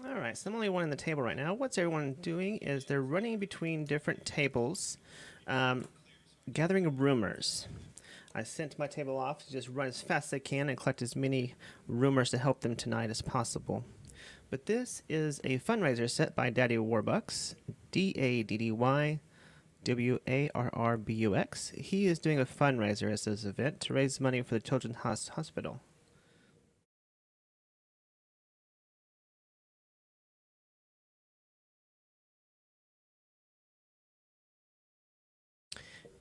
All right, so I'm only one on the table right now. What's everyone doing is they're running between different tables, um, gathering rumors. I sent my table off to just run as fast as I can and collect as many rumors to help them tonight as possible. But this is a fundraiser set by DaddyWarrBux, DaddyWarrBux. He is doing a fundraiser as this event to raise money for the Children's Hospital.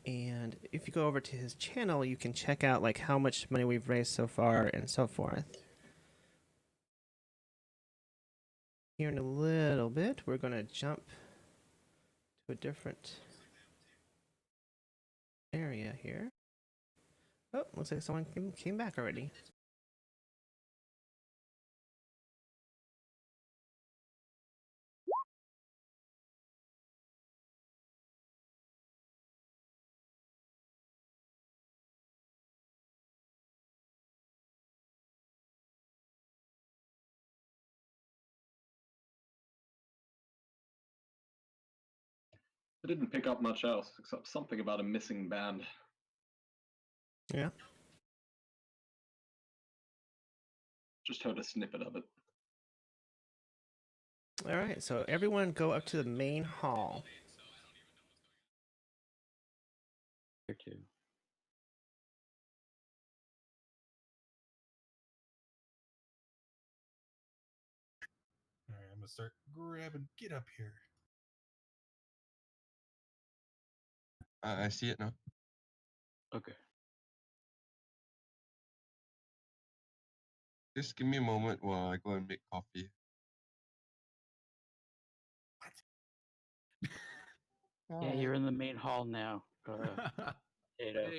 And if you go over to his channel, you can check out like how much money we've raised so far and so forth. Here in a little bit, we're going to jump to a different area here. Oh, looks like someone came back already. I didn't pick up much else except something about a missing band. Yeah. Just heard a snippet of it. All right, so everyone go up to the main hall. Here too. All right, I'm gonna start grabbing. Get up here. I see it now. Okay. Just give me a moment while I go and make coffee. Yeah, you're in the main hall now. Potato.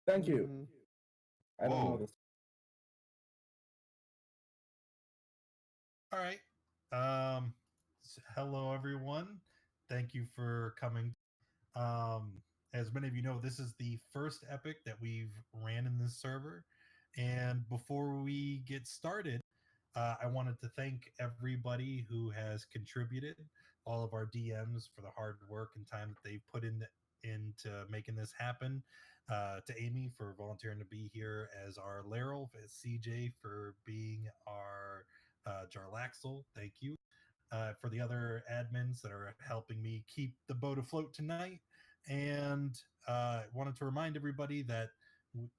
Thank you. I don't know Whoa. this. All right. Hello everyone. Thank you for coming. As many of you know, this is the first epic that we've ran in this server. And before we get started, I wanted to thank everybody who has contributed, all of our DMs for the hard work and time that they've put into making this happen. To Amy for volunteering to be here as our Laryl, CJ for being our Jarlaxle. Thank you. For the other admins that are helping me keep the boat afloat tonight. And wanted to remind everybody that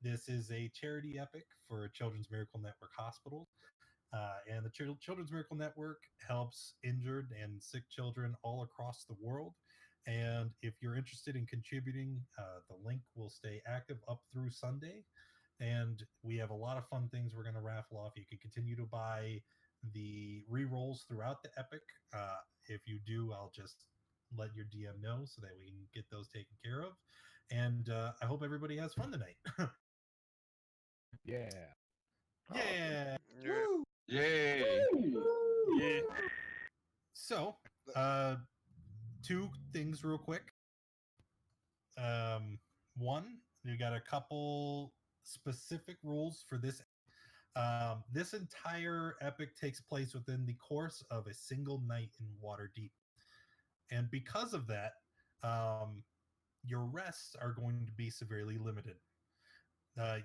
this is a charity epic for Children's Miracle Network Hospitals. And the Children's Miracle Network helps injured and sick children all across the world. And if you're interested in contributing, the link will stay active up through Sunday. And we have a lot of fun things we're going to raffle off. You can continue to buy the re-rolls throughout the epic. If you do, I'll just let your DM know so that we can get those taken care of. And I hope everybody has fun tonight. Yeah. Yeah. Woo! Yay! Yeah. So, two things real quick. One, you got a couple specific rules for this. This entire epic takes place within the course of a single night in Waterdeep. And because of that, your rests are going to be severely limited.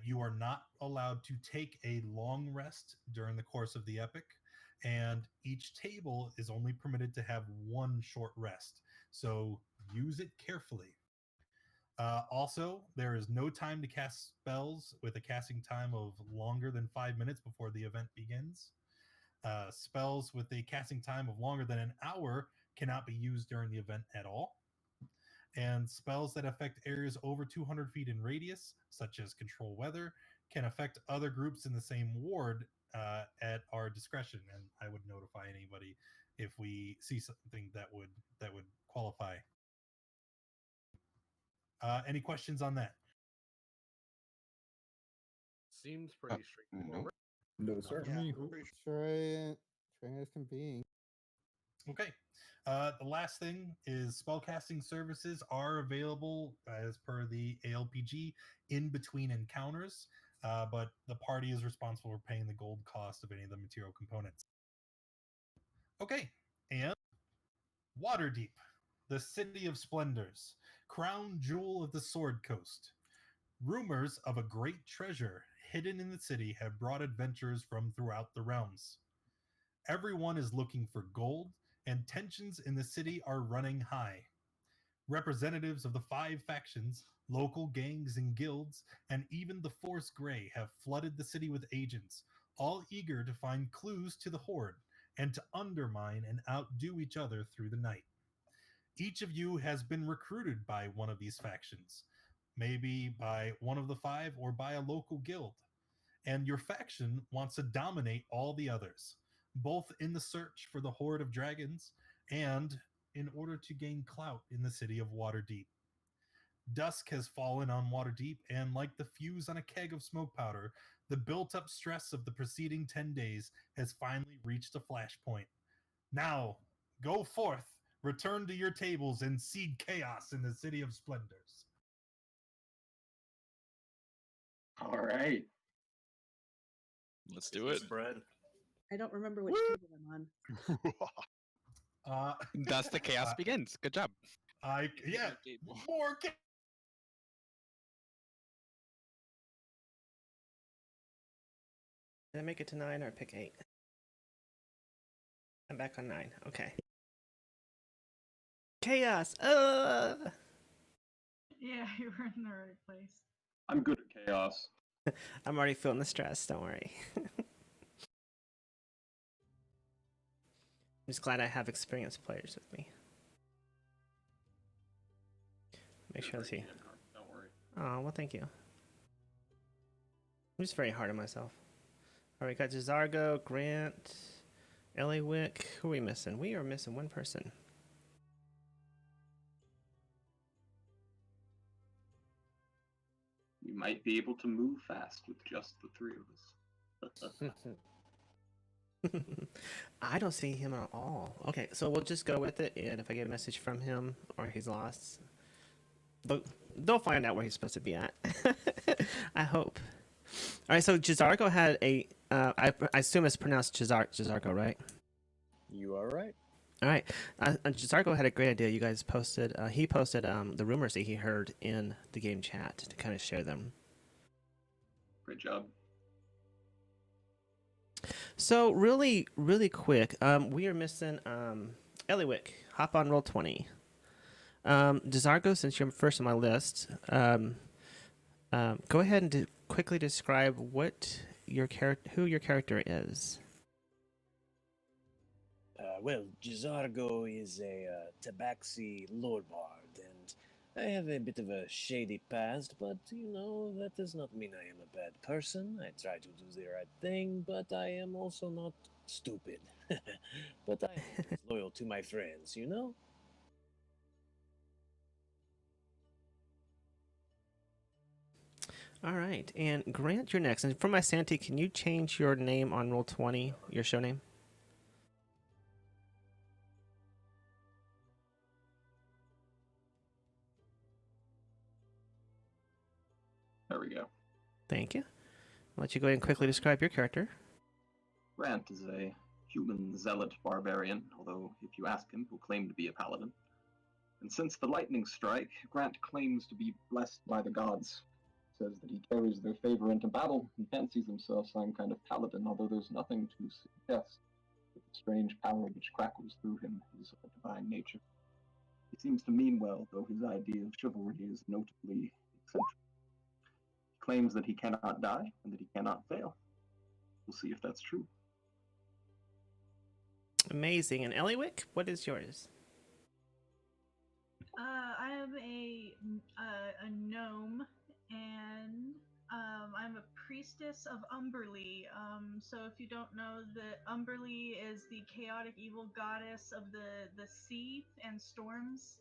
You are not allowed to take a long rest during the course of the epic, and each table is only permitted to have one short rest. So use it carefully. Also, there is no time to cast spells with a casting time of longer than 5 minutes before the event begins. Spells with a casting time of longer than an hour cannot be used during the event at all. And spells that affect areas over 200 feet in radius, such as control weather, can affect other groups in the same ward at our discretion. And I would notify anybody if we see something that would qualify. Any questions on that? Seems pretty straightforward. No, sir. Yeah. Try as can be. Okay. The last thing is spellcasting services are available as per the ALPG in between encounters, but the party is responsible for paying the gold cost of any of the material components. Okay, and Waterdeep, the city of splendors, crown jewel of the Sword Coast. Rumors of a great treasure hidden in the city have brought adventurers from throughout the realms. Everyone is looking for gold, and tensions in the city are running high. Representatives of the 5 factions, local gangs and guilds, and even the Force Grey have flooded the city with agents, all eager to find clues to the Horde and to undermine and outdo each other through the night. Each of you has been recruited by one of these factions, maybe by one of the 5 or by a local guild, and your faction wants to dominate all the others, both in the search for the Horde of Dragons and in order to gain clout in the city of Waterdeep. Dusk has fallen on Waterdeep, and like the fuse on a keg of smoke powder, the built-up stress of the preceding 10 days has finally reached a flashpoint. Now, go forth, return to your tables, and seed chaos in the City of Splendors. All right. Let's do it. Spread. I don't remember which table I'm on. Thus the chaos begins. Good job. More Did I make it to 9 or pick 8? I'm back on 9. Okay. Chaos! Yeah, you were in the right place. I'm good at chaos. I'm already feeling the stress, don't worry. I'm just glad I have experienced players with me. Make sure I see. Don't worry. Oh, well, thank you. I'm just very hard on myself. All right, got Jazargo, Grant, Eliwick. Who are we missing? We are missing one person. We might be able to move fast with just the 3 of us. I don't see him at all. Okay, so we'll just go with it, and if I get a message from him or he's lost, they'll find out where he's supposed to be at. I hope. All right, so Jazargo had a, I assume it's pronounced Jazargo, right? You are right. All right, Jazargo had a great idea. You guys posted, he posted the rumors that he heard in the game chat to kind of share them. Great job. So really, really quick, we are missing Eliwick. Hop on roll 20. Jazargo, since you're first on my list, go ahead and quickly describe what your who your character is. Well, Jazargo is a Tabaxi Lord Bard, and I have a bit of a shady past, but, you know, that does not mean I am a bad person. I try to do the right thing, but I am also not stupid. But I am loyal to my friends, you know? All right, and Grant, you're next. And for my sanity, can you change your name on roll 20, your show name? There we go. Thank you. I'll let you go ahead and quickly describe your character. Grant is a human zealot barbarian, although if you ask him, he'll claim to be a paladin. And since the lightning strike, Grant claims to be blessed by the gods. Says that he carries their favor into battle and fancies himself some kind of paladin, although there's nothing to suggest that the strange power which crackles through him is of a divine nature. He seems to mean well, though his idea of chivalry is notably eccentric. He claims that he cannot die and that he cannot fail. We'll see if that's true. Amazing. And Eliwick, what is yours? I am a gnome, and I'm a priestess of Umberly. So if you don't know, the Umberly is the chaotic evil goddess of the sea and storms,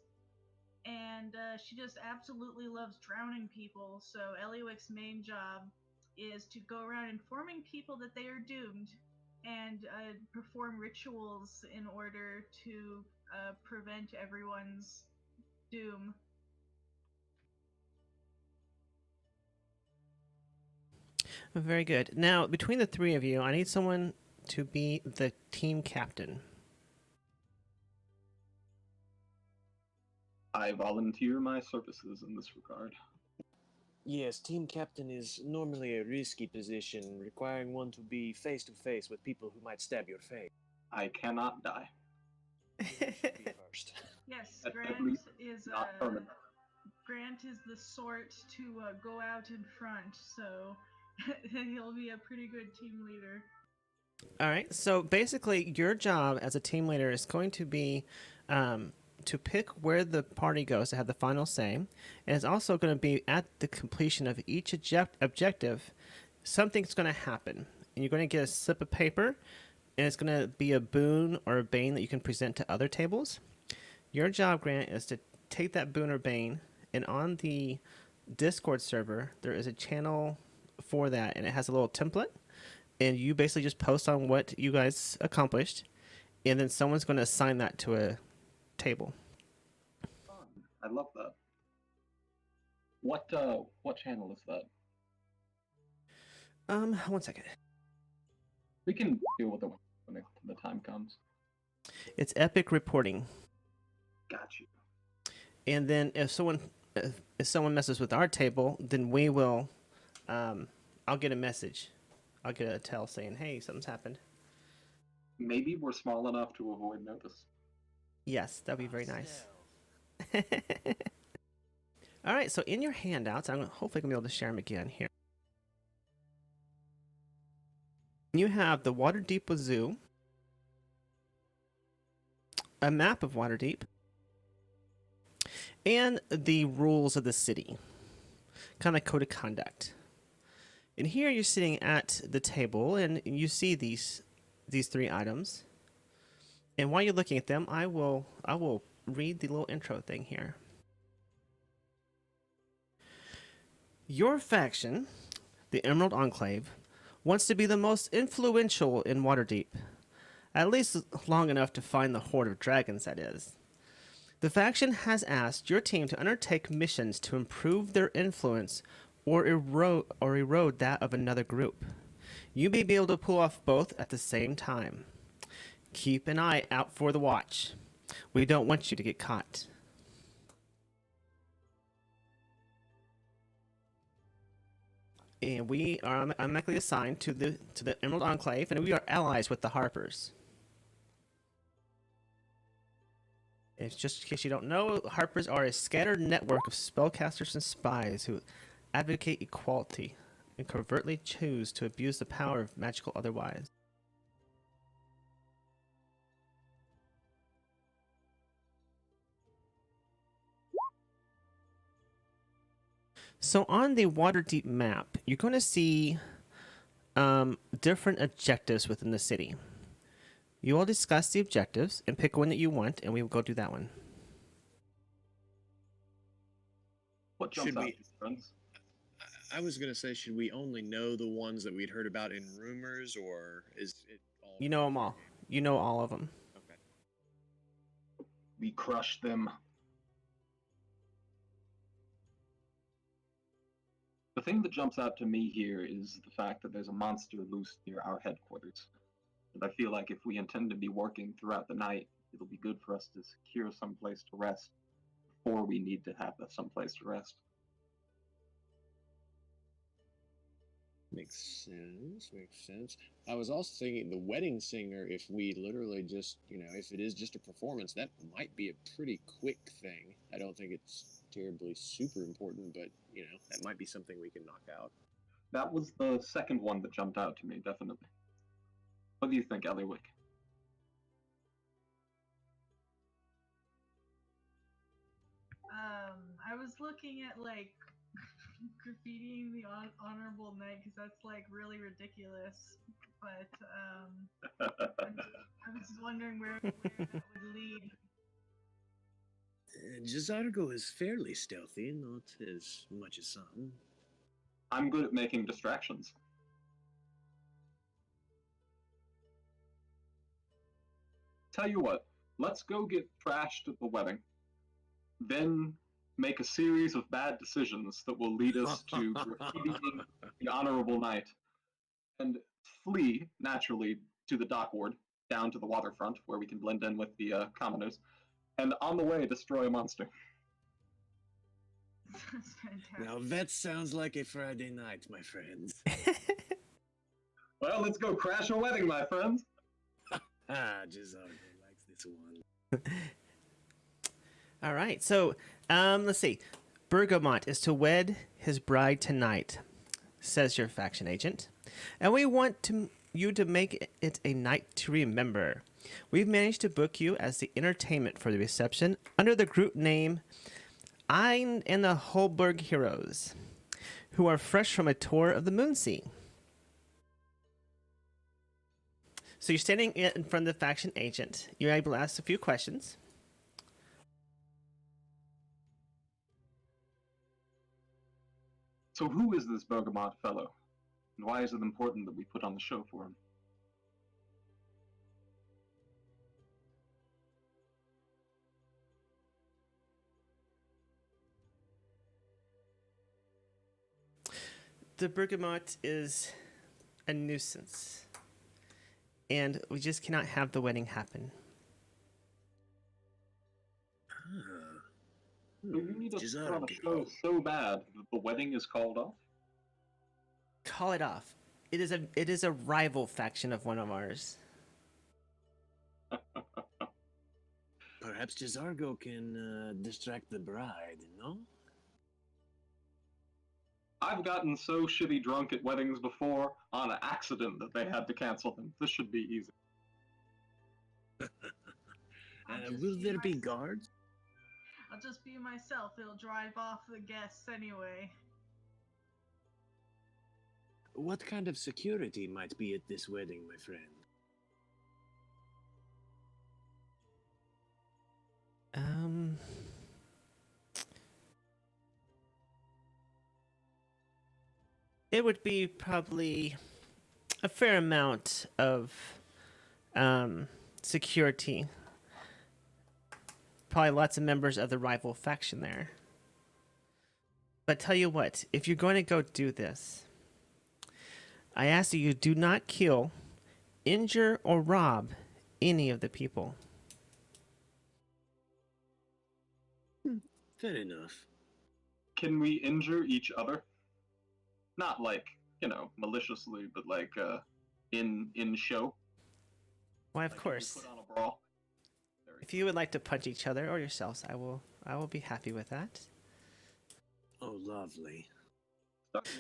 and she just absolutely loves drowning people. So Eliwick's main job is to go around informing people that they are doomed and perform rituals in order to prevent everyone's doom. Very good. Now, between the 3 of you, I need someone to be the team captain. I volunteer my services in this regard. Yes, team captain is normally a risky position, requiring one to be face to face with people who might stab your face. I cannot die. First. Yes, At Grant least is not permanent. Grant is the sort to go out in front, so he'll be a pretty good team leader. All right. So basically, your job as a team leader is going to be to pick where the party goes to have the final say, and it's also going to be at the completion of each objective, something's going to happen, and you're going to get a slip of paper, and it's going to be a boon or a bane that you can present to other tables. Your job, Grant, is to take that boon or bane, and on the Discord server, there is a channel for that, and it has a little template, and you basically just post on what you guys accomplished, and then someone's going to assign that to a table. Fun. I love that. What channel is that? 1 second. We can deal with it when the time comes. It's Epic Reporting. Got you. And then if someone messes with our table, then we will I'll get a message. I'll get a tell saying, "Hey, something's happened." Maybe we're small enough to avoid notice. Yes, that'd be very nice. All right, so in your handouts, I'm hopefully gonna be able to share them again here. You have the Waterdeep Zoo, a map of Waterdeep, and the rules of the city, kind of code of conduct. And here you're sitting at the table, and you see these 3 items. And while you're looking at them, I will read the little intro thing here. Your faction, the Emerald Enclave, wants to be the most influential in Waterdeep. At least long enough to find the horde of dragons, that is. The faction has asked your team to undertake missions to improve their influence or erode that of another group. You may be able to pull off both at the same time. Keep an eye out for the watch. We don't want you to get caught. And we are automatically assigned to the Emerald Enclave, and we are allies with the Harpers. It's just in case you don't know, Harpers are a scattered network of spellcasters and spies who advocate equality and covertly choose to abuse the power of magical otherwise. So on the Waterdeep map, you're going to see different objectives within the city. You will discuss the objectives and pick one that you want, and we will go do that one. What jumps out to you, friends? I was gonna say, should we only know the ones that we'd heard about in rumors, or is it all? You know them all. You know all of them. Okay. We crush them. The thing that jumps out to me here is the fact that there's a monster loose near our headquarters. And I feel like if we intend to be working throughout the night, it'll be good for us to secure some place to rest before we need to have some place to rest. Makes sense. I was also thinking the wedding singer, if we literally just, if it is just a performance, that might be a pretty quick thing. I don't think it's terribly super important, but, that might be something we can knock out. That was the second one that jumped out to me, definitely. What do you think, Eliwick? I was looking at, graffitiing the honorable knight, because that's, really ridiculous. But, I was just wondering where that would lead. Jazargo is fairly stealthy, not as much as some. I'm good at making distractions. Tell you what, let's go get trashed at the wedding. Then make a series of bad decisions that will lead us to graffitiing the honorable knight. And flee, naturally, to the dock ward, down to the waterfront, where we can blend in with the commoners. And on the way, destroy a monster. That's fantastic. Now that sounds like a Friday night, my friend. Well, let's go crash a wedding, my friend. Jizargo likes this one. All right, so let's see. Bergamot is to wed his bride tonight, says your faction agent, and we want you to make it a night to remember. We've managed to book you as the entertainment for the reception under the group name Ein and the Holberg Heroes, who are fresh from a tour of the Moonsea. So you're standing in front of the faction agent. You're able to ask a few questions. So who is this Bergamot fellow? And why is it important that we put on the show for him? The Bergamot is a nuisance, and we just cannot have the wedding happen. We need us to put on a show so bad that the wedding is called off? Call it off. It is a rival faction of one of ours. Perhaps Jizargo can distract the bride, no? I've gotten so shitty drunk at weddings before on an accident that they had to cancel them. This should be easy. Will there be guards? I'll just be myself. It'll drive off the guests anyway. What kind of security might be at this wedding, my friend? It would be probably a fair amount of security. Probably lots of members of the rival faction there. But tell you what, if you're going to go do this, I ask that you do not kill, injure, or rob any of the people. Fair enough. Can we injure each other? Not like, maliciously, but like in show. Why, of Like course. Put on a brawl. If you would like to punch each other or yourselves, I will be happy with that. Oh, lovely.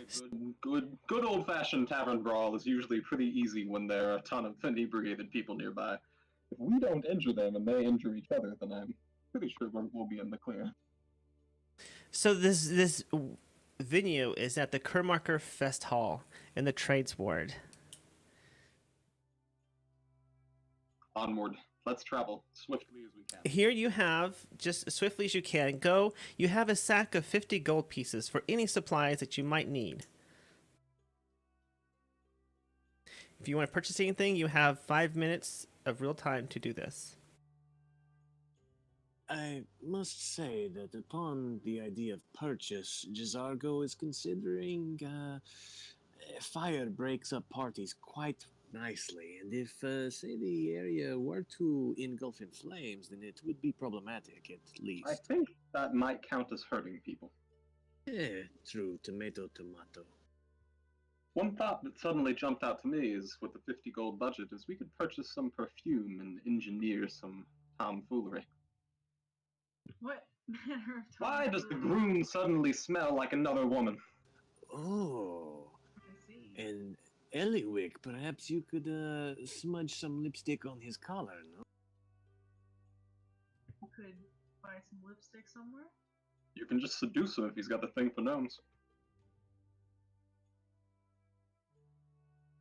Starting a good old-fashioned tavern brawl is usually pretty easy when there are a ton of inebriated people nearby. If we don't injure them and they injure each other, then I'm pretty sure we'll be in the clear. So this venue is at the Kermarker Fest Hall in the Trades Ward. Onward. Let's travel swiftly as we can. Here you have, just as swiftly as you can, go. You have a sack of 50 gold pieces for any supplies that you might need. If you want to purchase anything, you have 5 minutes of real time to do this. I must say that upon the idea of purchase, Jizargo is considering fire breaks up parties quite nicely, and if, say, the area were to engulf in flames, then it would be problematic, at least. I think that might count as hurting people. Yeah, true. Tomato. One thought that suddenly jumped out to me is, with the 50 gold budget, is we could purchase some perfume and engineer some tomfoolery. What manner of Why does the tomfoolery? groom suddenly smell like another woman? Oh, I see. and Eliwick, perhaps you could smudge some lipstick on his collar, no? Could buy some lipstick somewhere. You can just seduce him if he's got the thing for gnomes.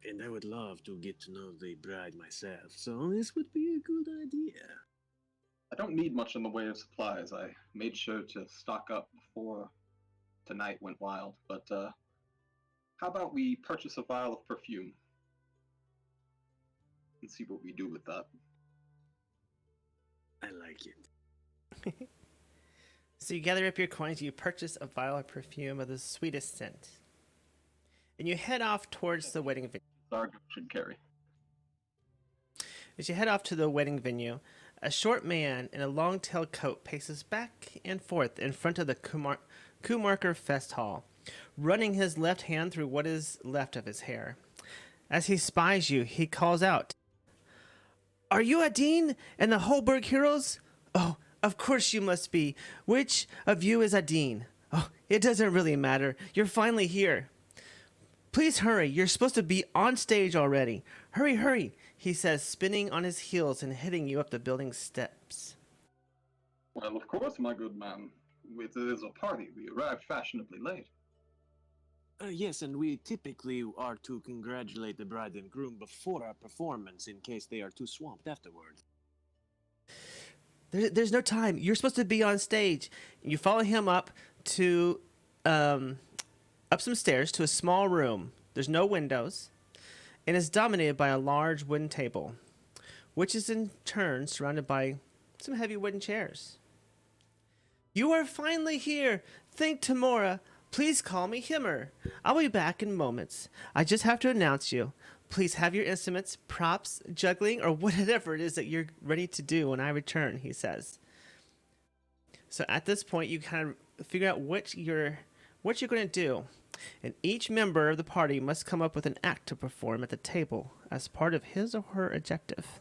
And I would love to get to know the bride myself, so this would be a good idea. I don't need much in the way of supplies. I made sure to stock up before tonight went wild, but how about we purchase a vial of perfume and see what we do with that? I like it. So you gather up your coins, you purchase a vial of perfume of the sweetest scent, and you head off towards the wedding venue. Zargo should carry. As you head off to the wedding venue, a short man in a long-tailed coat paces back and forth in front of the Kumarker Festhall, running his left hand through what is left of his hair. As he spies you, he calls out, "Are you Adine and the Holberg heroes? Oh, of course you must be. Which of you is Adine? Oh, it doesn't really matter. You're finally here. Please hurry. You're supposed to be on stage already. Hurry, hurry," he says, spinning on his heels and hitting you up the building steps. Well, of course, my good man. It is a party. We arrived fashionably late. Yes, and we typically are to congratulate the bride and groom before our performance in case they are too swamped afterward. There's no time. You're supposed to be on stage. You follow him up to up some stairs to a small room. There's no windows, and is dominated by a large wooden table, which is in turn surrounded by some heavy wooden chairs. "You are finally here. Thank Tamora. Please call me Himmer. I'll be back in moments. I just have to announce you. Please have your instruments, props, juggling, or whatever it is that you're ready to do when I return," he says. So at this point, you kind of figure out what you're going to do. And each member of the party must come up with an act to perform at the table as part of his or her objective.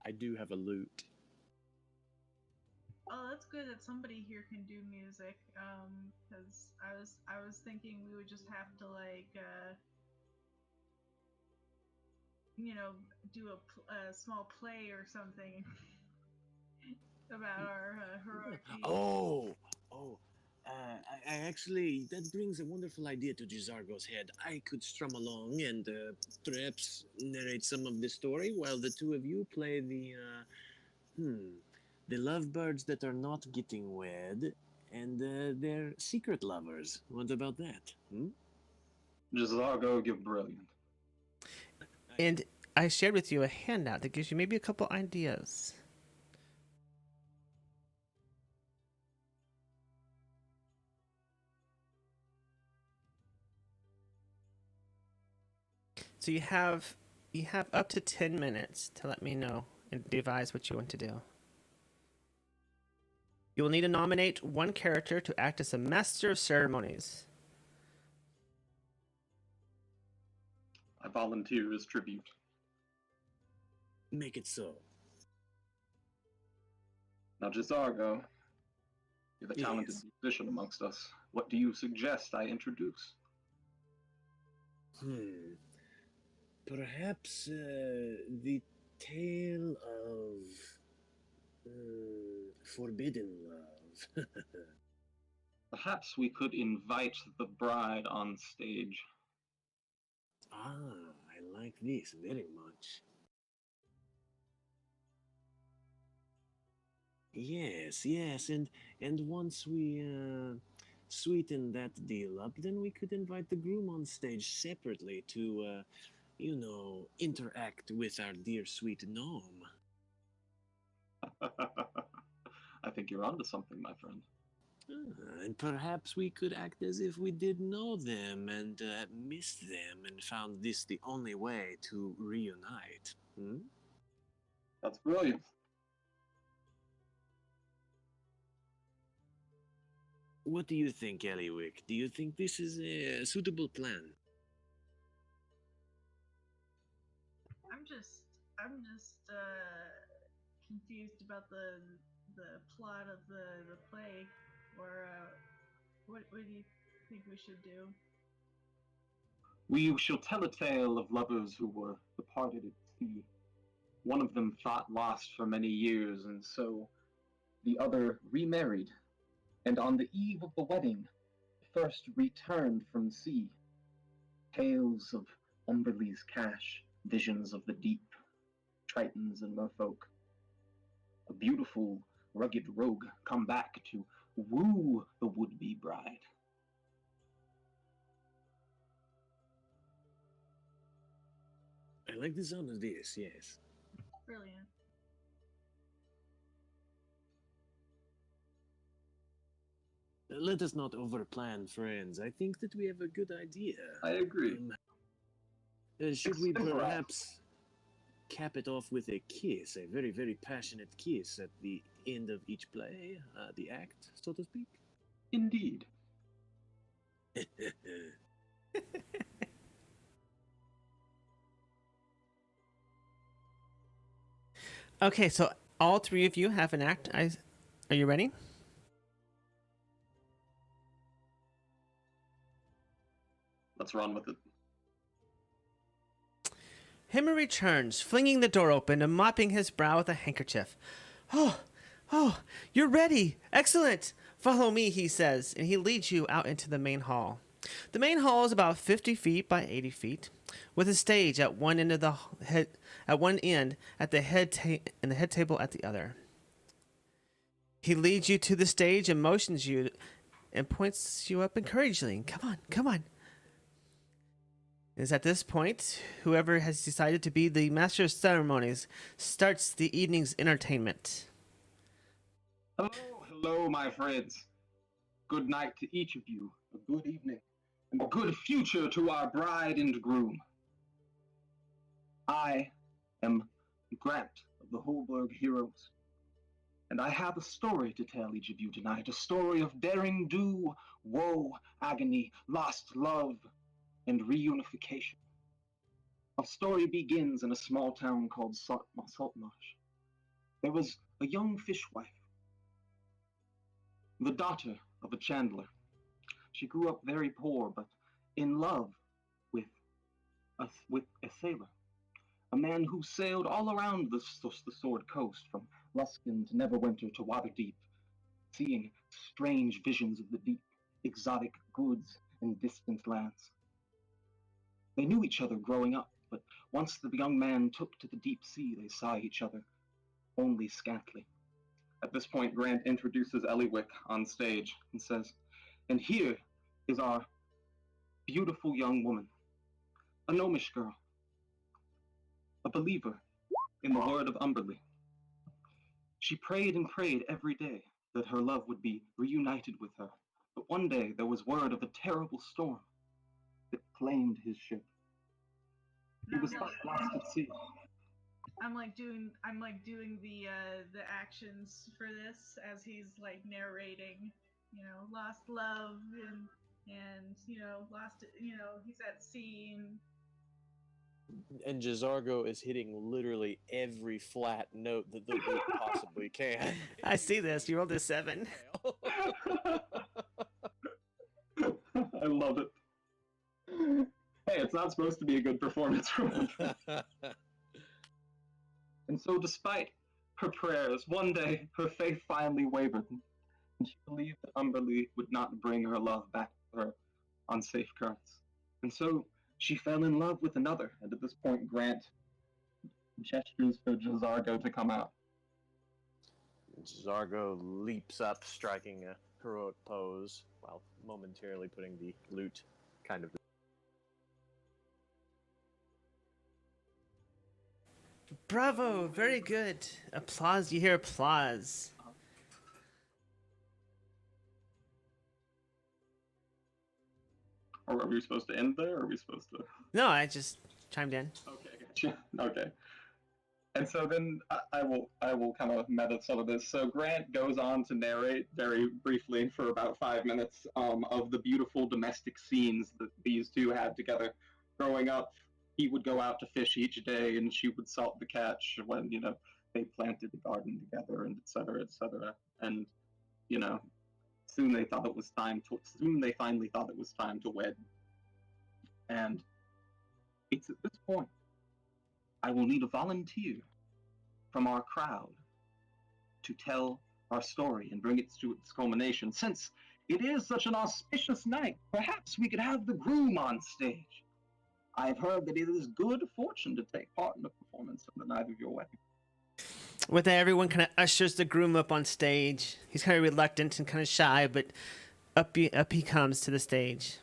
I do have a lute. Oh, that's good that somebody here can do music. Because I was thinking we would just have to do a small play or something about our heroic deeds. I actually, that brings a wonderful idea to Gisargo's head. I could strum along and perhaps narrate some of the story while the two of you play the lovebirds that are not getting wed and their secret lovers. What about that? Gisargo, give brilliant. And I shared with you a handout that gives you maybe a couple ideas. So you have up to 10 minutes to let me know and devise what you want to do. You will need to nominate one character to act as a master of ceremonies. I volunteer as tribute. Make it so. Now, Gisargo, you're the talented Yes. musician amongst us. What do you suggest I introduce? Perhaps the tale of forbidden love. Perhaps we could invite the bride on stage. I like this very much. Yes, and once we sweeten that deal up, then we could invite the groom on stage separately to, interact with our dear sweet gnome. I think you're onto something, my friend. And perhaps we could act as if we did know them and missed them and found this the only way to reunite. That's brilliant. What do you think, Eliwick? Do you think this is a suitable plan? I'm just confused about the plot of the play, or what do you think we should do? We shall tell a tale of lovers who were departed at sea. One of them thought lost for many years, and so the other remarried, and on the eve of the wedding, first returned from sea. Tales of Umberlee's cache, visions of the deep, Tritons and merfolk. A beautiful, rugged rogue come back to woo the would-be bride. I like the sound of this, yes. Brilliant. Let us not overplan, friends. I think that we have a good idea. I agree. Should we perhaps cap it off with a kiss, a very, very passionate kiss at the end of each play, the act, so to speak? Indeed. Okay, so all three of you have an act. Are you ready? Let's run with it. Himmer returns, flinging the door open and mopping his brow with a handkerchief. Oh, you're ready. Excellent. Follow me, he says, and he leads you out into the main hall. The main hall is about 50 feet by 80 feet, with a stage at one end of the head, at one end, at the and the head table at the other. He leads you to the stage and motions you, and points you up encouragingly. Come on. It is at this point, whoever has decided to be the master of ceremonies starts the evening's entertainment. Hello, my friends. Good night to each of you. A good evening, and a good future to our bride and groom. I am Grant of the Holberg Heroes, and I have a story to tell each of you tonight. A story of daring do, woe, agony, lost love, and reunification. Our story begins in a small town called Saltmarsh. There was a young fishwife, the daughter of a chandler. She grew up very poor, but in love with a sailor, a man who sailed all around the Sword Coast, from Luskin to Neverwinter to Waterdeep, seeing strange visions of the deep, exotic goods in distant lands. They knew each other growing up, but once the young man took to the deep sea, they saw each other only scantly. At this point, Grant introduces Eliwick on stage and says, "And here is our beautiful young woman, a gnomish girl, a believer in the word of Umberly. She prayed and prayed every day that her love would be reunited with her. But one day there was word of a terrible storm that claimed his ship. He was thus lost at sea." I'm like doing the actions for this as he's like narrating, lost love and lost, he's at sea And Jazargo is hitting literally every flat note that the lute possibly can. I see this. You rolled a 7. I love it. Hey, it's not supposed to be a good performance. And so, despite her prayers, one day her faith finally wavered, and she believed that Umberly would not bring her love back to her on safe currents. And so she fell in love with another, and at this point Grant gestures for Jazargo to come out. Jazargo leaps up, striking a heroic pose, while momentarily putting the lute kind of... Bravo, very good. Applause, you hear applause. Are we supposed to end there, or are we supposed to... No, I just chimed in. Okay, gotcha. Okay. And so then I will kind of meta some of this. So Grant goes on to narrate very briefly for about 5 minutes of the beautiful domestic scenes that these two had together. Growing up, he would go out to fish each day, and she would salt the catch when, they planted the garden together, and et cetera, et cetera. And, soon they finally thought it was time to wed. And it's at this point I will need a volunteer from our crowd to tell our story and bring it to its culmination. Since it is such an auspicious night, perhaps we could have the groom on stage. I've heard that it is good fortune to take part in a performance on the night of your wedding. With that, everyone kind of ushers the groom up on stage. He's kind of reluctant and kind of shy, but up he comes to the stage.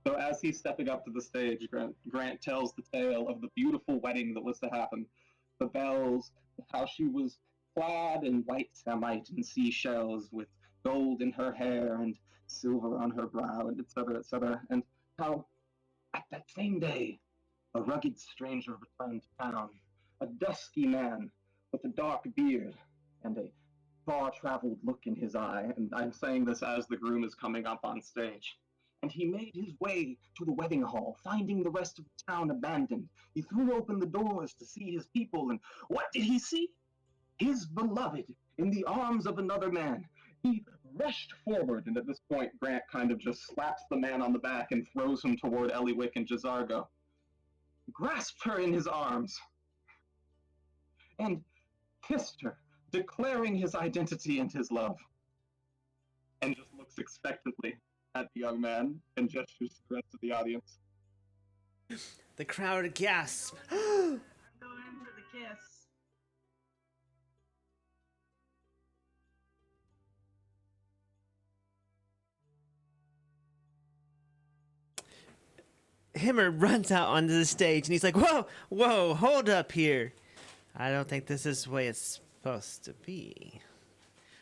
So as he's stepping up to the stage, Grant tells the tale of the beautiful wedding that was to happen. The bells, how she was clad in white samite and seashells with gold in her hair and silver on her brow, and et cetera, and how at that same day a rugged stranger returned to town, a dusky man with a dark beard and a far-traveled look in his eye, and I'm saying this as the groom is coming up on stage. And he made his way to the wedding hall, finding the rest of the town abandoned. He threw open the doors to see his people, and what did he see? His beloved in the arms of another man. He rushed forward, and at this point, Grant kind of just slaps the man on the back and throws him toward Eliwick and Jazargo. Grasped her in his arms and kissed her, declaring his identity and his love. And just looks expectantly at the young man and gestures to the rest of the audience. The crowd gasps. I'm going in for the kiss. Himmer runs out onto the stage and he's like, whoa, whoa, hold up here. I don't think this is the way it's supposed to be.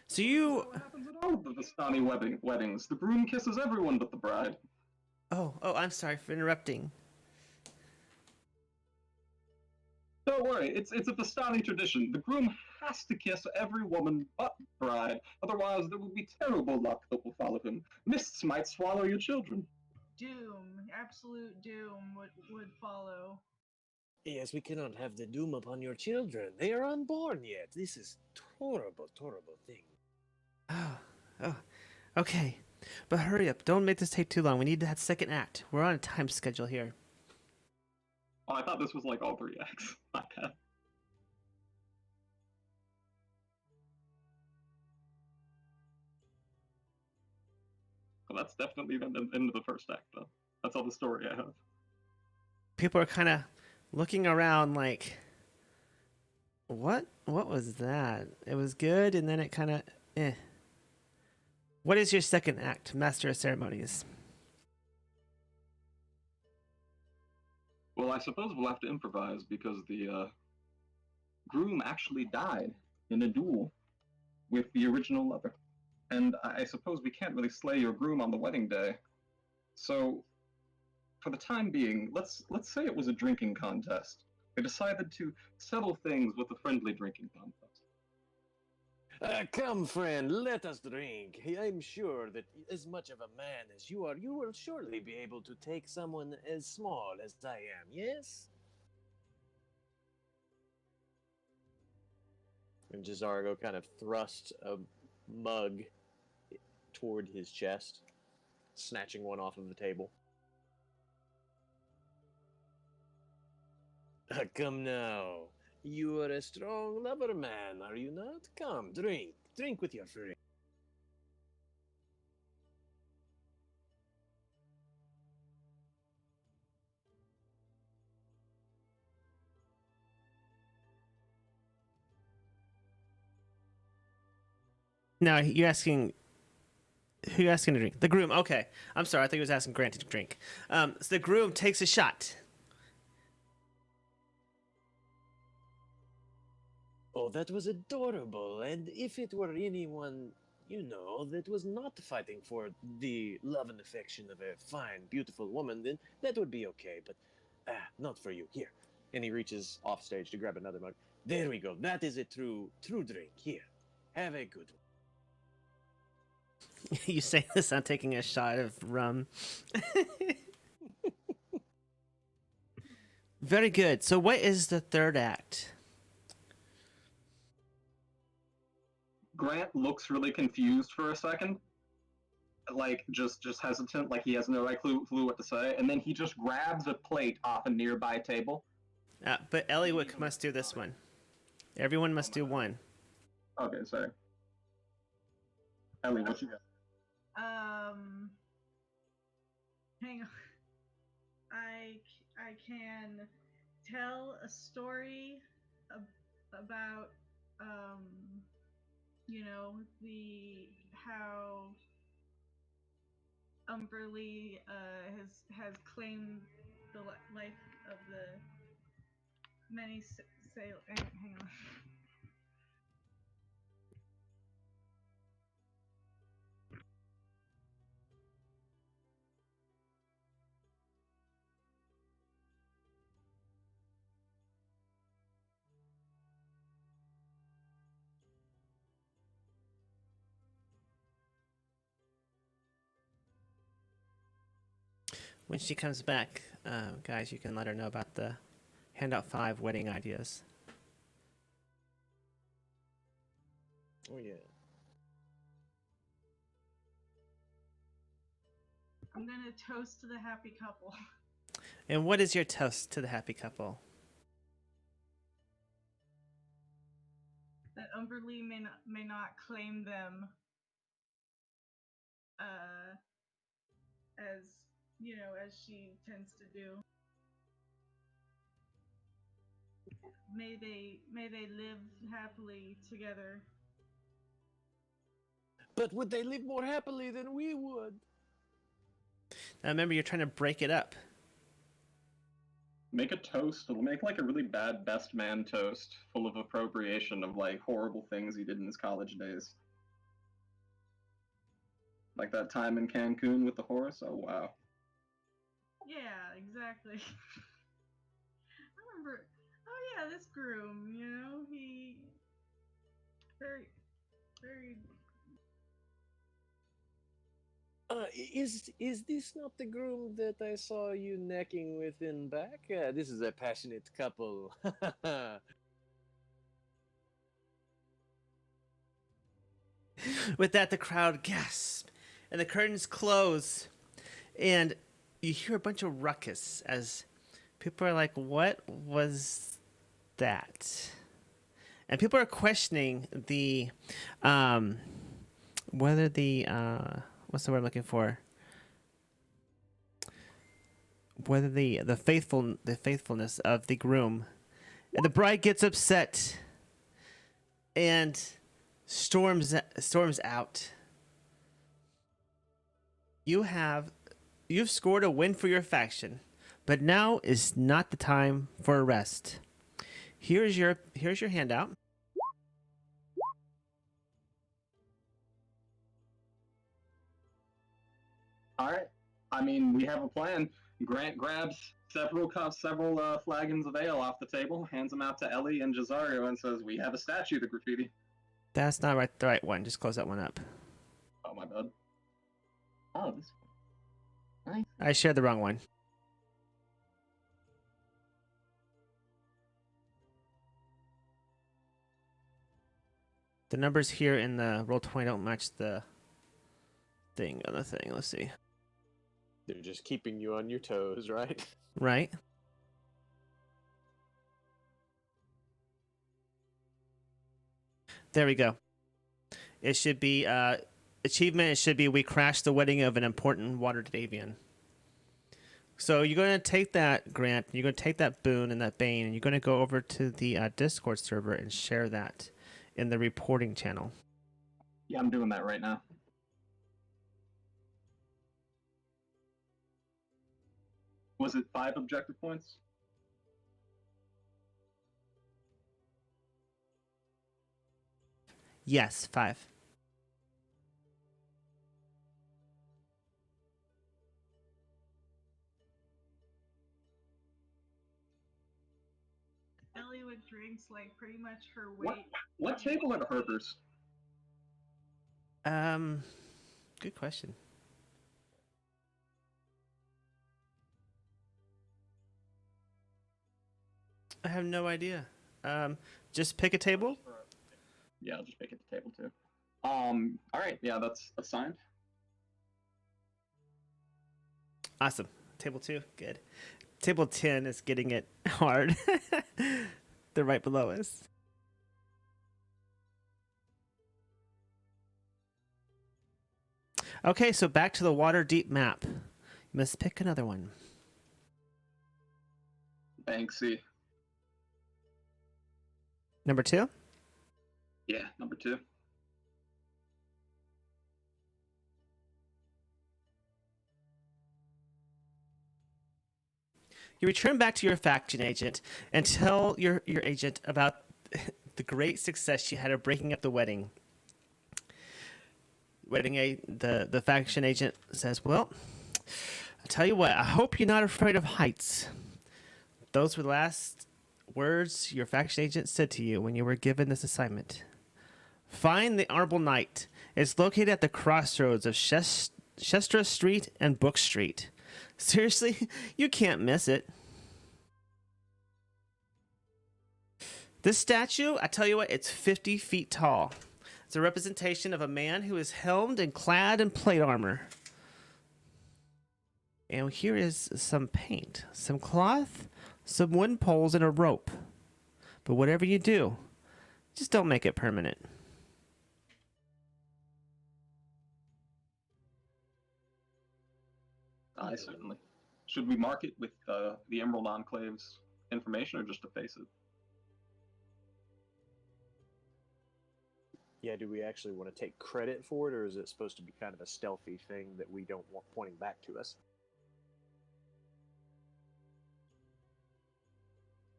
So you... What happens at all of the Vistani weddings? The groom kisses everyone but the bride. Oh, I'm sorry for interrupting. Don't worry, it's a Vistani tradition. The groom has to kiss every woman but the bride, otherwise there will be terrible luck that will follow him. Mists might swallow your children. Doom, absolute doom would follow. Yes, we cannot have the doom upon your children. They are unborn yet. This is horrible, horrible thing. Oh, okay. But hurry up. Don't make this take too long. We need that second act. We're on a time schedule here. Oh, I thought this was like all 3 acts. My bad. Well, that's definitely the end of the first act, though. That's all the story I have. People are kind of looking around like, what was that? It was good, and then it kind of, eh. What is your second act, Master of Ceremonies? Well, I suppose we'll have to improvise because the groom actually died in a duel with the original lover. And I suppose we can't really slay your groom on the wedding day. So, for the time being, let's say it was a drinking contest. They decided to settle things with a friendly drinking contest. Come, friend, let us drink. I'm sure that as much of a man as you are, you will surely be able to take someone as small as I am, yes? And Jazargo kind of thrust a mug toward his chest, snatching one off of the table. Come now. You are a strong lover man, are you not? Come, drink. Drink with your friend. Now, you're asking... Who are you asking to drink? The groom. Okay. I'm sorry. I think he was asking Grant to drink. So the groom takes a shot. Oh, that was adorable. And if it were anyone, you know, that was not fighting for the love and affection of a fine, beautiful woman, then that would be okay. But, not for you. Here. And he reaches off stage to grab another mug. There we go. That is a true drink. Here. Have a good one. You say this, I'm taking a shot of rum. Very good. So what is the third act? Grant looks really confused for a second. Like, just hesitant, like he has no clue what to say. And then he just grabs a plate off a nearby table. But Eliwick must do this one. Everyone must do one. Okay, sorry. Ellie, what you got? Hang on. I can tell a story about you know, how Umberly has claimed the life of the many sailors. Hang on. When she comes back, guys, you can let her know about the handout 5 wedding ideas. Oh yeah. I'm gonna toast to the happy couple. And what is your toast to the happy couple? That Umberlee may not claim them as as she tends to do. May they live happily together. But would they live more happily than we would? Now remember, you're trying to break it up. Make a toast. Make like a really bad best man toast, full of appropriation of like horrible things he did in his college days. Like that time in Cancun with the horse. Oh wow. Yeah, exactly. I remember. Oh yeah, this groom. He very. Is this not the groom that I saw you necking with in back? This is a passionate couple. With that, the crowd gasps, and the curtains close, and you hear a bunch of ruckus as people are like, "What was that?" And people are questioning the whether the what's the word I'm looking for? Whether the faithfulness of the groom. And the bride gets upset and storms out. You've scored a win for your faction, but now is not the time for a rest. Here's your handout. All right. I mean, we have a plan. Grant grabs several flagons of ale off the table, hands them out to Ellie and Jazario, and says, "We have a statue to graffiti." That's not the right one. Just close that one up. Oh, my bad. Oh, this one. Nice. I shared the wrong one. The numbers here in the Roll20 don't match the thing on the thing. Let's see. They're just keeping you on your toes, right? Right. There we go. It should be achievement. It should be we crashed the wedding of an important water Davian. So you're going to take that, Grant. You're going to take that boon and that bane, and you're going to go over to the Discord server and share that in the reporting channel. Yeah, I'm doing that right now. Was it 5 objective points? Yes, 5. Ellie with drinks like pretty much her weight. What table are the Herbers? Good question. I have no idea. Just pick a table. Yeah, I'll just pick at the table too. All right, yeah, that's assigned. Awesome. Table 2, good. Table 10 is getting it hard. They're right below us. Okay, so back to the Waterdeep map. You must pick another one. Banksy. Number 2? Yeah, number 2. You return back to your faction agent and tell your agent about the great success you had of breaking up the wedding. The faction agent says, "Well, I'll tell you what, I hope you're not afraid of heights." Those were the last words your faction agent said to you when you were given this assignment. Find the Honorable Knight. It's located at the crossroads of Chestra Street and Book Street. Seriously, you can't miss it. This statue, I tell you what, it's 50 feet tall. It's a representation of a man who is helmed and clad in plate armor. And here is some paint, some cloth, some wooden poles, and a rope. But whatever you do, just don't make it permanent. Aye, certainly. Should we mark it with the Emerald Enclave's information or just efface it? Yeah, do we actually want to take credit for it, or is it supposed to be kind of a stealthy thing that we don't want pointing back to us?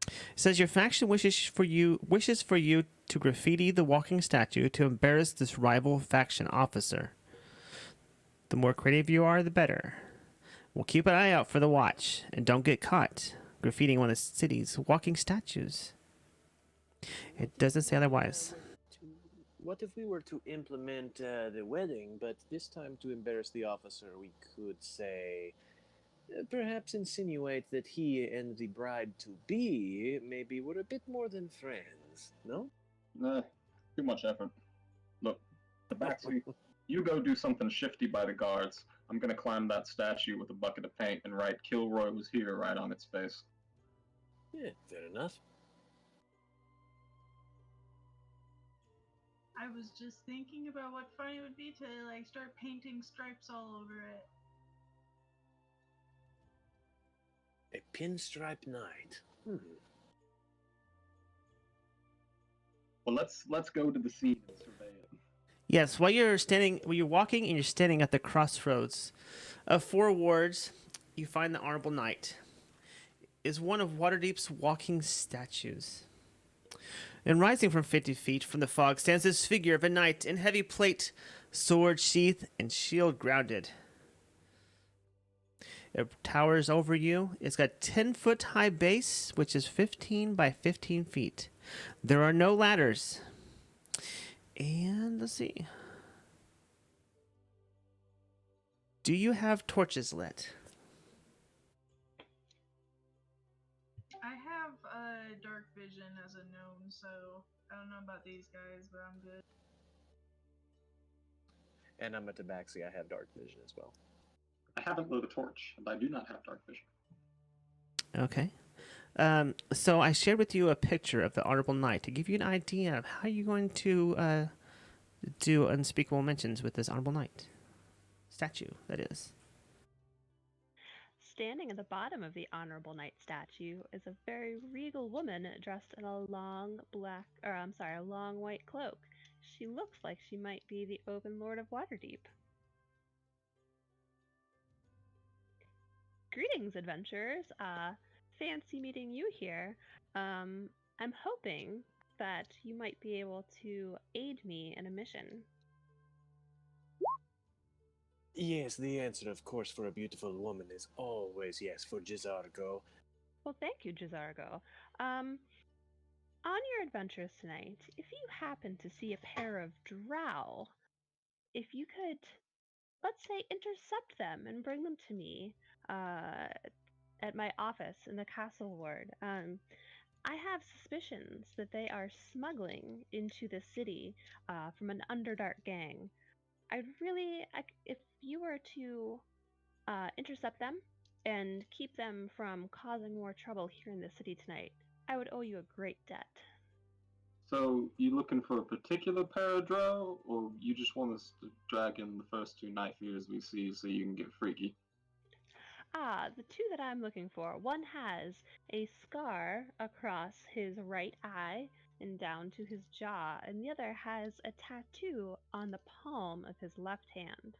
It says your faction wishes for you to graffiti the walking statue to embarrass this rival faction officer. The more creative you are, the better. We'll keep an eye out for the watch, and don't get caught graffitiing one of the city's walking statues. It doesn't say otherwise. What if we were to implement the wedding, but this time to embarrass the officer, we could say, perhaps insinuate that he and the bride-to-be maybe were a bit more than friends, no? Nah, too much effort. Look, Tabaxi, you go do something shifty by the guards. I'm gonna climb that statue with a bucket of paint and write Kilroy was here right on its face. Yeah, fair enough. I was just thinking about what fun it would be to like start painting stripes all over it. A pinstripe night. Well, let's go to the scene and survey it. Yes, while you're walking and you're standing at the crossroads of 4 wards, you find the Honorable Knight. Is one of Waterdeep's walking statues. And rising from 50 feet from the fog stands this figure of a knight in heavy plate, sword sheath, and shield grounded. It towers over you. It's got 10-foot high base, which is 15 by 15 feet. There are no ladders. And let's see. Do you have torches lit? I have dark vision as a gnome, so I don't know about these guys, but I'm good. And I'm a Tabaxi, I have dark vision as well. I haven't lit a torch, and I do not have dark vision. Okay. So I shared with you a picture of the Honorable Knight to give you an idea of how you're going to do unspeakable mentions with this Honorable Knight statue, that is. Standing at the bottom of the Honorable Knight statue is a very regal woman dressed in a long white cloak. She looks like she might be the Open Lord of Waterdeep. Greetings, adventurers. Fancy meeting you here. I'm hoping that you might be able to aid me in a mission. Yes, the answer, of course, for a beautiful woman is always yes for Jizargo. Well, thank you, Jizargo. On your adventures tonight, if you happen to see a pair of drow, if you could, let's say, intercept them and bring them to me at my office in the castle ward. I have suspicions that they are smuggling into the city from an Underdark gang. If you were to intercept them and keep them from causing more trouble here in the city tonight, I would owe you a great debt. So, you looking for a particular pair of drow, or you just want us to drag in the first 2 night fears we see so you can get freaky? The 2 that I'm looking for. One has a scar across his right eye and down to his jaw, and the other has a tattoo on the palm of his left hand.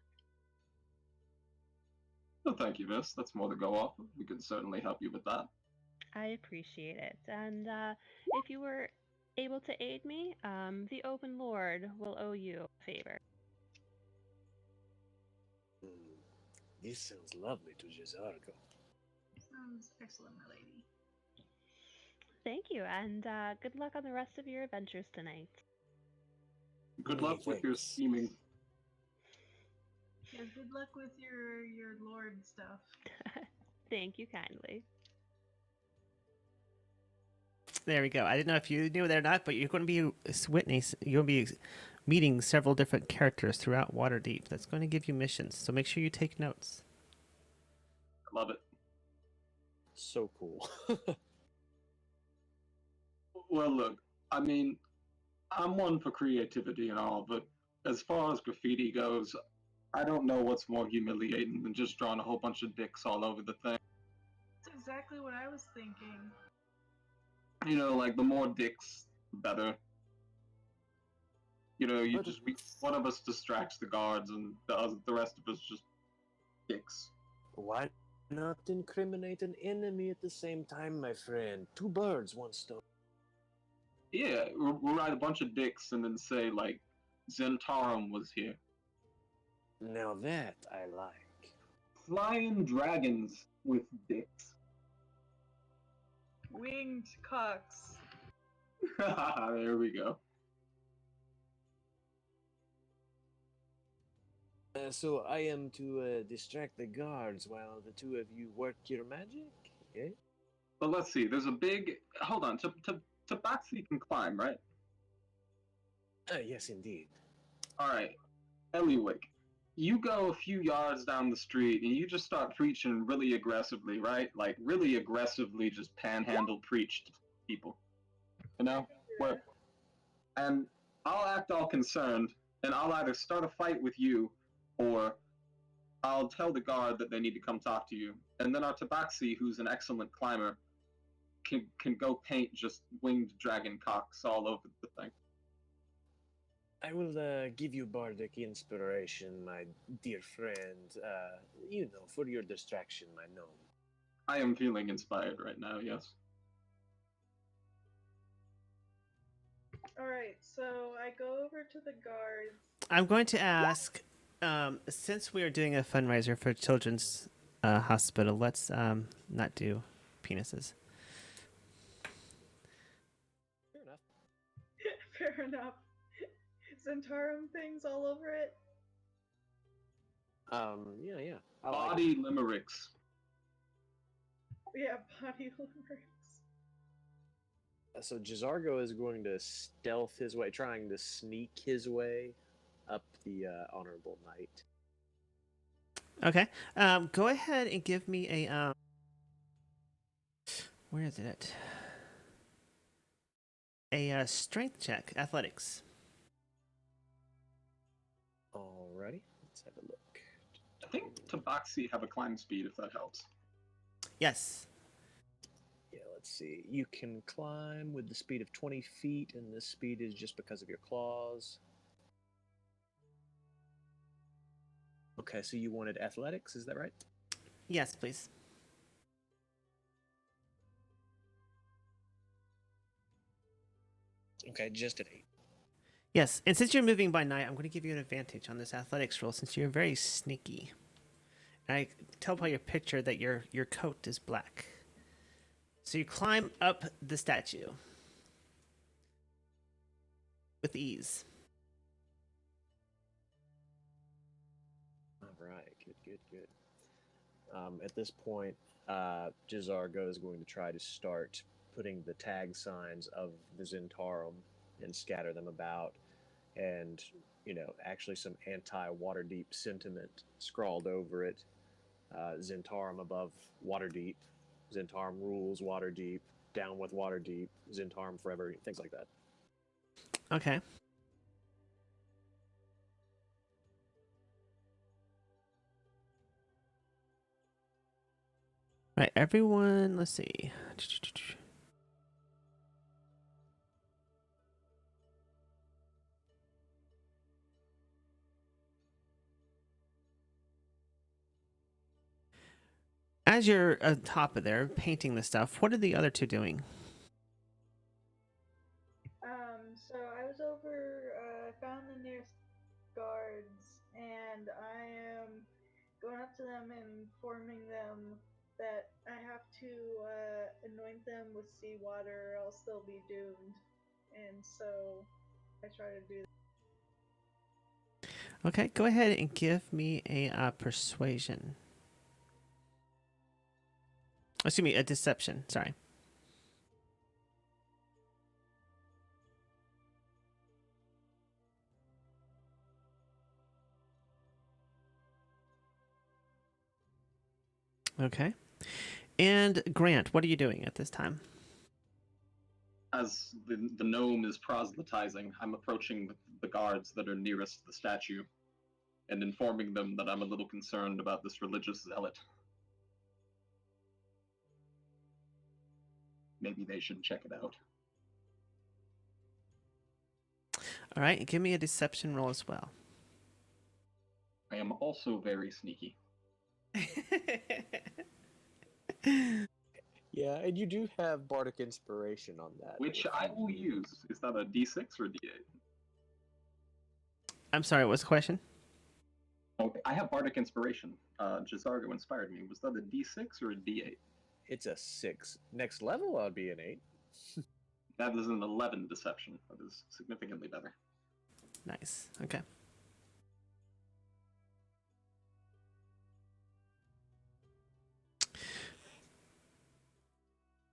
No, thank you, Miss. That's more to go off of. We can certainly help you with that. I appreciate it. And if you were able to aid me, the Open Lord will owe you a favor. This sounds lovely to Jizargo. Sounds excellent, my lady. Thank you, and good luck on the rest of your adventures tonight. Good luck with your scheming. Yeah, good luck with your lord stuff. Thank you kindly. There we go. I didn't know if you knew that or not, but you're going to be you'll be meeting several different characters throughout Waterdeep. That's going to give you missions, so make sure you take notes. Love it. So cool. Well, look, I mean, I'm one for creativity and all, but as far as graffiti goes, I don't know what's more humiliating than just drawing a whole bunch of dicks all over the thing. That's exactly what I was thinking. You know, like the more dicks, the better. You know, one of us distracts the guards, and the rest of us just dicks. Why not incriminate an enemy at the same time, my friend? Two birds, one stone. Yeah, we'll write a bunch of dicks and then say, like, Zentarum was here. Now that I like. Flying dragons with dicks. Winged cocks. There we go. So I am to distract the guards while the two of you work your magic? Yeah? But let's see, there's a big... Hold on, Tabaxi can climb, right? Yes, indeed. Alright, Eliwick, you go a few yards down the street and you just start preaching really aggressively, right? Like, really aggressively just panhandle preach to people. You know? And I'll act all concerned, and I'll either start a fight with you, or I'll tell the guard that they need to come talk to you. And then our Tabaxi, who's an excellent climber, can go paint just winged dragon cocks all over the thing. I will give you bardic inspiration, my dear friend. For your distraction, my gnome. I am feeling inspired right now, yes. Alright, so I go over to the guards. I'm going to ask, since we are doing a fundraiser for Children's Hospital, let's not do penises. Fair enough. Fair enough. Zentarum things all over it. Yeah. Body limericks. Yeah, body limericks. So Jizargo is going to stealth his way, trying to sneak his way up the Honorable Knight. Okay. Go ahead and give me a where is it? A strength check, athletics. Alrighty, let's have a look. I think Tabaxi have a climb speed, if that helps. Yes. Yeah, let's see. You can climb with the speed of 20 feet, and this speed is just because of your claws. Okay, so you wanted athletics, is that right? Yes, please. Okay, just at 8. Yes, and since you're moving by night, I'm going to give you an advantage on this athletics roll since you're very sneaky. And I tell by your picture that your coat is black. So you climb up the statue with ease. All right, good. At this point, Jizargo is going to try to start putting the tag signs of the Zentarum and scatter them about, and actually some anti-Waterdeep sentiment scrawled over it. Zentarum above Waterdeep, Zentarum rules Waterdeep, down with Waterdeep, Zentarum forever, things like that. Okay. Right, everyone, let's see. As you're on top of there painting the stuff, what are the other two doing? So I was over, found the nearest guards, and I am going up to them and informing them that I have to anoint them with seawater, or else they'll be doomed. And so I try to do Okay, go ahead and give me a persuasion. Excuse me, a deception. Sorry. Okay. And Grant, what are you doing at this time? As the gnome is proselytizing, I'm approaching the guards that are nearest the statue and informing them that I'm a little concerned about this religious zealot. Maybe they should check it out. All right, give me a deception roll as well. I am also very sneaky. Yeah, and you do have bardic inspiration on that. Which I will use. Is that a D6 or a D8? I'm sorry, what's the question? Okay, I have bardic inspiration. Jazargo inspired me. Was that a D6 or a D8? It's a 6. Next level, I'd be an 8. That is an 11 deception. That is significantly better. Nice. Okay.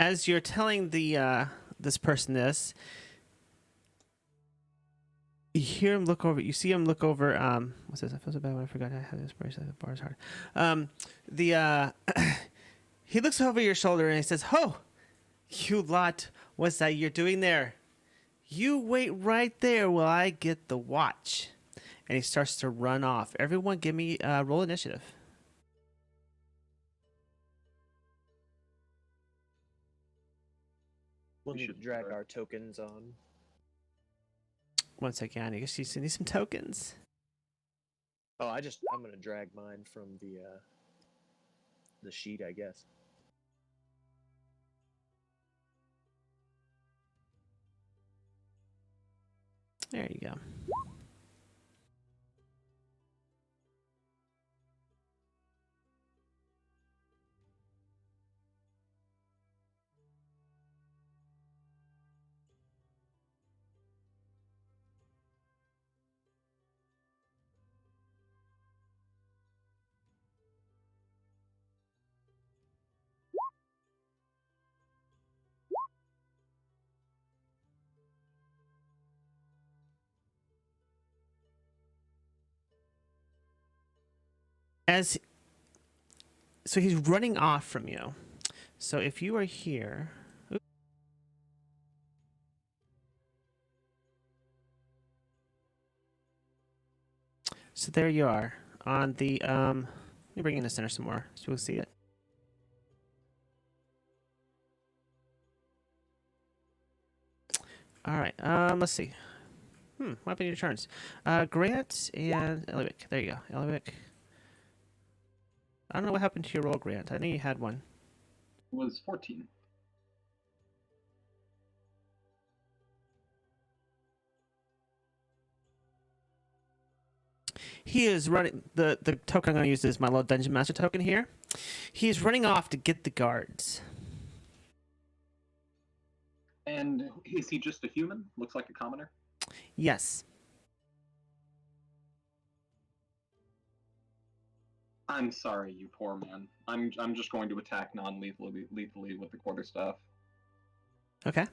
As you're telling the this person this, you hear him look over. You see him look over. What's this? I feel so bad when I forgot I had this bracelet. The bar's hard. He looks over your shoulder and he says, "Ho, you lot! What's that you're doing there? You wait right there while I get the watch." And he starts to run off. Everyone, give me roll initiative. We'll need to drag our tokens on. One second, I guess you need some tokens. Oh, I'm gonna drag mine from the sheet, I guess. There you go. So he's running off from you. So if you are here, so there you are on the let me bring in the center some more so we'll see it. All right, let's see. What happened to your turns? Grant and Eliwick. There you go, Eliwick. I don't know what happened to your roll, Grant. I knew you had one. It was 14. He is running. The token I'm going to use is my little Dungeon Master token here. He's running off to get the guards. And is he just a human? Looks like a commoner? Yes. I'm sorry, you poor man. I'm just going to attack non-lethally with the quarterstaff. Okay.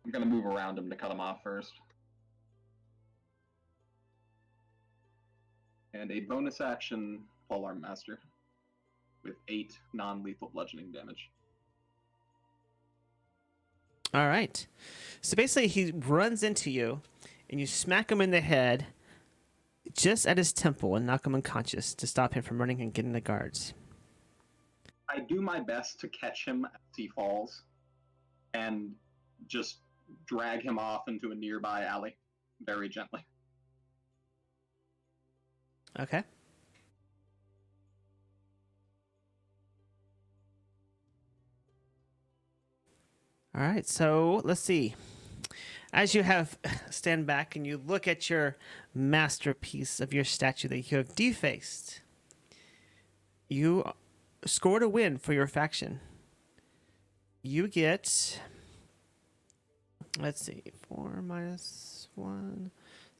I'm gonna move around him to cut him off first. And a bonus action Polearm Master with 8 non-lethal bludgeoning damage. All right. So basically, he runs into you, and you smack him in the head, just at his temple, and knock him unconscious to stop him from running and getting the guards. I do my best to catch him as he falls, and just drag him off into a nearby alley, very gently. Okay. All right, so let's see. As you have stand back and you look at your masterpiece of your statue that you have defaced, you scored a win for your faction. You get, let's see, 4 minus 1,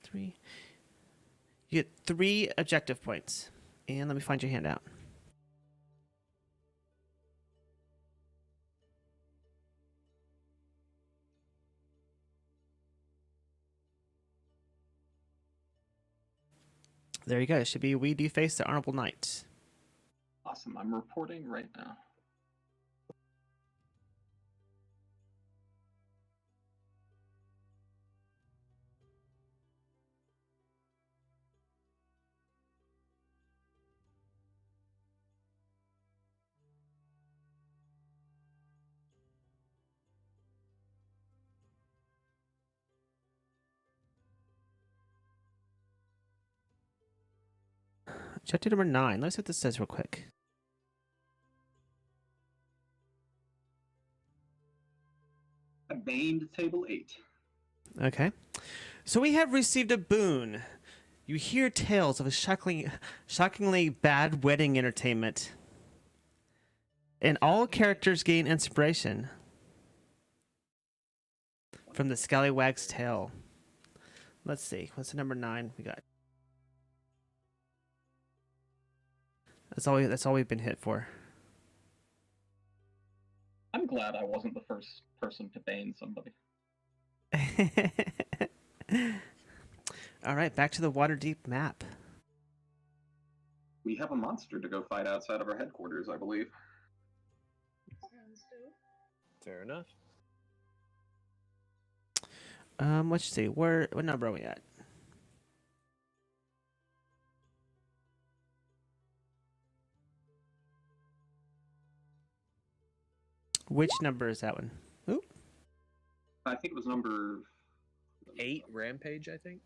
3. You get 3 objective points. And let me find your handout. There you go. It should be we deface the Honorable Knight. Awesome. I'm reporting right now. Chapter number 9. Let's see what this says real quick. Bane to table 8. Okay. So we have received a boon. You hear tales of a shockingly bad wedding entertainment. And all characters gain inspiration from the Scallywag's tale. Let's see. What's the number 9 we got? That's all we've been hit for. I'm glad I wasn't the first person to bane somebody. All right, back to the Waterdeep map. We have a monster to go fight outside of our headquarters, I believe. Sounds dope. Fair enough. Let's see. What number are we at? Which number is that one? Oop. I think it was number 8 Rampage, I think.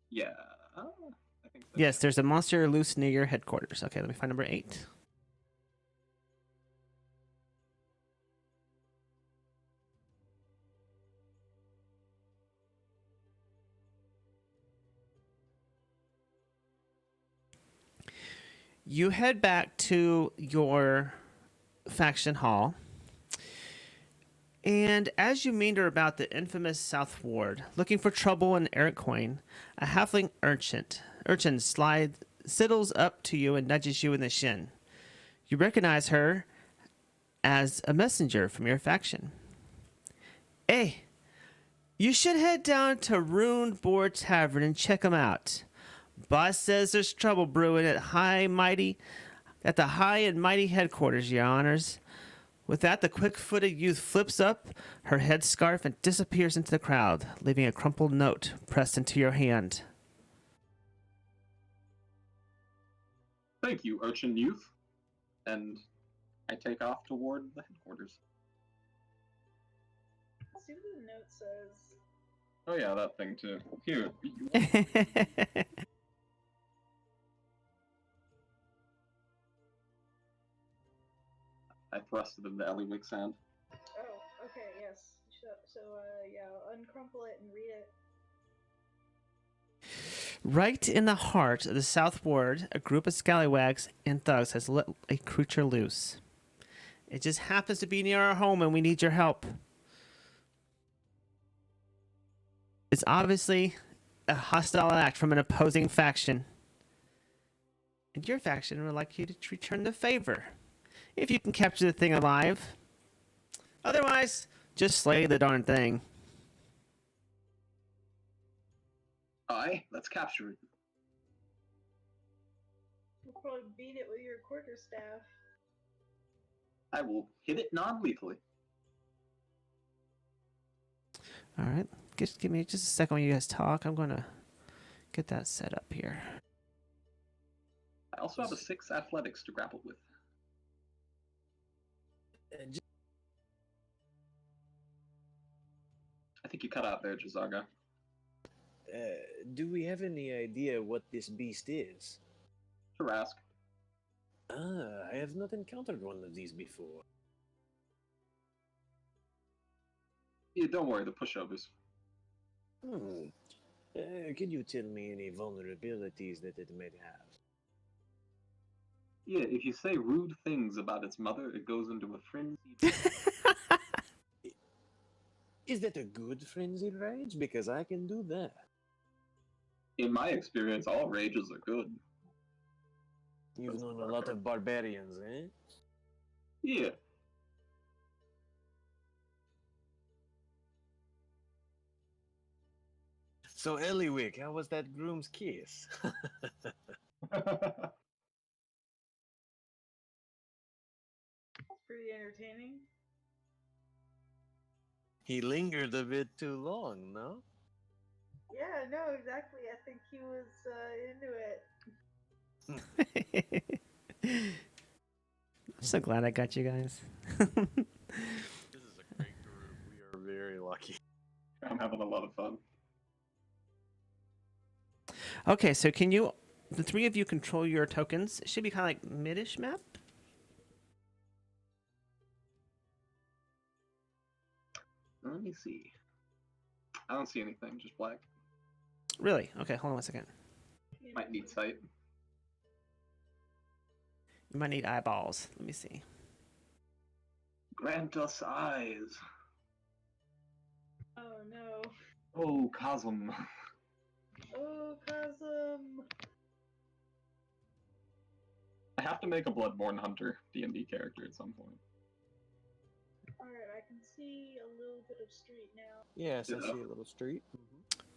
Yeah. I think so. Yes, there's a monster loose near your headquarters. Okay, let me find number 8. You head back to your faction hall. And as you meander about the infamous South Ward, looking for trouble in Eric Coin, a halfling urchin sidles up to you and nudges you in the shin. You recognize her as a messenger from your faction. Hey, you should head down to Ruined Boar Tavern and check them out. Boss says there's trouble brewing at the high and mighty headquarters, your honors. With that, the quick-footed youth flips up her headscarf and disappears into the crowd, leaving a crumpled note pressed into your hand. Thank you, urchin youth. And I take off toward the headquarters. Let's see what the note says. Oh yeah, that thing too. Here. I thrust it into Ellywig's hand. Oh, okay, yes. So yeah, I'll uncrumple it and read it. Right in the heart of the South Ward, a group of scallywags and thugs has let a creature loose. It just happens to be near our home and we need your help. It's obviously a hostile act from an opposing faction. And your faction would like you to return the favor. If you can capture the thing alive. Otherwise, just slay the darn thing. Aye, let's capture it. We'll probably beat it with your quarterstaff. I will hit it non-lethally. Alright, just give me just a second when you guys talk. I'm going to get that set up here. I also have a 6 athletics to grapple with. I think you cut out there, Jazaga. Do we have any idea what this beast is? Tarask. Ah, I have not encountered one of these before. Yeah, don't worry, the pushovers. Can you tell me any vulnerabilities that it might have? Yeah, if you say rude things about its mother, it goes into a frenzy. Is that a good frenzy rage? Because I can do that. In my experience, all rages are good. You've known a lot of barbarians, eh? Yeah. So, Eliwick, how was that groom's kiss? Pretty entertaining. He lingered a bit too long, no? Yeah, no, exactly. I think he was into it. I'm so glad I got you guys. This is a great group. We are very lucky. I'm having a lot of fun. Okay, so can you, the three of you, control your tokens? It should be kind of like mid-ish map. Let me see. I don't see anything, just black. Really? Okay, hold on 1 second. Might need sight. You might need eyeballs. Let me see. Grant us eyes. Oh no. Oh, Cosm. Oh, Cosm. I have to make a Bloodborne Hunter DnD character at some point. Alright, I can see a little bit of street now. Yes, I see a little street.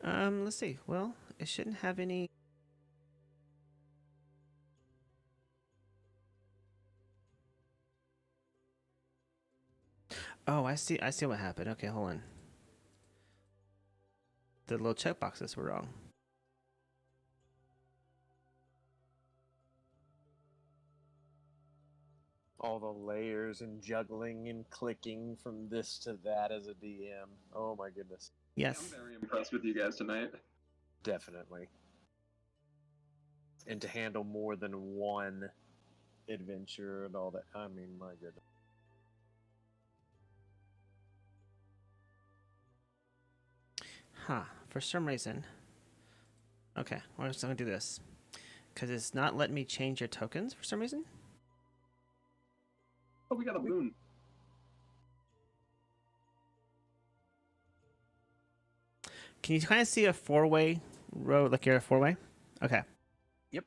Let's see. Well, it shouldn't have any. Oh, I see. I see what happened. Okay, hold on. The little checkboxes were wrong. All the layers and juggling and clicking from this to that as a DM. Oh my goodness. Yes. I'm very impressed with you guys tonight. Definitely. And to handle more than one adventure and all that. I mean, my goodness. Huh. For some reason. Okay, we're just gonna do this. Because it's not letting me change your tokens for some reason. Oh, we got a boon. Can you kind of see a four-way road, like you're a four-way? Okay. Yep.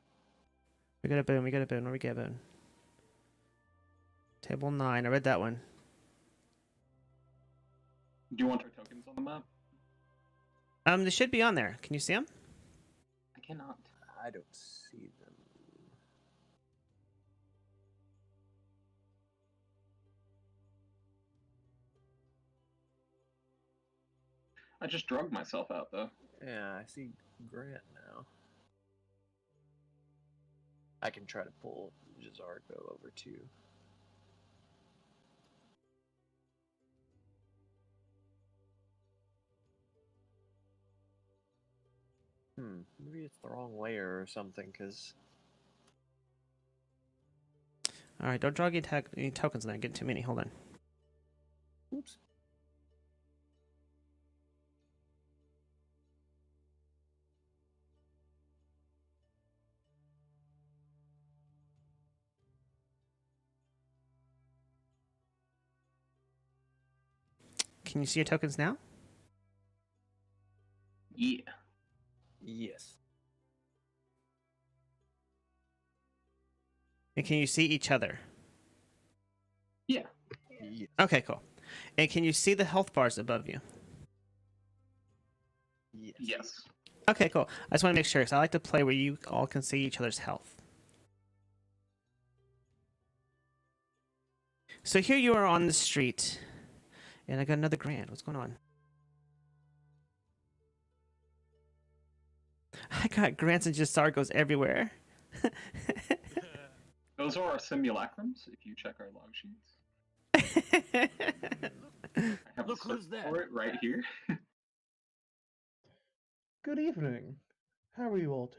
We got a boon, we got a boon. Where we get a boon? Table 9. I read that one. Do you want our tokens on the map? They should be on there. Can you see them? I cannot. I don't see them. I just drugged myself out, though. Yeah, I see Grant now. I can try to pull Jazargo over too. Maybe it's the wrong layer or something, because... Alright, don't draw any tokens in there. Get too many. Hold on. Oops. Can you see your tokens now? Yeah. Yes. And can you see each other? Yeah. Yes. Okay, cool. And can you see the health bars above you? Yes. Yes. Okay, cool. I just want to make sure, because I like to play where you all can see each other's health. So here you are on the street, and I got another grand. What's going on? I got grants and Jazargos everywhere. Those are our simulacrums, if you check our log sheets. I have Look a who's search that. for it right here. Good evening. How are you all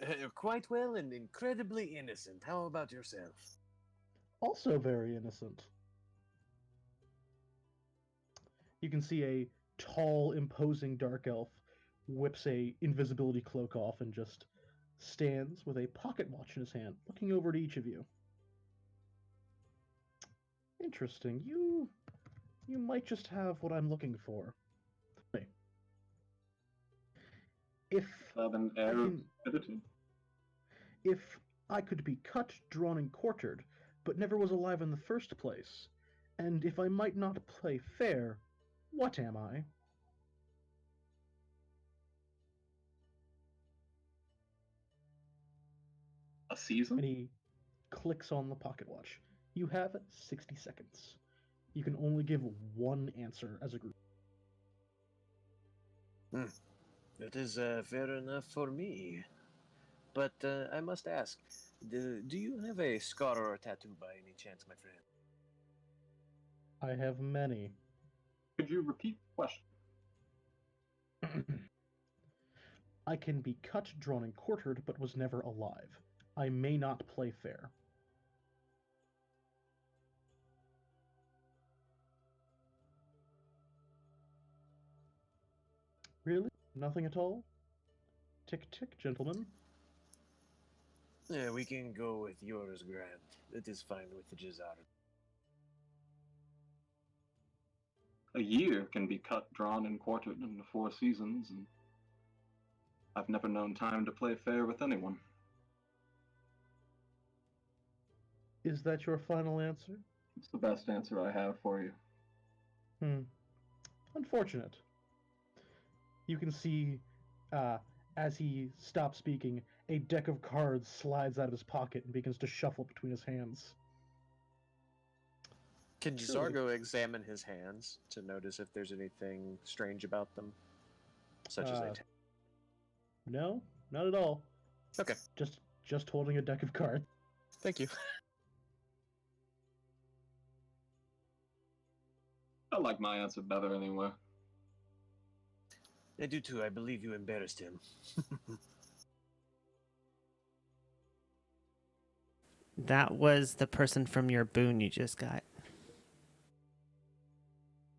doing? Quite well and incredibly innocent. How about yourself? Also very innocent. You can see a tall, imposing dark elf whips a invisibility cloak off and just stands with a pocket watch in his hand, looking over at each of you. Interesting. You might just have what I'm looking for. If An I air of can, stupidity. if I could be cut, drawn, and quartered, but never was alive in the first place, and if I might not play fair, what am I? A season? And he clicks on the pocket watch. You have 60 seconds. You can only give one answer as a group. That is fair enough for me. But I must ask, do you have a scar or a tattoo by any chance, my friend? I have many. Could you repeat the question? I can be cut, drawn, and quartered, but was never alive. I may not play fair. Really? Nothing at all? Tick tick, gentlemen. Yeah, we can go with yours, Grant. It is fine with Jazar. A year can be cut, drawn, and quartered into 4 seasons, and I've never known time to play fair with anyone. Is that your final answer? It's the best answer I have for you. Unfortunate. You can see, as he stops speaking, a deck of cards slides out of his pocket and begins to shuffle between his hands. Can Surely. Zargo examine his hands to notice if there's anything strange about them? Such as No, not at all. Okay. Just holding a deck of cards. Thank you. I like my answer better anyway. I do too. I believe you embarrassed him. That was the person from your boon you just got.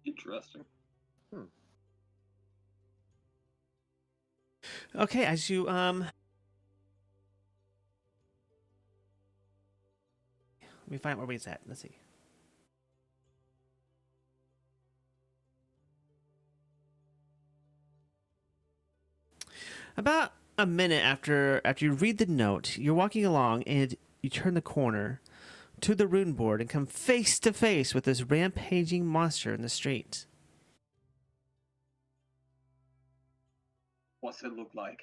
Interesting. Okay, as you let me find out where we's at. Let's see. About a minute after you read the note, you're walking along and you turn the corner to the rune board and come face to face with this rampaging monster in the street. What's it look like?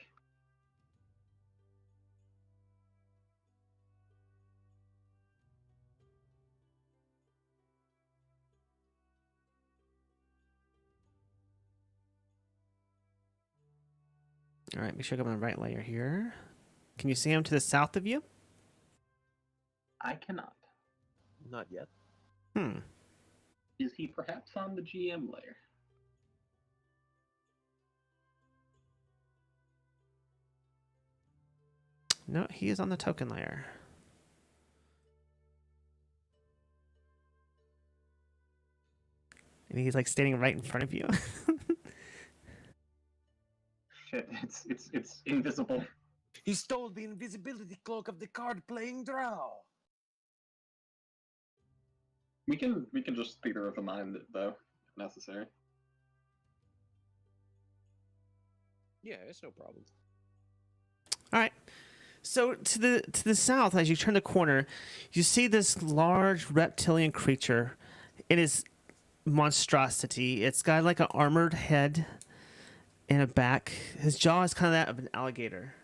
All right, make sure I go on the right layer here. Can you see him to the south of you? I cannot. Not yet. Is he perhaps on the GM layer? No, he is on the token layer. And he's like standing right in front of you. Shit, it's invisible. He stole the invisibility cloak of the card-playing drow. We can just theater of the mind it though, if necessary. Yeah, it's no problem. All right. So to the south, as you turn the corner, you see this large reptilian creature. It is monstrosity. It's got like an armored head and a back. His jaw is kind of that of an alligator.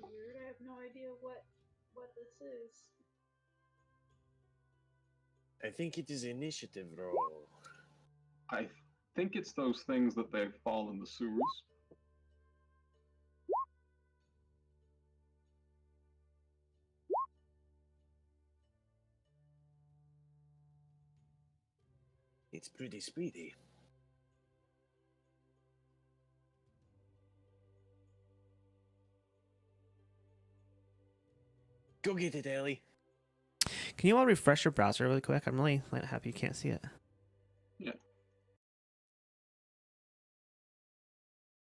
Weird. I have no idea what this is. I think it is initiative roll. I think it's those things that they fall in the sewers. It's pretty speedy. Go get it, Ellie. Can you all refresh your browser really quick? I'm really happy you can't see it. Yeah.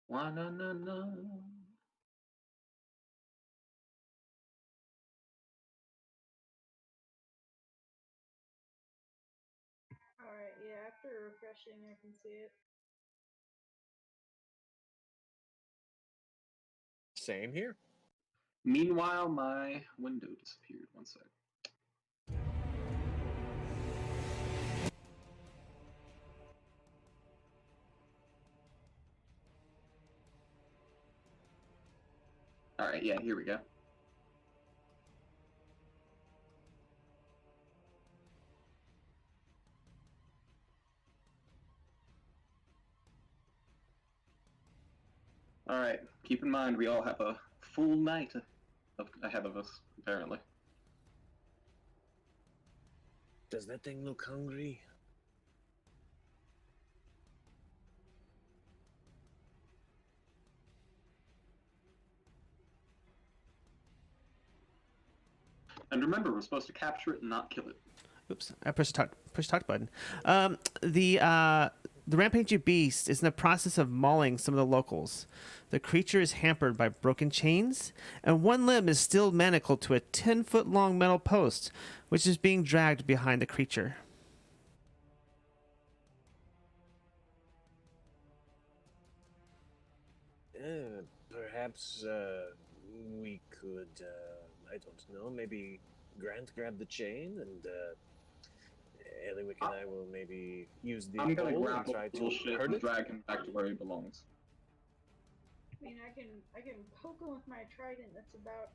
Wa-na-na-na. Alright, yeah, after refreshing, I can see it. Same here. Meanwhile, my window disappeared. One sec. All right, yeah, here we go. All right, keep in mind we all have a full night ahead of us, apparently. Does that thing look hungry? And remember, we're supposed to capture it and not kill it. Oops, I pushed talk button. The rampaging beast is in the process of mauling some of the locals. The creature is hampered by broken chains, and one limb is still manacled to a 10-foot-long metal post, which is being dragged behind the creature. Perhaps we could, I don't know, maybe Grant grab the chain and Eliwick and I will maybe use the I'm gonna pole and grapple try to bullshit hurt and it. drag him back to where he belongs. I mean, I can poke him with my trident. That's about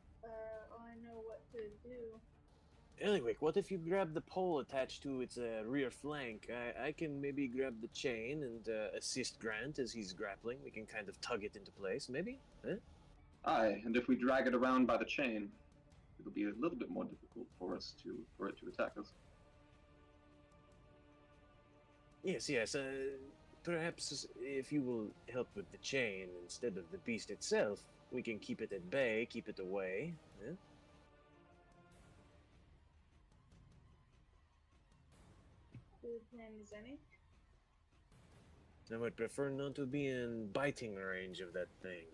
all I know what to do. Eliwick, what if you grab the pole attached to its rear flank? I can maybe grab the chain and assist Grant as he's grappling. We can kind of tug it into place, maybe? Huh? Aye, and if we drag it around by the chain, it'll be a little bit more difficult for it to attack us. Yes. Perhaps if you will help with the chain instead of the beast itself, we can keep it at bay, keep it away. Huh? Good plan as any. I would prefer not to be in biting range of that thing.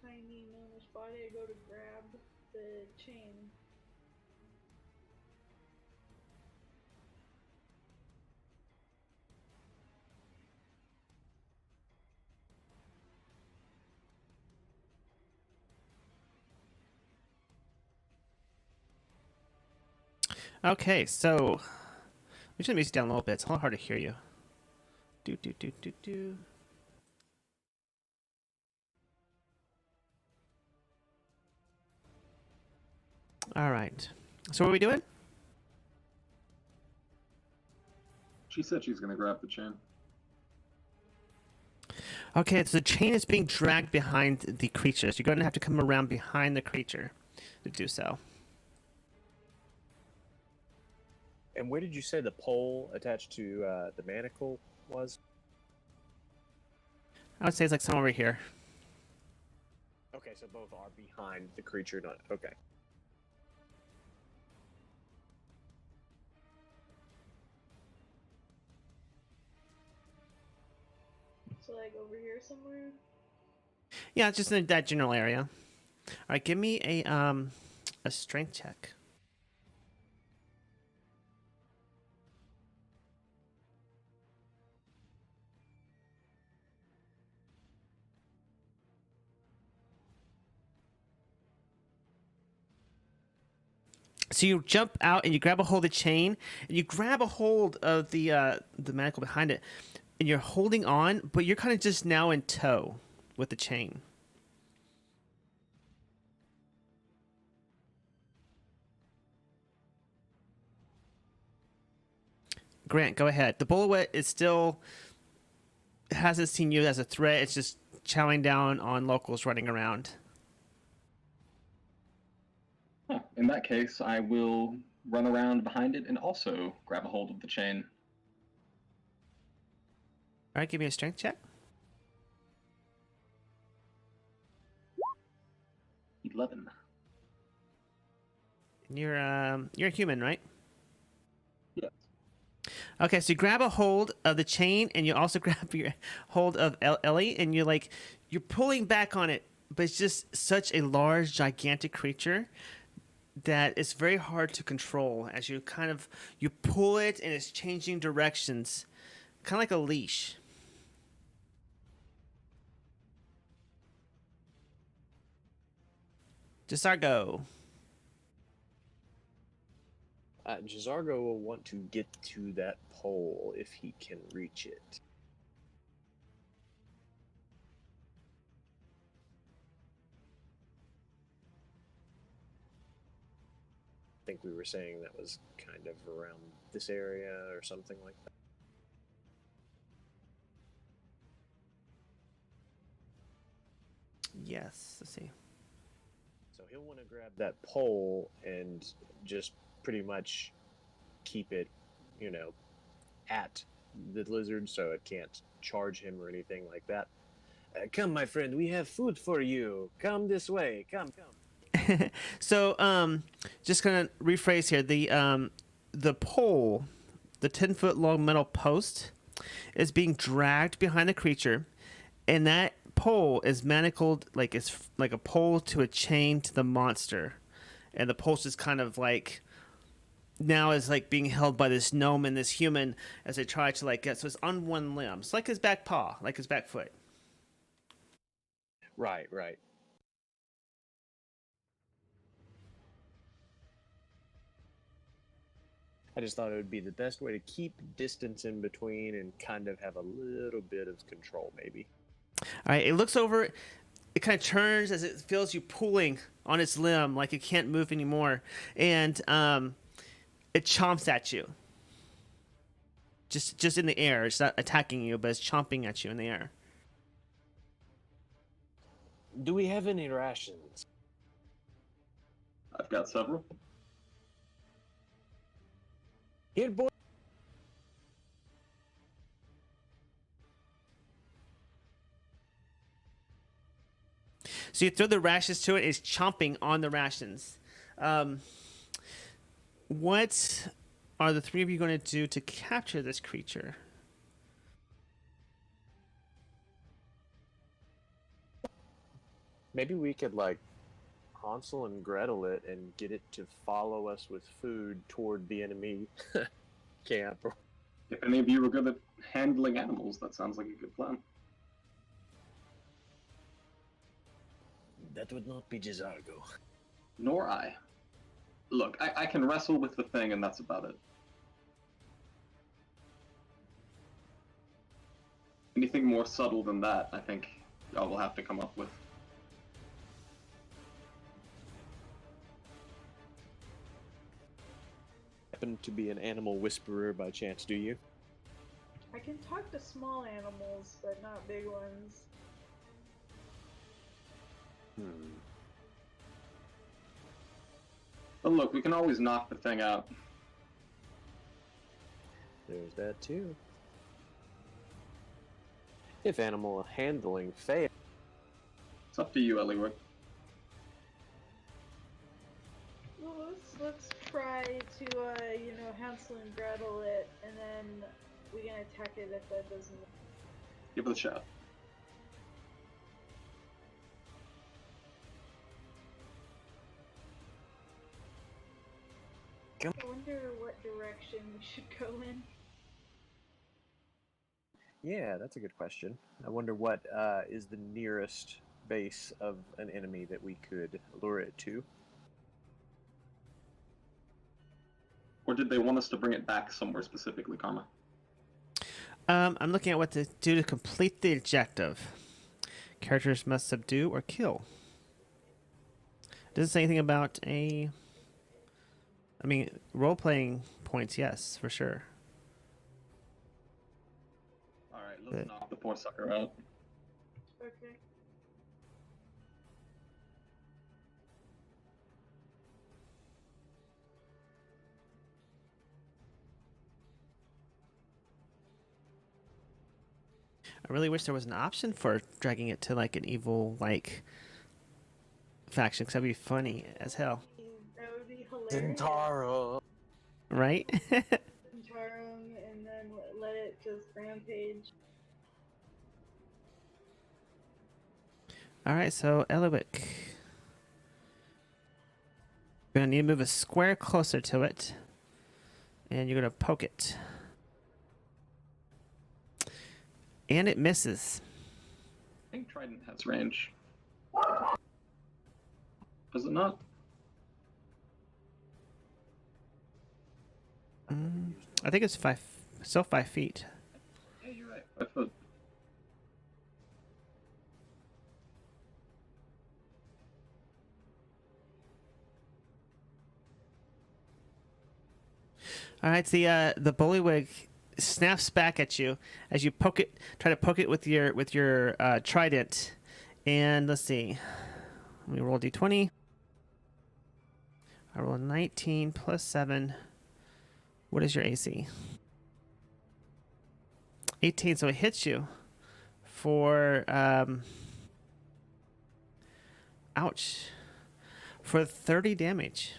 Tiny gnomish body. I go to grab the chain. Okay, so we should music down a little bit. It's a little hard to hear you. Do. All right. So what are we doing? She said she's gonna grab the chain. Okay, so the chain is being dragged behind the creature. So you're going to have to come around behind the creature to do so. And where did you say the pole attached to the manacle was? I would say it's like somewhere over here. Okay, so both are behind the creature, not... Okay. So like over here somewhere? Yeah, it's just in that general area. All right, give me a strength check. So you jump out and you grab a hold of the chain, and you grab a hold of the manacle behind it, and you're holding on, but you're kind of just now in tow with the chain. Grant, go ahead. The bullet is still hasn't seen you as a threat. It's just chowing down on locals running around. In that case, I will run around behind it and also grab a hold of the chain. All right, give me a strength check. 11. You're a human, right? Yes. Okay, so you grab a hold of the chain, and you also grab your hold of Ellie, and you're pulling back on it, but it's just such a large, gigantic creature that it's very hard to control as you you pull it and it's changing directions, kind of like a leash. Gisargo. Jizargo will want to get to that pole if he can reach it. I think we were saying that was kind of around this area or something like that. Yes, let's see. So he'll want to grab that pole and just pretty much keep it, you know, at the lizard so it can't charge him or anything like that. Come, my friend, we have food for you. Come this way. Come. So, just gonna rephrase here. The pole, the 10-foot long metal post, is being dragged behind the creature, and that pole is manacled like it's like a pole to a chain to the monster, and the post is kind of like now is like being held by this gnome and this human as they try to like get. So it's on one limb. It's like his back paw, like his back foot. Right. I just thought it would be the best way to keep distance in between and kind of have a little bit of control, maybe. All right, it looks over. It kind of turns as it feels you pulling on its limb, like it can't move anymore, and it chomps at you. Just in the air. It's not attacking you, but it's chomping at you in the air. Do we have any rations? I've got several. Here, boy. So you throw the rations to it. It's chomping on the rations. What are the three of you going to do to capture this creature? Maybe we could, like, Hansel and Gretel it and get it to follow us with food toward the enemy camp. If any of you are good at handling animals, that sounds like a good plan. That would not be Jizargo. Nor I. Look, I can wrestle with the thing, and that's about it. Anything more subtle than that, I think y'all will have to come up with. Happen to be an animal whisperer by chance, do you? I can talk to small animals, but not big ones. But look, we can always knock the thing out. There's that too. If animal handling fails. It's up to you, Eliwick. Well, let's try to, Hansel and Gretel it, and then we can attack it if that doesn't. Give it a shot. I wonder what direction we should go in. Yeah, that's a good question. I wonder what is the nearest base of an enemy that we could lure it to. Or did they want us to bring it back somewhere specifically, Karma? I'm looking at what to do to complete the objective. Characters must subdue or kill. Doesn't say anything about role-playing points, yes, for sure. Alright, let's knock the poor sucker out. Okay. I really wish there was an option for dragging it to like an evil faction, because that'd be funny as hell. That would be hilarious. Zintaro. Right? Zintaro, and then let it just rampage. All right, so Eliwick. You're gonna need to move a square closer to it, and you're gonna poke it, and it misses. I think Trident has range. Does it not? I think it's still 5 feet. Yeah, you're right. 5 foot. All right, the bullywig snaps back at you as you poke it. Try to poke it with your trident, and let's see. Let me roll d20. I roll a 19 plus 7. What is your AC? 18. So it hits you for ouch, for 30 damage.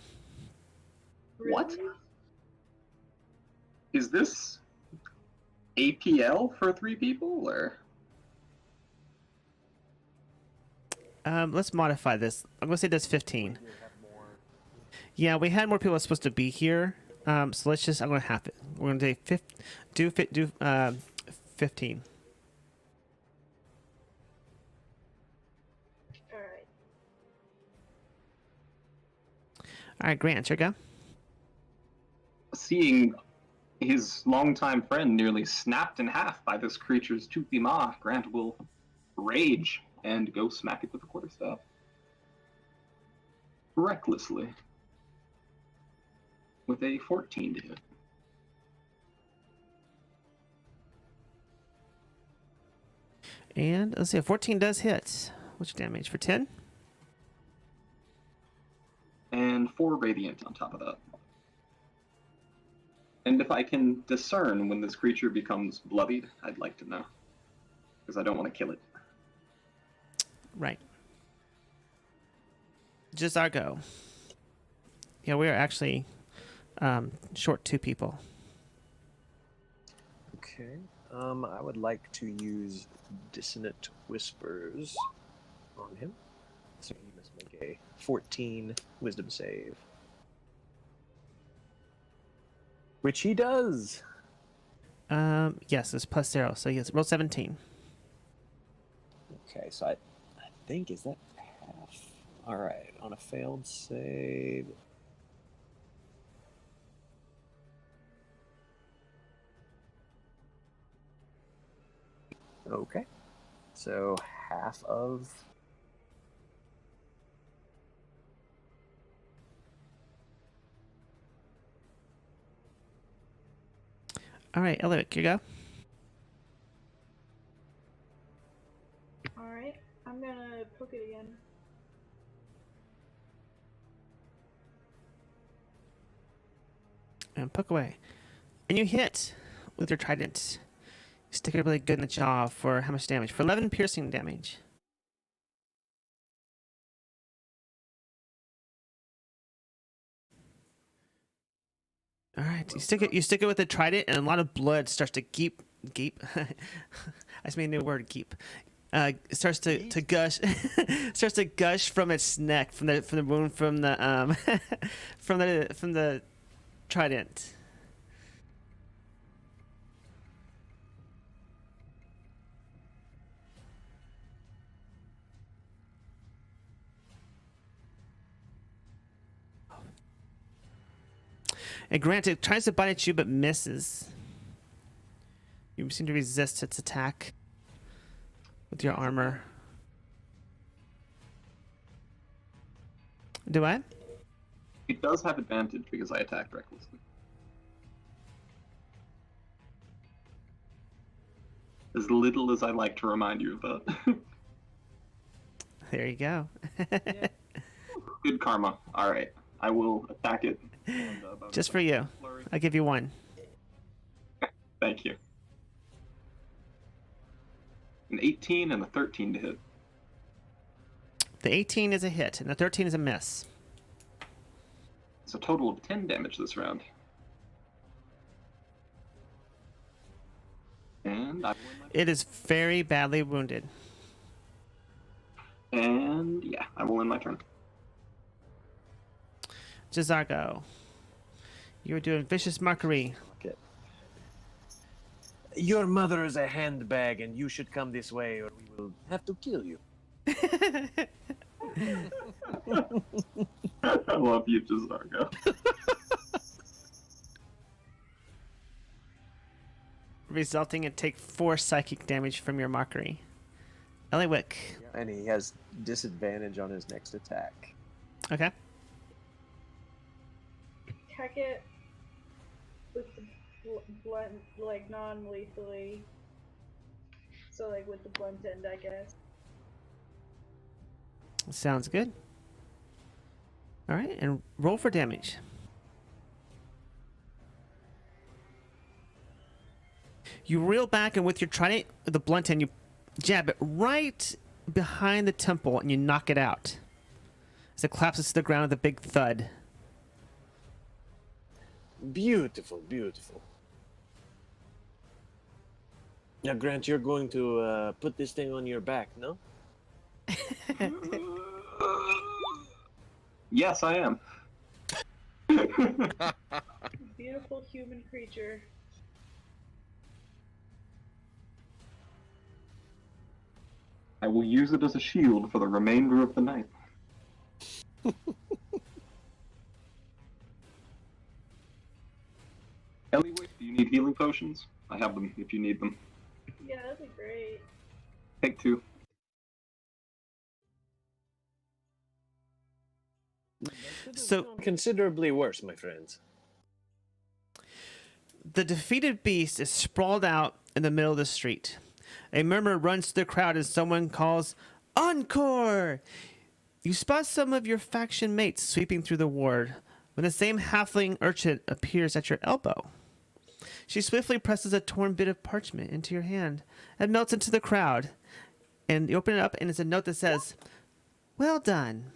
What? Is this APL for 3 people, or? Let's modify this. I'm gonna say that's 15. Yeah, we had more people supposed to be here. So let's just. I'm gonna half it. We're gonna do 15. All right. All right, Grant, your go. Seeing his longtime friend nearly snapped in half by this creature's toothy maw, Grant will rage and go smack it with a quarterstaff. Recklessly. With a 14 to hit. And let's see, a 14 does hit. What's your damage for 10? And 4 radiant on top of that. And if I can discern when this creature becomes bloodied, I'd like to know. Because I don't want to kill it. Right. Just our go. Yeah, we are actually short 2 people. Okay. I would like to use Dissonant Whispers on him. So he must make a 14 Wisdom save. Which he does. Yes, it's plus 0. So yes, roll 17. Okay, so I think, is that half? Alright, on a failed save. Okay. So half of. All right, Elric, you go. All right. I'm gonna poke it again. And poke away. And you hit with your trident. You stick it really good in the jaw for how much damage? For 11 piercing damage. All right, you stick it with the trident, and a lot of blood starts to geep. I just made a new word, geep. It starts to gush, starts to gush from its neck, from the wound from the from the trident. And granted, tries to bite at you but misses. You seem to resist its attack with your armor. Do I? It does have advantage because I attacked recklessly. As little as I like to remind you of that. There you go. Good karma. Alright. I will attack it. Just for you. I'll give you 1. Thank you. An 18 and a 13 to hit. The 18 is a hit, and the 13 is a miss. It's a total of 10 damage this round. And it is very badly wounded. And yeah, I will end my turn. Jazargo. You're doing vicious mockery. Okay. Your mother is a handbag, and you should come this way, or we will have to kill you. I love you, Jazargo. Resulting in take 4 psychic damage from your mockery. Eliwick. And he has disadvantage on his next attack. Okay. Attack it with the blunt, like non-lethally. So like with the blunt end, I guess. Sounds good. All right, and roll for damage. You reel back, and with your trident, the blunt end, you jab it right behind the temple, and you knock it out. As it collapses to the ground with a big thud. Beautiful, beautiful. Now, Grant, you're going to put this thing on your back, no? Yes, I am. Beautiful human creature. I will use it as a shield for the remainder of the night. Eliwick, do you need healing potions? I have them if you need them. Yeah, that'd be great. Take 2. So considerably worse, my friends. The defeated beast is sprawled out in the middle of the street. A murmur runs through the crowd as someone calls, "Encore!" You spot some of your faction mates sweeping through the ward when the same halfling urchin appears at your elbow. She swiftly presses a torn bit of parchment into your hand and melts into the crowd. And you open it up, and it's a note that says, "Well done."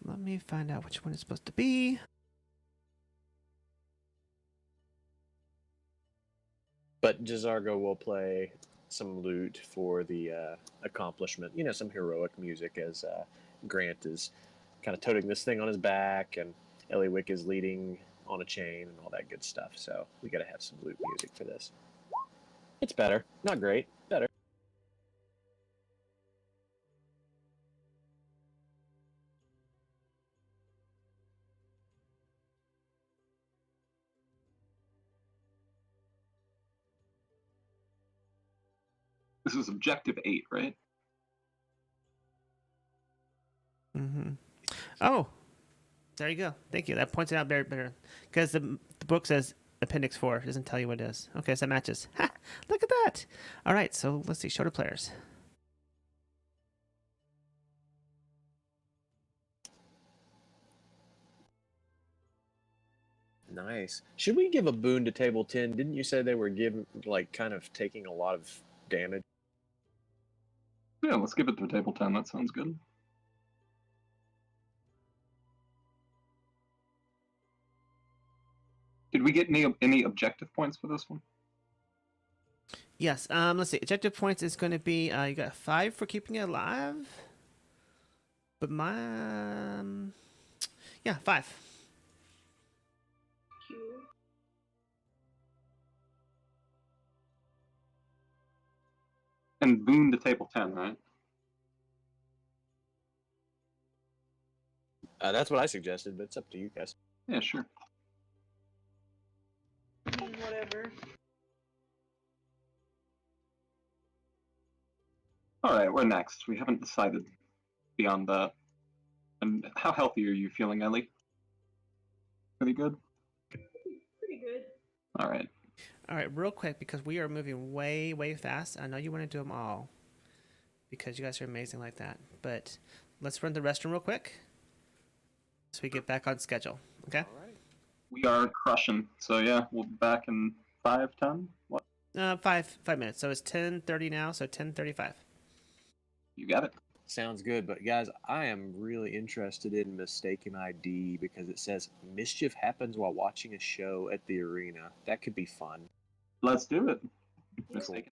Let me find out which one it's supposed to be. But Jazargo will play some lute for the accomplishment. You know, some heroic music as Grant is kind of toting this thing on his back, and Eliwick is leading on a chain and all that good stuff. So we got to have some lute music for this. It's better. Not great. Better. This is objective 8, right? Mm-hmm. Oh, there you go. Thank you. That points it out better. Because the book says Appendix 4. It doesn't tell you what it is. Okay, so that matches. Ha! Look at that. All right, so let's see. Show to players. Nice. Should we give a boon to table 10? Didn't you say they were giving, like, kind of taking a lot of damage? Yeah, let's give it to table 10. That sounds good. Did we get any objective points for this one? Yes. Let's see. Objective points is going to be you got 5 for keeping it alive. But yeah, 5. And boon to table 10, right? That's what I suggested, but it's up to you guys. Yeah, sure. Whatever. Alright, we're next. We haven't decided beyond that. And how healthy are you feeling, Ellie? Pretty good? Pretty good. Alright. All right, real quick, because we are moving way, way fast. I know you want to do them all because you guys are amazing like that. But let's run the restroom real quick so we get back on schedule. Okay? All right. We are crushing. So yeah, we'll be back in 5, 10? What? 5 minutes. So it's 10:30 now, so 10:35. You got it. Sounds good, but guys, I am really interested in mistaken ID because it says mischief happens while watching a show at the arena. That could be fun. Let's do it. mistaken.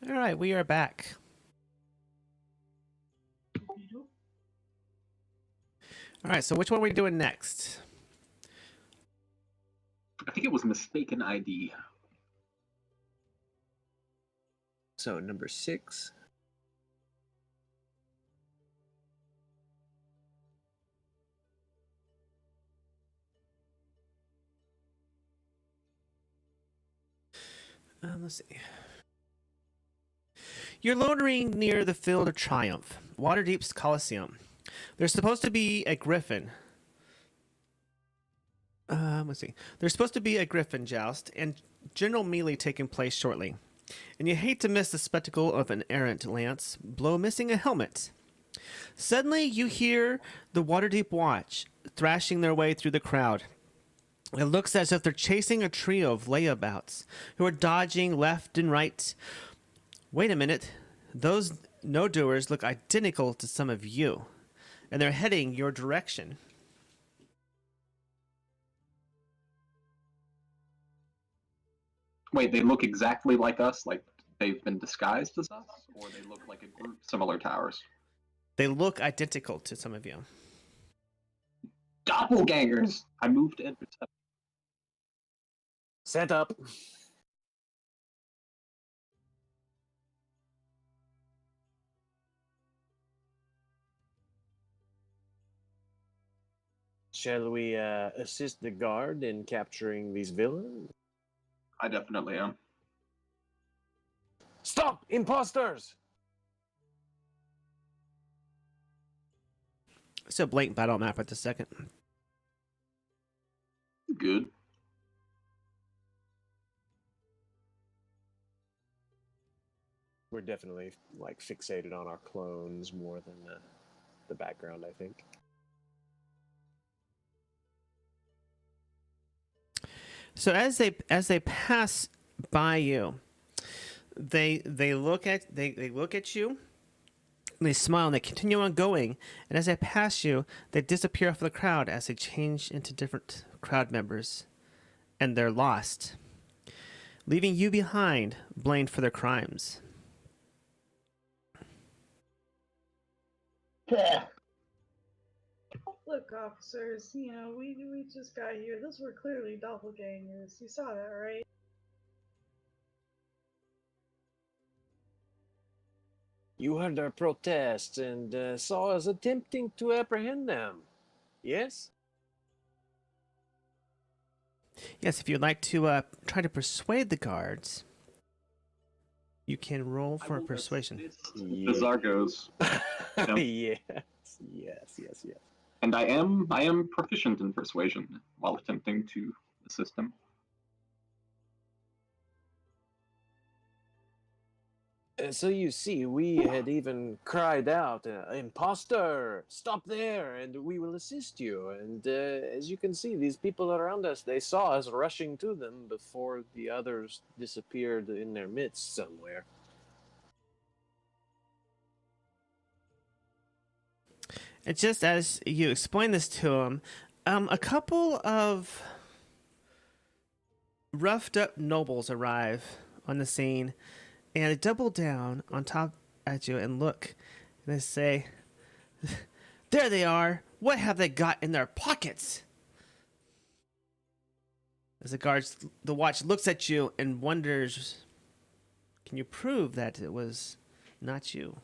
All right, we are back. All right, so which one are we doing next? I think it was mistaken ID. So, number 6. Let's see. You're loitering near the Field of Triumph, Waterdeep's Coliseum. There's supposed to be a griffin. Let's see. There's supposed to be a griffin joust and general melee taking place shortly. And you hate to miss the spectacle of an errant lance blow missing a helmet. Suddenly, you hear the Waterdeep Watch thrashing their way through the crowd. It looks as if they're chasing a trio of layabouts who are dodging left and right. Wait a minute. Those no-doers look identical to some of you, and they're heading your direction. Wait, they look exactly like us? Like they've been disguised as us? Or they look like a group similar to ours? They look identical to some of you. Doppelgangers! I moved to intercept. Set up. Shall we assist the guard in capturing these villains? I definitely am. Stop! Imposters! It's a blank battle map at the second. Good. We're definitely like fixated on our clones more than the background, I think. So as they pass by you, they look at you. They smile and they continue on going. And as they pass you, they disappear off the crowd as they change into different crowd members, and they're lost, leaving you behind, blamed for their crimes. Look, officers, you know, we just got here. Those were clearly doppelgangers. You saw that, right? You heard our protests and saw us attempting to apprehend them. Yes? Yes, if you'd like to try to persuade the guards, you can roll for a persuasion. Bizargos. Yes, yes, yes, yes. And I am proficient in persuasion while attempting to assist him. So you see, we had even cried out, "Imposter! Stop there, and we will assist you." And as you can see, these people around us, they saw us rushing to them before the others disappeared in their midst somewhere. And just as you explain this to them, a couple of roughed up nobles arrive on the scene, and they double down on top at you and look, and they say, "There they are! What have they got in their pockets?" As the watch looks at you and wonders, "Can you prove that it was not you?"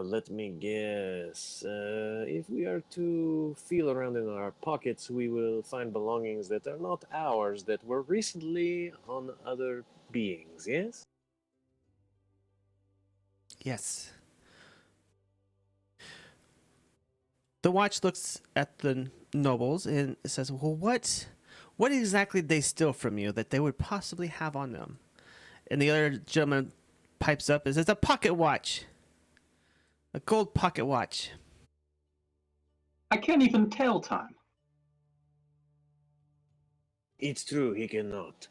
Let me guess. If we are to feel around in our pockets, we will find belongings that are not ours, that were recently on other beings, yes? Yes. The watch looks at the nobles and says, "Well, what exactly did they steal from you that they would possibly have on them?" And the other gentleman pipes up and says, "A pocket watch. A gold pocket watch." I can't even tell time. It's true, he cannot.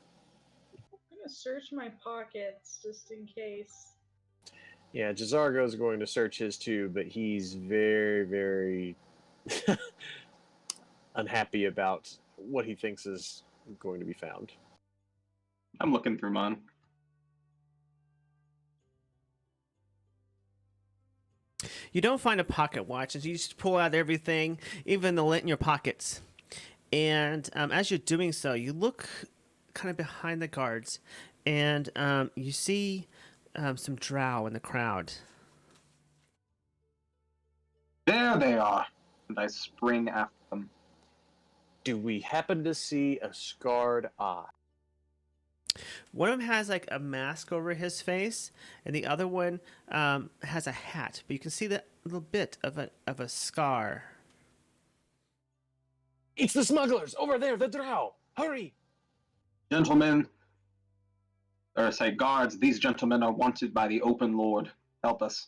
I'm gonna search my pockets just in case. Yeah, Jazargo's going to search his too, but he's very, very unhappy about what he thinks is going to be found. I'm looking through mine. You don't find a pocket watch, and you just pull out everything, even the lint in your pockets. And as you're doing so, you look kind of behind the guards, and you see some drow in the crowd. There they are, and I spring after them. Do we happen to see a scarred eye? One of them has like a mask over his face, and the other one has a hat, but you can see that little bit of a scar. It's the smugglers over there, the drow. Hurry! Gentlemen, or say guards, these gentlemen are wanted by the open lord. Help us.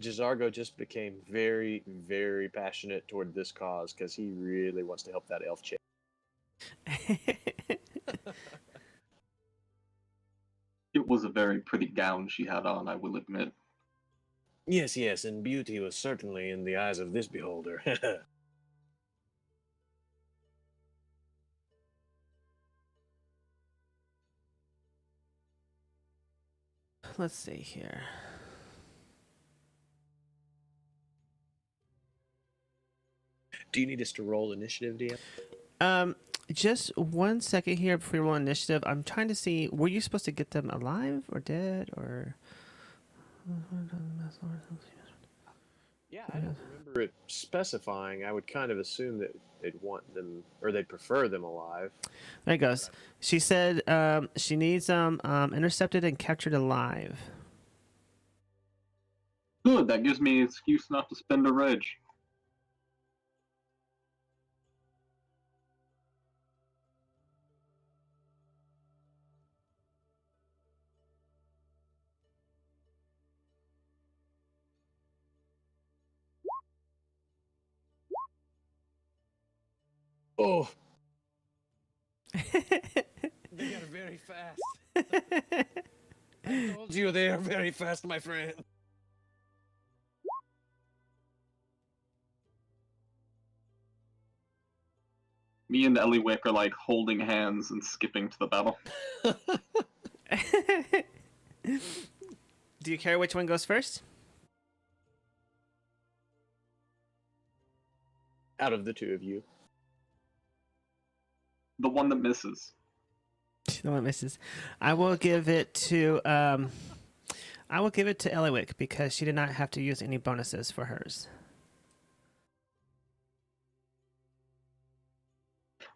Jizargo just became very, very passionate toward this cause because he really wants to help that elf chick. It was a very pretty gown she had on, I will admit. Yes, yes, and beauty was certainly in the eyes of this beholder. Let's see here. Do you need us to roll initiative, DM? Just 1 second here before you roll initiative. I'm trying to see, were you supposed to get them alive or dead or? Yeah, I don't remember it specifying. I would kind of assume that they'd want them, or they'd prefer them alive. There it goes. She said she needs them intercepted and captured alive. Good, that gives me an excuse not to spend a reg. Oh! They are very fast. I told you they are very fast, my friend. Me and Eliwick are like holding hands and skipping to the battle. Do you care which one goes first? Out of the two of you. The one that misses. The one misses. I will give it to Eliwick because she did not have to use any bonuses for hers.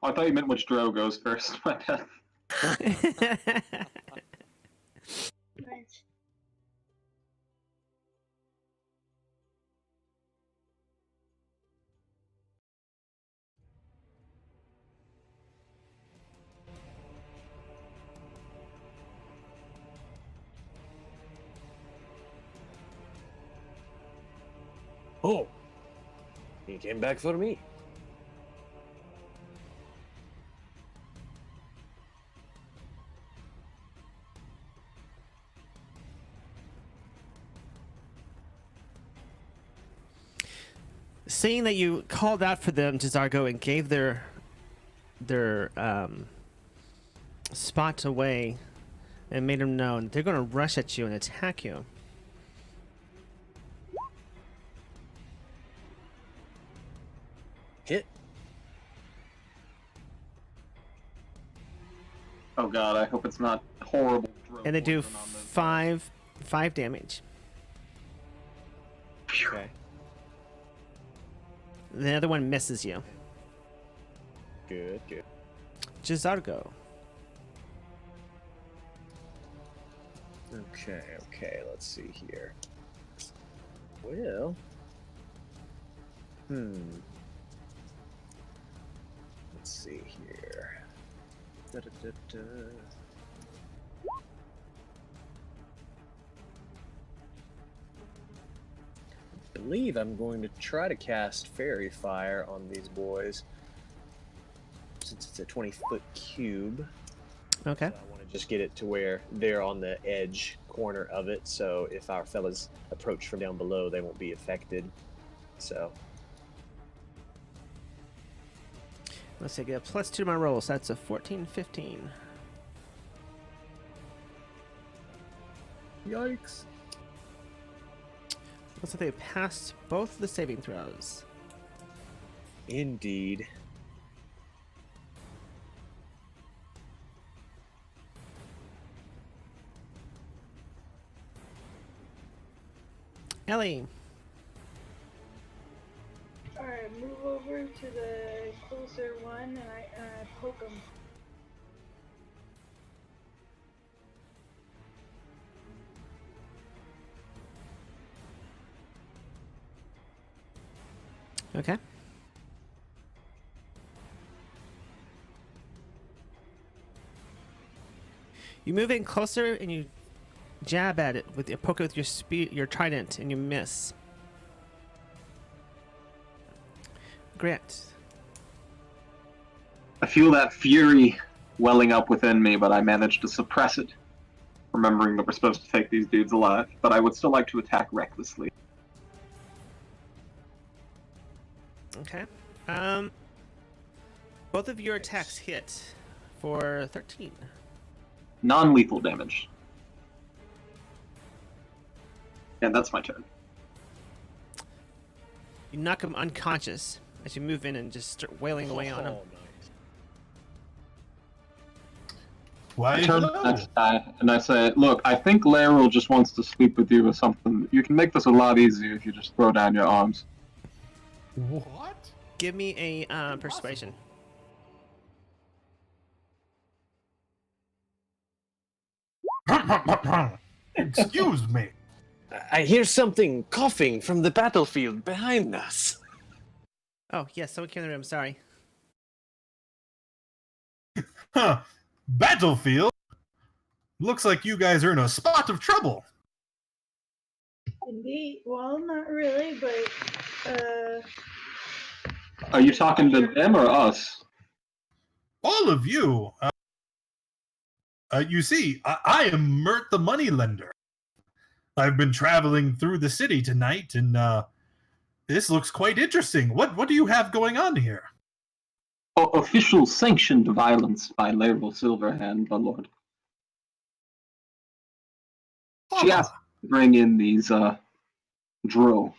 Oh, I thought you meant which drow goes first. My bad. Nice. Oh! He came back for me. Seeing that you called out for them, Jizargo, and gave their spot away and made them know they're going to rush at you and attack you. Hit. Oh god, I hope it's not horrible. And they do five damage. Okay. The other one misses you. Good, good. Jizargo. Okay, let's see here. Well... Let's see here. Da-da-da-da. I believe I'm going to try to cast Fairy Fire on these boys. Since it's a 20-foot cube. Okay. So I want to just get it to where they're on the edge corner of it, so if our fellas approach from down below, they won't be affected. So... Let's see, get a +2 to my rolls. That's a 14, 15. Yikes. Looks like they passed both the saving throws. Indeed. Ellie. Alright, move over to the closer one and I poke him. Okay. You move in closer and you jab at it with poke it with your trident, and you miss. Grant. I feel that fury welling up within me, but I managed to suppress it, remembering that we're supposed to take these dudes alive. But I would still like to attack recklessly. Okay. Both of your attacks hit for 13. Non-lethal damage. And that's my turn. You knock him unconscious as you move in and just start wailing away on him. Why? I turn to the next guy and I say, look, I think Laryl just wants to sleep with you or something. You can make this a lot easier if you just throw down your arms. What? Give me a persuasion. Excuse me. I hear something coughing from the battlefield behind us. Oh, yes, someone came in the room. Sorry. Huh. Battlefield? Looks like you guys are in a spot of trouble. Indeed. Well, not really, but Are you talking to them or us? All of you. You see, I am Mert the Moneylender. I've been traveling through the city tonight, and this looks quite interesting. What do you have going on here? Official sanctioned violence by Laryl Silverhand, my lord. She asked to bring in these drow.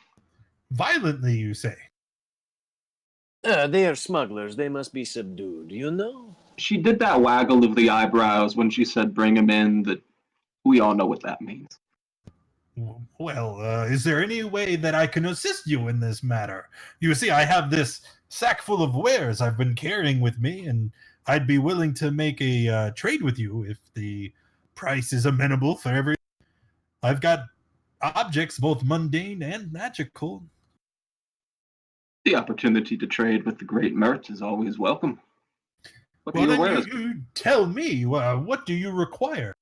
Violently, you say? They are smugglers. They must be subdued, you know? She did that waggle of the eyebrows when she said bring him in, that we all know what that means. Well, is there any way that I can assist you in this matter? You see, I have this sack full of wares I've been carrying with me, and I'd be willing to make a trade with you if the price is amenable for every... I've got objects, both mundane and magical. The opportunity to trade with the great Mert is always welcome. What Well, are your then wares? you tell me, what do you require?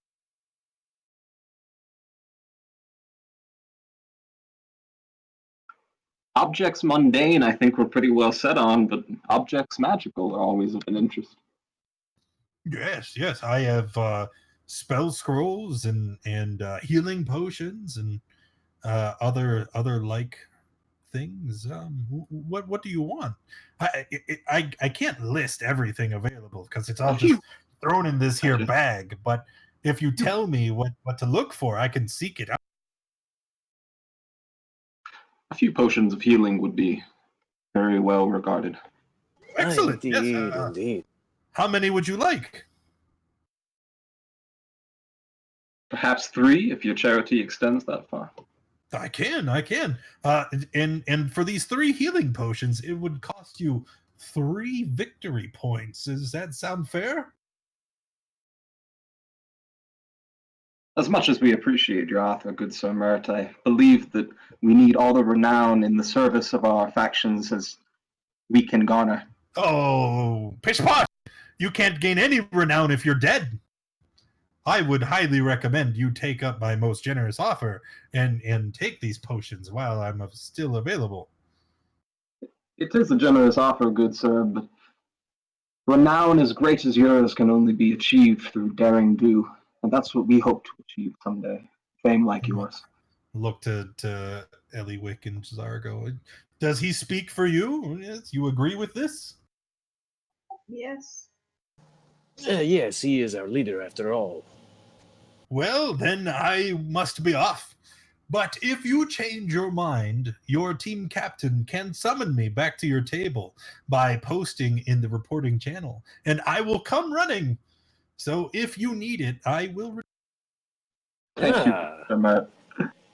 Objects mundane, I think we're pretty well set on, but objects magical are always of an interest. Yes, I have spell scrolls and healing potions and other like things. What do you want? I can't list everything available because it's all just thrown in this here bag. But if you tell me what to look for, I can seek it out. A few potions of healing would be very well regarded. Excellent. Indeed, Yes. indeed. How many would you like? Perhaps 3, if your charity extends that far. I can. And for these 3 healing potions, it would cost you 3 victory points. Does that sound fair? As much as we appreciate your offer, good Sir Mert, I believe that we need all the renown in the service of our factions as we can garner. Oh, pish-posh! You can't gain any renown if you're dead. I would highly recommend you take up my most generous offer and take these potions while I'm still available. It is a generous offer, good sir, but renown as great as yours can only be achieved through daring do, and that's what we hope to achieve someday. Fame like yours. Look to Eliwick and Zargo. Does he speak for you? Yes, you agree with this? yes. Yes, he is our leader after all. Well, then I must be off. But if you change your mind, your team captain can summon me back to your table by posting in the reporting channel, and I will come running. So if you need it, I will. Thank you, Mr. Matt.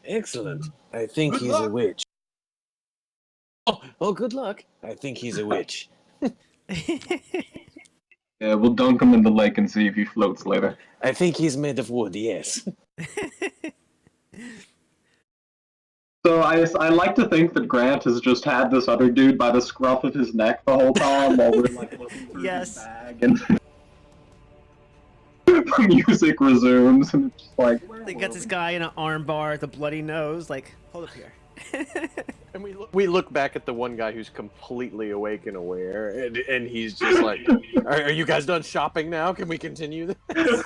Excellent. I think Good he's a luck. witch. Oh, good luck. I think he's a witch. Yeah, we'll dunk him in the lake and see if he floats later. I think he's made of wood, yes. So I like to think that Grant has just had this other dude by the scruff of his neck the whole time while we're like looking through his bag, and the music resumes, and it's just like They got this guy in an arm bar with a bloody nose. Like, hold up here. And we look back at the one guy who's completely awake and aware, and he's just like, are you guys done shopping now? Can we continue this?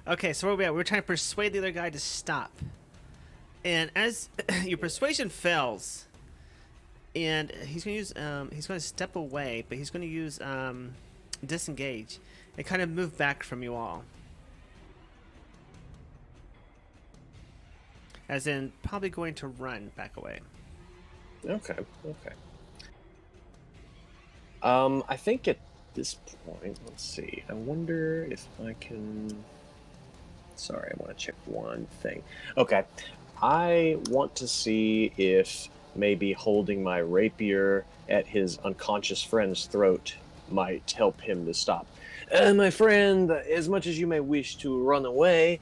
Okay, so where are we at? We're trying to persuade the other guy to stop. And as your persuasion fails, and he's going to step away, but he's going to use disengage and kind of move back from you all. As in, probably going to run back away. Okay. I think at this point, let's see. I wonder if I can. Sorry, I want to check one thing. Okay, I want to see if maybe holding my rapier at his unconscious friend's throat might help him to stop. My friend, as much as you may wish to run away,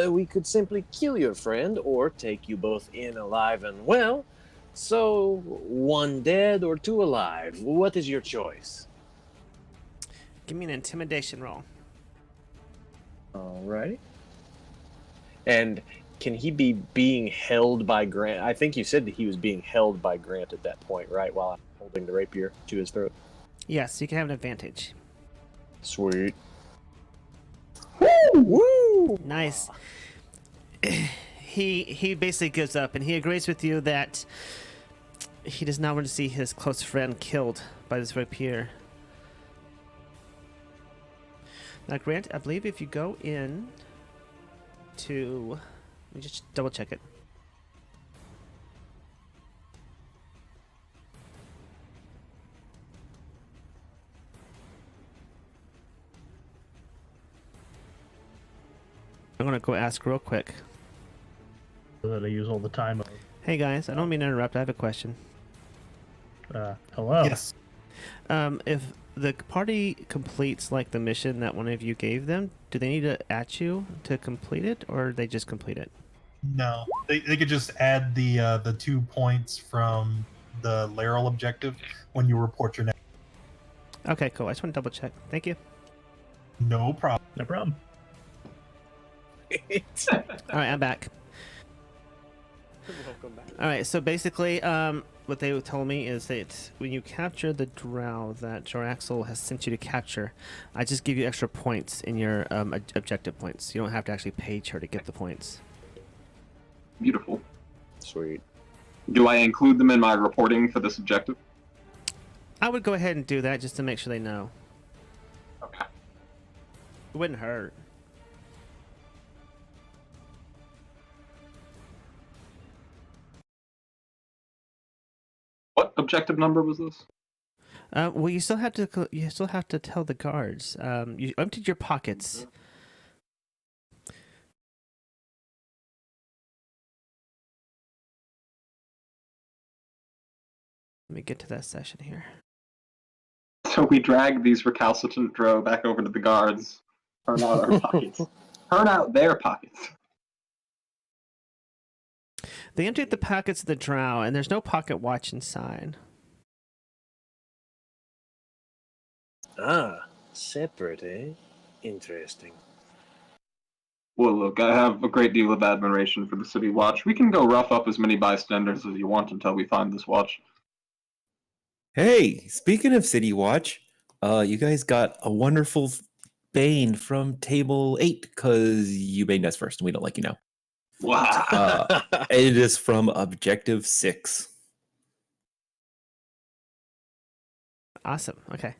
we could simply kill your friend or take you both in alive and well. So, one dead or two alive. What is your choice? Give me an intimidation roll. Alrighty. And can he be being held by Grant? I think you said that he was being held by Grant at that point, right? While I'm holding the rapier to his throat. Yes, you can have an advantage. Sweet. Woo! Nice. He basically gives up, and he agrees with you that he does not want to see his close friend killed by this rapier. Now, Grant, I believe if you go in to... Let me just double check it. I'm gonna go ask real quick. That I use all the time. Hey guys, I don't mean to interrupt. I have a question. Hello. Yes. If the party completes like the mission that one of you gave them, do they need to at you to complete it, or they just complete it? No, they could just add the 2 points from the Laurel objective when you report your next. Okay, cool. I just want to double check. Thank you. No problem. No problem. All right, I'm back. Welcome back. All right, so basically, what they told me is that when you capture the drow that Joraxel has sent you to capture, I just give you extra points in your objective points. You don't have to actually page her to get the points. Beautiful. Sweet. Do I include them in my reporting for this objective? I would go ahead and do that just to make sure they know. Okay. It wouldn't hurt. What objective number was this? Well, you still have to tell the guards. You emptied your pockets. Let me get to that session here. So we drag these recalcitrant drow back over to the guards. Turn out our pockets. Turn out their pockets. They emptied the pockets of the drow, and there's no pocket watch inside. Ah, separate, eh? Interesting. Well, look, I have a great deal of admiration for the City Watch. We can go rough up as many bystanders as you want until we find this watch. Hey, speaking of City Watch, you guys got a wonderful Bane from Table 8 because you baned us first and we don't like you now. Wow. It is from Objective 6. Awesome. Okay.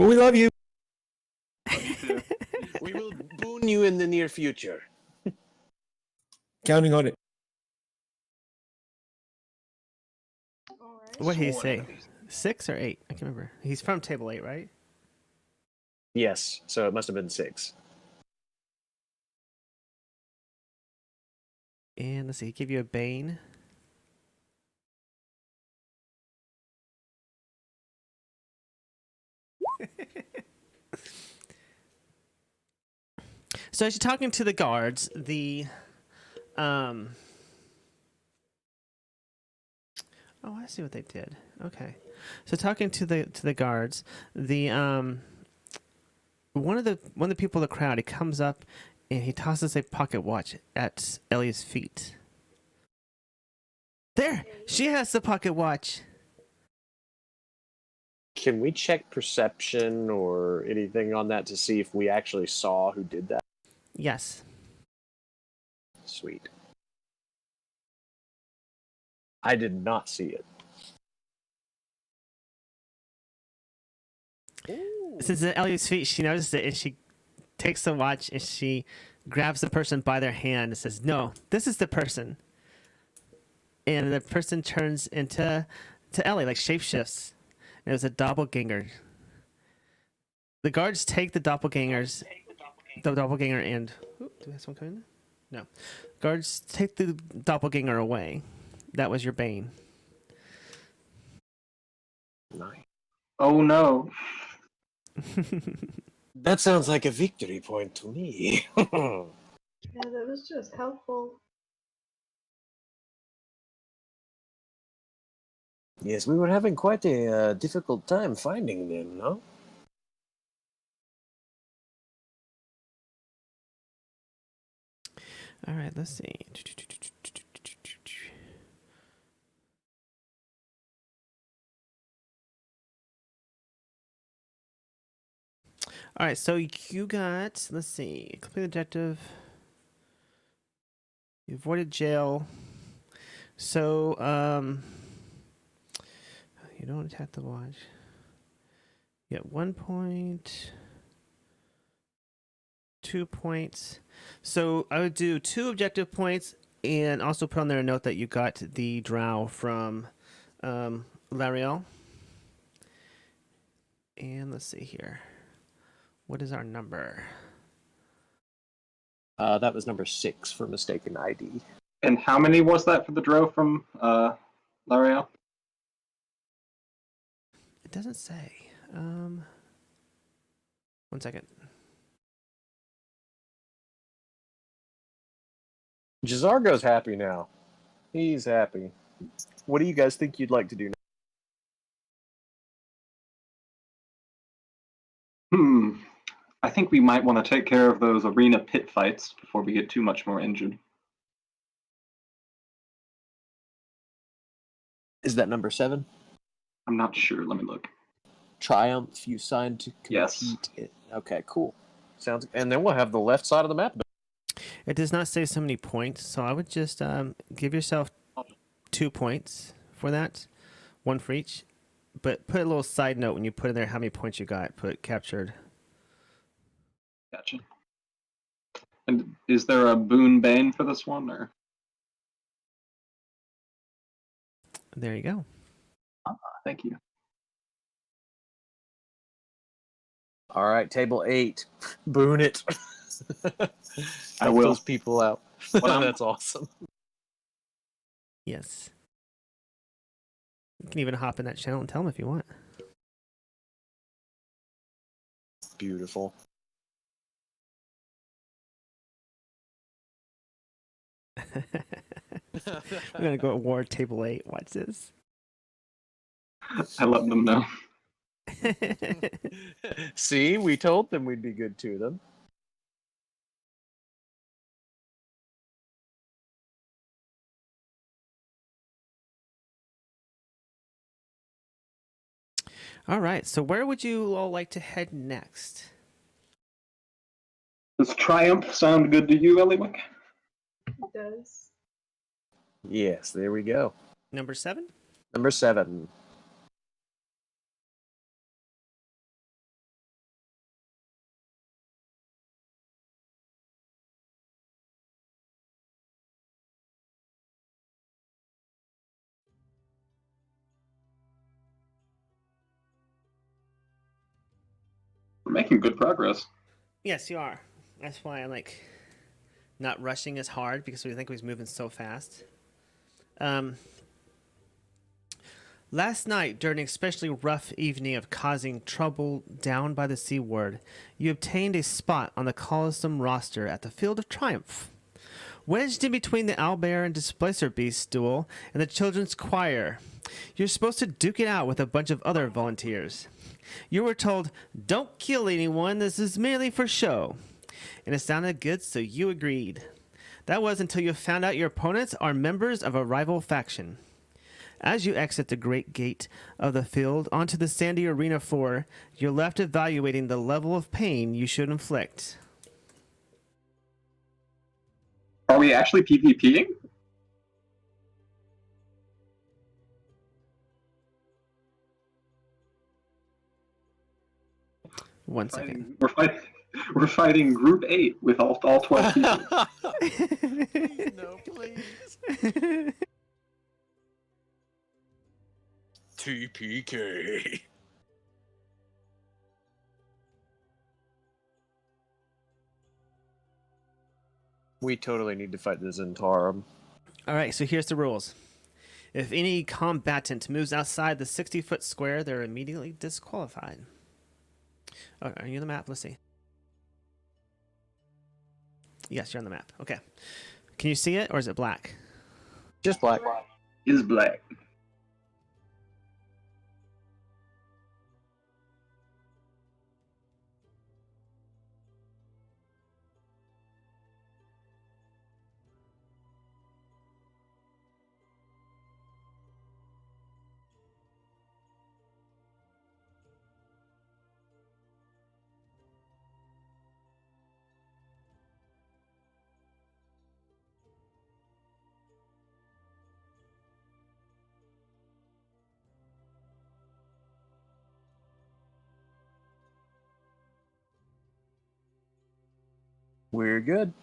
Well, we love you. We will boon you in the near future. Counting on it. What did he Sworn say? enemies. 6 or 8? I can't remember. He's from table 8, right? Yes, so it must have been 6. And let's see, he gave you a Bane. So as you're talking to the guards, Oh, I see what they did. Okay. So talking to the guards, one of the people in the crowd, he comes up and he tosses a pocket watch at Ellie's feet. There, she has the pocket watch. Can we check perception or anything on that to see if we actually saw who did that? Yes. Sweet. I did not see it. Since at Ellie's feet, she noticed it and she takes the watch and she grabs the person by their hand and says, "No, this is the person." And the person turns into Ellie, like shapeshifts. And it was a doppelganger. The guards take the doppelganger and... Oop, do we have someone come in? No. Guards take the doppelganger away. That was your Bane. Nice. Oh no. That sounds like a victory point to me. Yeah, that was just helpful. Yes, we were having quite a difficult time finding them, no? All right, let's see. All right, so you got, let's see, complete objective. You avoided jail. So, you don't attack the watch. You get 1 point, 2 points. So I would do 2 objective points and also put on there a note that you got the drow from Lariel. And let's see here. What is our number? That was number 6 for mistaken ID. And how many was that for the drow from L'Oreal? It doesn't say. 1 second. Jazargo's happy now. He's happy. What do you guys think you'd like to do now? I think we might want to take care of those arena pit fights before we get too much more injured. Is that number 7? I'm not sure. Let me look. Triumph, you signed to compete. Yes. Okay, cool. Sounds. And then we'll have the left side of the map. It does not say so many points, so I would just give yourself 2 points for that, 1 for each. But put a little side note when you put in there how many points you got. Put captured. Gotcha. And is there a boon bane for this one, or? There you go. Thank you. All right, table 8. Boon it. I will. Those people out. That's awesome. Yes. You can even hop in that channel and tell them if you want. Beautiful. We're gonna go at war table 8. Watch this. I let them know. See, we told them we'd be good to them. All right, so where would you all like to head next? Does Triumph sound good to you, Eliwick? It does. Yes, there we go. Number 7? Number 7. We're making good progress. Yes, you are. That's why I'm like not rushing as hard because we think he's moving so fast. Last night, during an especially rough evening of causing trouble down by the seaward, you obtained a spot on the Colosseum roster at the Field of Triumph. Wedged in between the owlbear and displacer beast duel and the children's choir, you're supposed to duke it out with a bunch of other volunteers. You were told, "Don't kill anyone, this is merely for show." And it sounded good, so you agreed. That was until you found out your opponents are members of a rival faction. As you exit the great gate of the field onto the sandy arena floor, you're left evaluating the level of pain you should inflict. Are we actually PvPing? One second. We're fighting Group 8 with all 12 people. Please, no, please. TPK. We totally need to fight the Zentarum. All right, so here's the rules. If any combatant moves outside the 60-foot square, they're immediately disqualified. Oh, are you on the map? Let's see. Yes, you're on the map. Okay. Can you see it, or is it black? Just black. Is black. We're good.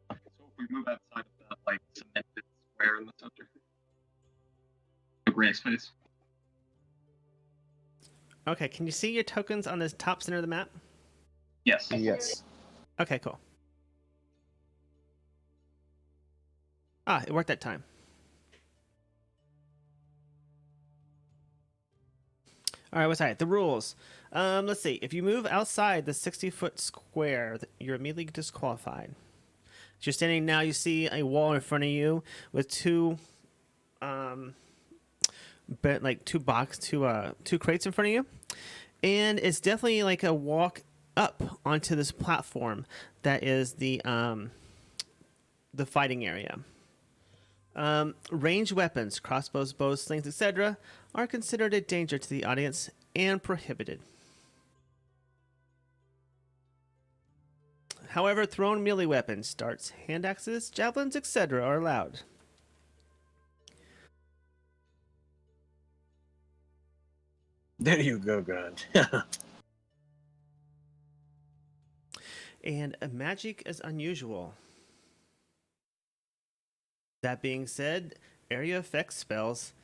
So if we move outside of that like cemented square in the center, the gray space. Okay, can you see your tokens on the top center of the map? Yes. Yes. Okay, cool. Ah, it worked that time. All right, what's that? The rules. Let's see. If you move outside the 60-foot square, you're immediately disqualified. As you're standing now, you see a wall in front of you with two crates in front of you, and it's definitely like a walk up onto this platform that is the fighting area. Ranged weapons, crossbows, bows, slings, etc., are considered a danger to the audience and prohibited. However, thrown melee weapons, darts, hand axes, javelins, etc., are allowed. There you go, Grant. And magic is unusual. That being said, area effect spells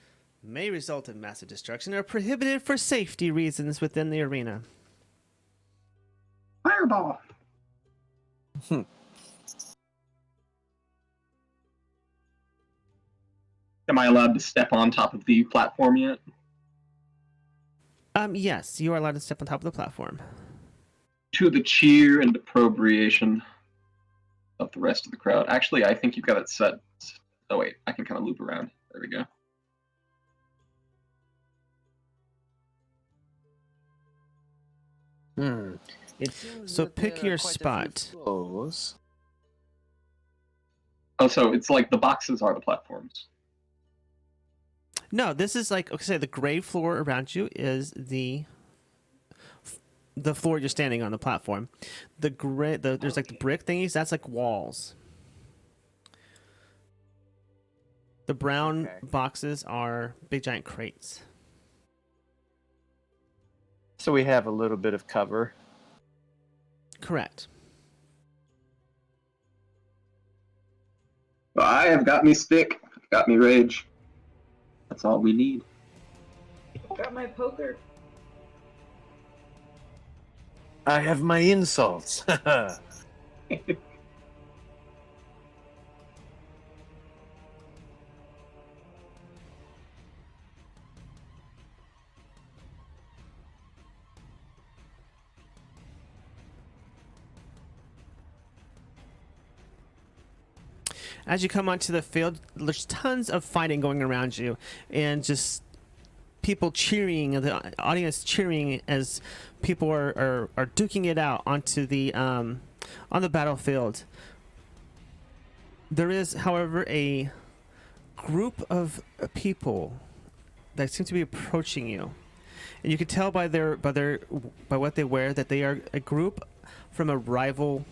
may result in massive destruction and are prohibited for safety reasons within the arena. Fireball! Am I allowed to step on top of the platform yet? Yes, you are allowed to step on top of the platform. To the cheer and appropriation of the rest of the crowd. Actually, I think you've got it set. Oh wait, I can kind of loop around. There we go. So pick your spot. Oh, so it's like the boxes are the platforms. No, this is like, okay, the gray floor around you is the floor you're standing on, the platform. The gray, there's like the brick thingies, that's like walls. The brown boxes are big giant crates. So we have a little bit of cover. Correct. Well, I have got me stick, got me rage. That's all we need. Got my poker. I have my insults. As you come onto the field, there's tons of fighting going around you, and just people cheering, the audience cheering as people are duking it out onto the on the battlefield. There is, however, a group of people that seem to be approaching you, and you can tell by what they wear that they are a group from a rival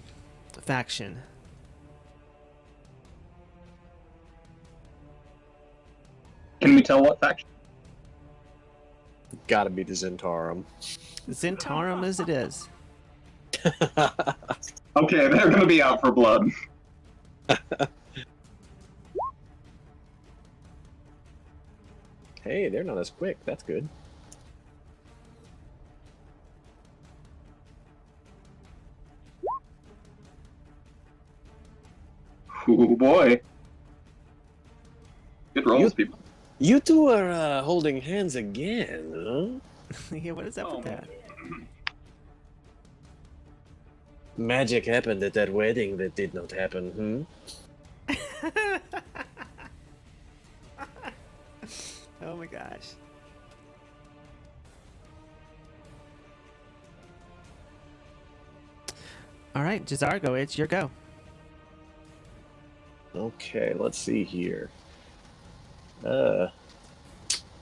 faction. Can we tell what faction? Gotta be the Zentarum. Zentarum as it is. Okay, they're gonna be out for blood. Hey, they're not as quick. That's good. Oh boy. Good rolls, people. You two are holding hands again, huh? Yeah, what is up with that? Magic happened at that wedding that did not happen, Oh my gosh. All right, Jazargo, it's your go. Okay, let's see here.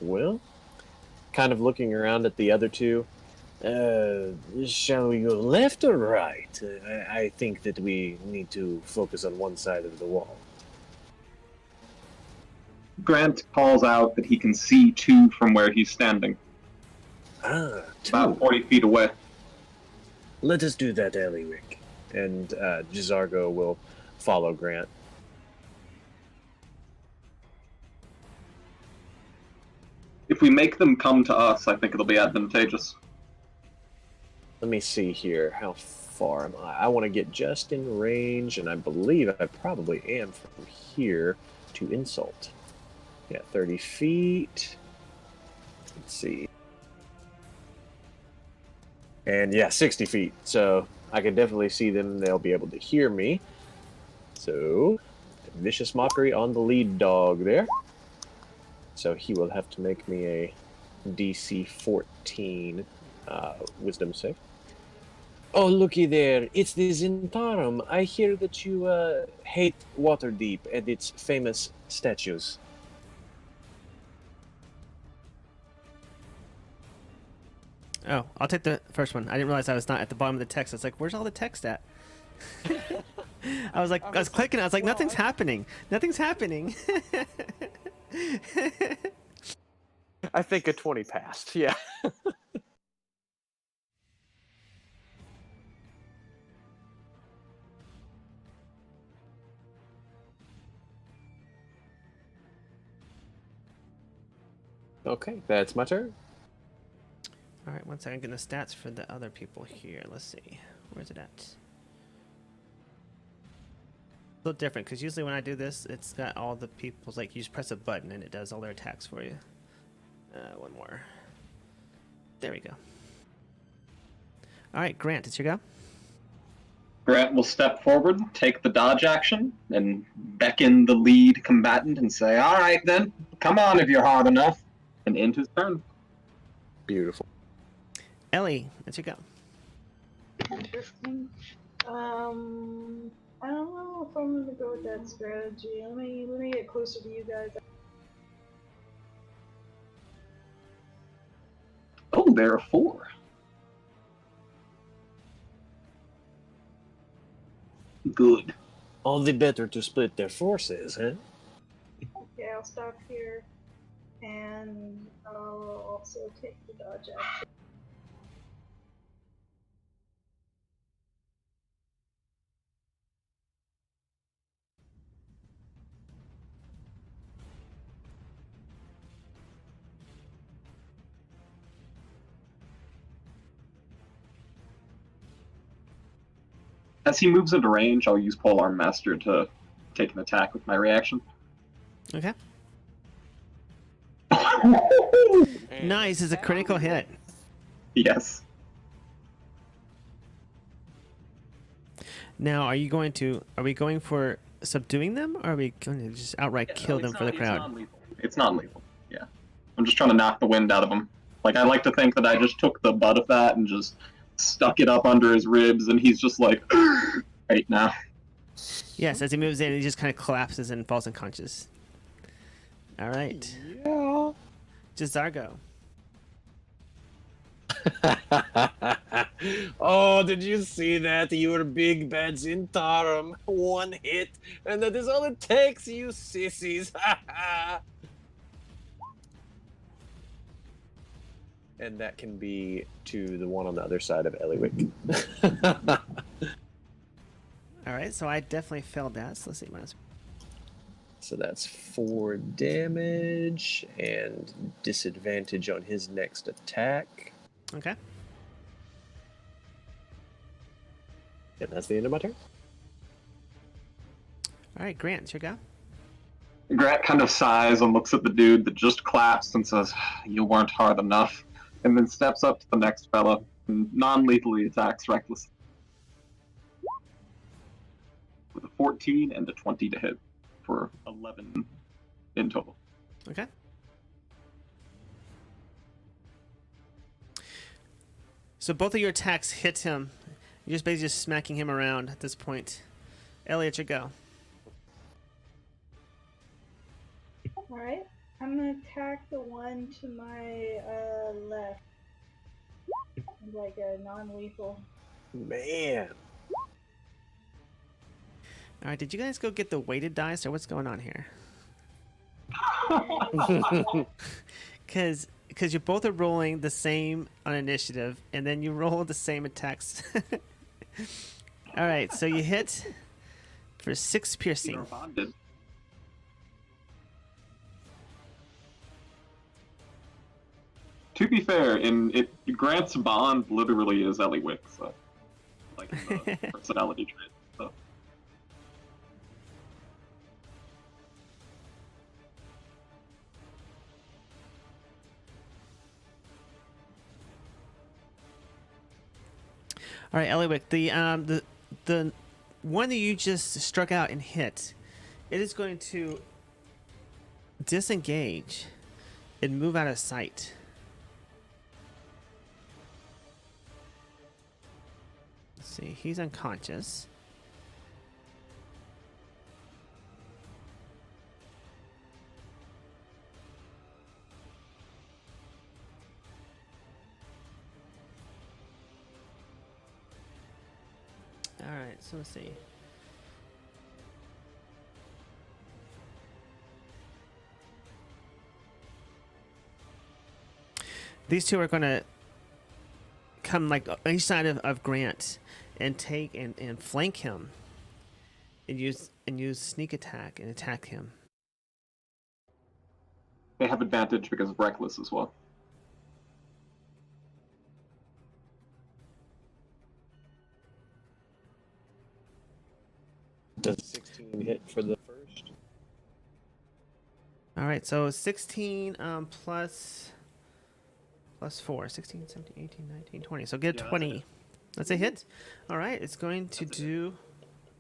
Well, kind of looking around at the other two. Shall we go left or right? I think that we need to focus on one side of the wall. Grant calls out that he can see two from where he's standing. Ah, two. About 40 feet away. Let us do that, Eliwick. And Jazargo will follow Grant. If we make them come to us, I think it'll be advantageous. Let me see here. How far am I? I want to get just in range, and I believe I probably am from here to insult. Yeah, 30 feet. Let's see. And yeah, 60 feet. So I can definitely see them. They'll be able to hear me. So, vicious mockery on the lead dog there. So he will have to make me a DC 14 wisdom save. Oh, looky there. It's the Zentarum. I hear that you hate Waterdeep and its famous statues. Oh, I'll take the first one. I didn't realize I was not at the bottom of the text. I was like, where's all the text at? I was clicking. I was like, nothing's happening. Nothing's happening. I think a 20 passed, yeah. Okay, that's my turn. All right, one second. Getting the stats for the other people here. Let's see. Where's it at? A little different because usually when I do this, it's got all the people's, like, you just press a button and it does all their attacks for you. One more. There we go. All right, Grant, it's your go. Grant will step forward, take the dodge action, and beckon the lead combatant and say, all right then, come on if you're hard enough, and end his turn. Beautiful. Ellie, it's your go. Interesting. I don't know if I'm gonna go with that strategy. Let me get closer to you guys. Oh, there are 4. Good. All the better to split their forces, huh? Yeah, I'll stop here, and I'll also take the dodge action. As he moves into range, I'll use Polearm Master to take an attack with my reaction. Okay. Nice, it's a critical hit. Yes. Now, are we going for subduing them, or are we going to just outright kill them for the crowd? It's non-lethal. Yeah. I'm just trying to knock the wind out of him. Like, I like to think that I just took the butt of that and just stuck it up under his ribs, and he's just like, right now. Yes, as he moves in, he just kind of collapses and falls unconscious. All right. Yeah. Jazargo. Oh, did you see that? Your big bad Zintarum. One hit, and that is all it takes, you sissies. And that can be to the one on the other side of Eliwick. All right, so I definitely failed that. So let's see. So that's 4 damage and disadvantage on his next attack. Okay. And that's the end of my turn. All right, Grant, it's your go. Grant kind of sighs and looks at the dude that just collapsed and says, "You weren't hard enough," and then steps up to the next fella and non-lethally attacks recklessly. With a 14 and a 20 to hit for 11 in total. Okay. So both of your attacks hit him. You're just basically just smacking him around at this point. Elliot, your go. Alright, I'm gonna attack the one to my left. Like a non-lethal. Man. All right, did you guys go get the weighted dice, or what's going on here? Because you both are rolling the same on initiative, and then you roll the same attacks. All right, so you hit for 6 piercing. To be fair, Grant's bond literally is Eliwick, so like the personality trait. So. All right, Eliwick, the one that you just struck out and hit, it is going to disengage and move out of sight. Let's see, he's unconscious. All right, so let's see. These two are going to come like on each side of Grant and take and flank him and use sneak attack and attack him. They have advantage because of Reckless as well. Does 16 hit for the first? All right, so 16 plus 4, 16, 17, 18, 19, 20. So get 20. That's a hit. All right, it's going to do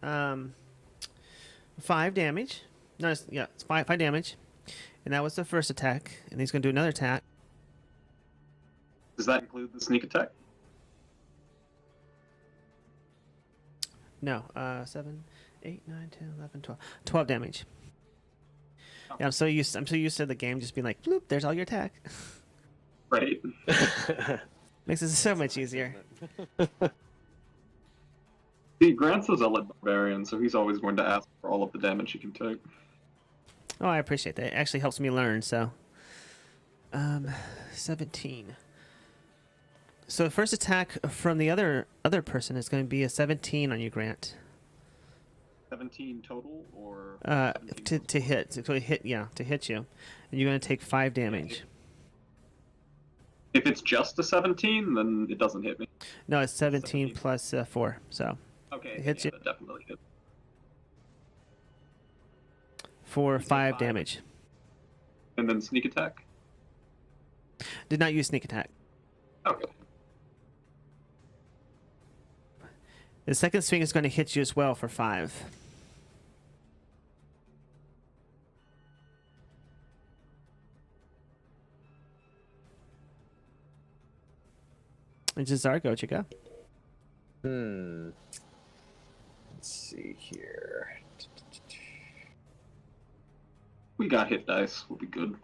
5 damage. No, it's 5 damage. And that was the first attack. And he's going to do another attack. Does that include the sneak attack? No, 7, 8, 9, 10, 11, 12. 12 damage. Yeah, I'm so used to the game just being like, bloop, there's all your attack. Right. Makes it so much easier. See, Grant's a Zealot Barbarian, so he's always going to ask for all of the damage he can take. Oh, I appreciate that. It actually helps me learn. So, 17. So the first attack from the other person is going to be a 17 on you, Grant. 17 total, or To hit, to hit, yeah, to hit you, and you're going to take 5 damage. If it's just a 17, then it doesn't hit me. No, it's 17 plus 4, so Okay, it hits you that definitely hit. for 5 damage. And then sneak attack. Did not use sneak attack. Okay. The second swing is going to hit you as well for 5. And Jazargo, what you got? Let's see here. We got hit dice. We'll be good.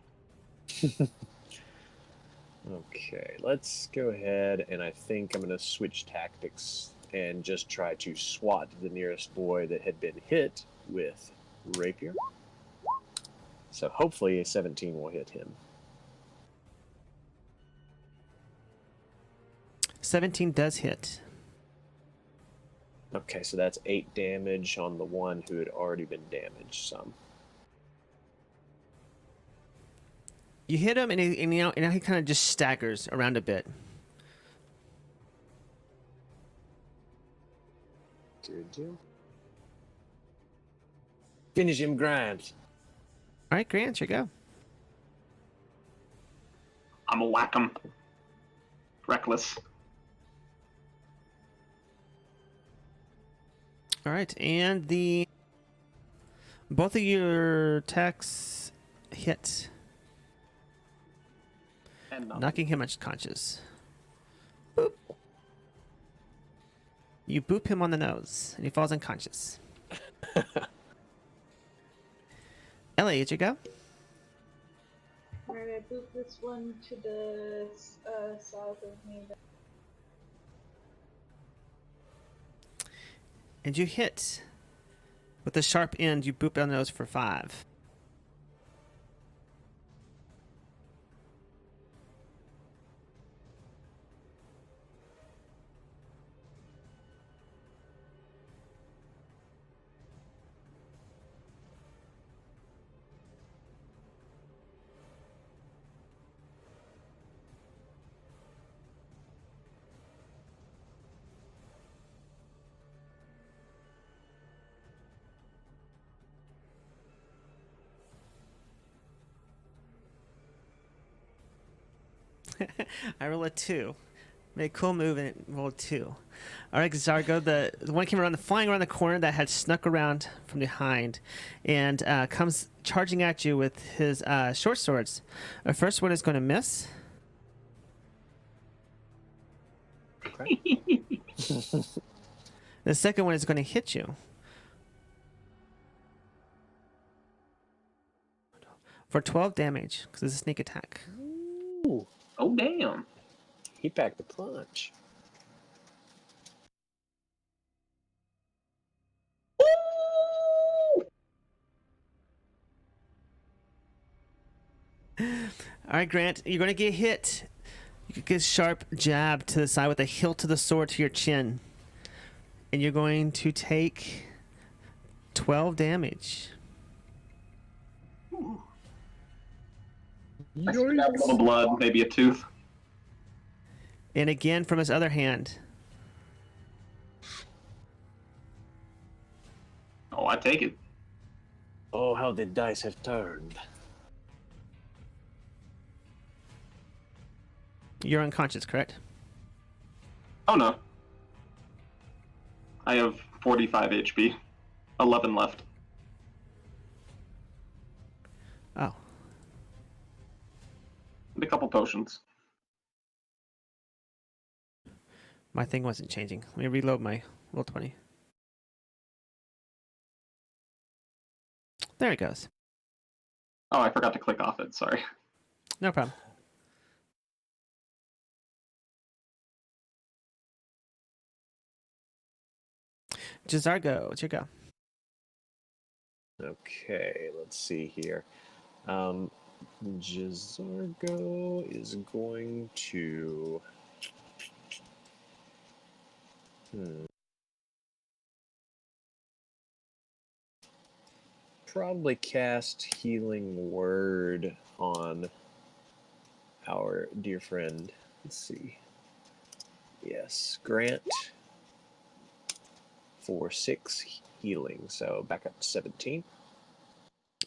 Okay, let's go ahead, and I think I'm going to switch tactics and just try to swat the nearest boy that had been hit with rapier. So hopefully a 17 will hit him. 17 does hit. Okay, so that's 8 damage on the one who had already been damaged some. You hit him, and now he kind of just staggers around a bit. Finish him, Grant. All right, Grant, you go. I'm a whack 'em. Reckless. All right, and both of your attacks hit, And knocking him unconscious. Boop. You boop him on the nose, and he falls unconscious. Ellie, did you go? Alright, I boop this one to the south of me. And you hit. With the sharp end, you boop on the nose for 5. I roll a 2. Made a cool move and roll a 2. All right, Zargo, the one came around, flying around the corner that had snuck around from behind, and comes charging at you with his short swords. The first one is going to miss. Okay. The second one is going to hit you for 12 damage because it's a sneak attack. Ooh. Oh, damn. He packed the punch. All right, Grant, you're going to get hit. You get a sharp jab to the side with the hilt of the sword to your chin. And you're going to take 12 damage. I spit out a little blood, maybe a tooth. And again from his other hand. Oh, I take it. Oh, how the dice have turned. You're unconscious, correct? Oh, no. I have 45 HP. 11 left. Oh. And a couple potions. My thing wasn't changing. Let me reload my roll 20. There it goes. Oh, I forgot to click off it. Sorry. No problem. Jazargo, what's your go? Okay, let's see here. Jizargo is going to... Probably cast Healing Word on our dear friend. Let's see. Yes, grant for 6 healing, so back up to 17.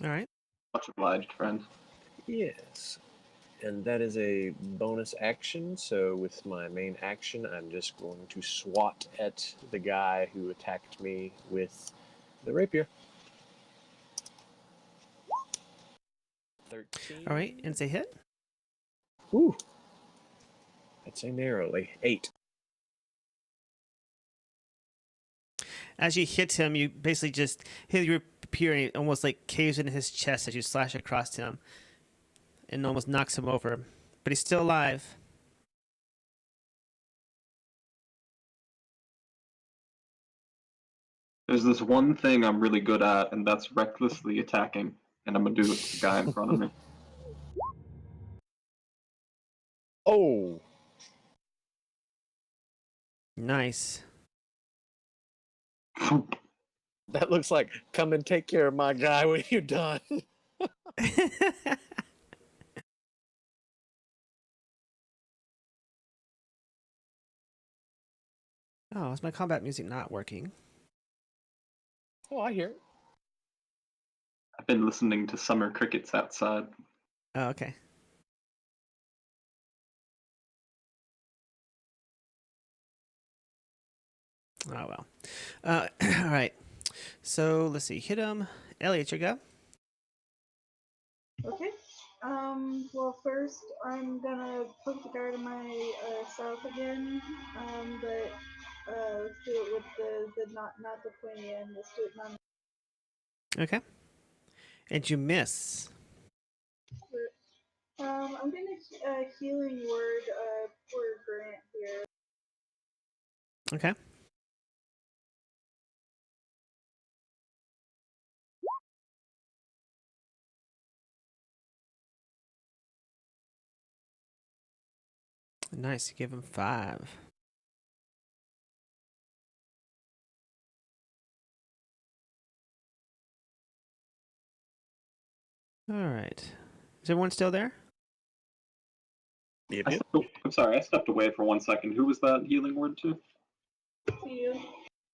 All right. Much obliged, friend. Yes. And that is a bonus action, so with my main action, I'm just going to swat at the guy who attacked me with the rapier. 13. All right, and it's a hit. Ooh. I'd say narrowly. 8. As you hit him, you basically just hit your rapier and it almost like caves into his chest as you slash across him and almost knocks him over. But he's still alive. There's this one thing I'm really good at, and that's recklessly attacking. And I'm gonna do it to the guy in front of me. Oh! Nice. That looks like, come and take care of my guy when you're done. Oh, is my combat music not working? Oh, I hear it. I've been listening to summer crickets outside. Oh, okay. Oh, well. All right. So, let's see. Hit him. Elliot, your go. Okay. Well, first I'm gonna poke the guard in my south again. But let's do it with the not the pointy end. Let's do it non. Okay. And you miss. I'm gonna healing word for Grant here. Okay. Nice. You give him 5. All right. Is everyone still there? I'm sorry, I stepped away for 1 second. Who was that healing word to? To you.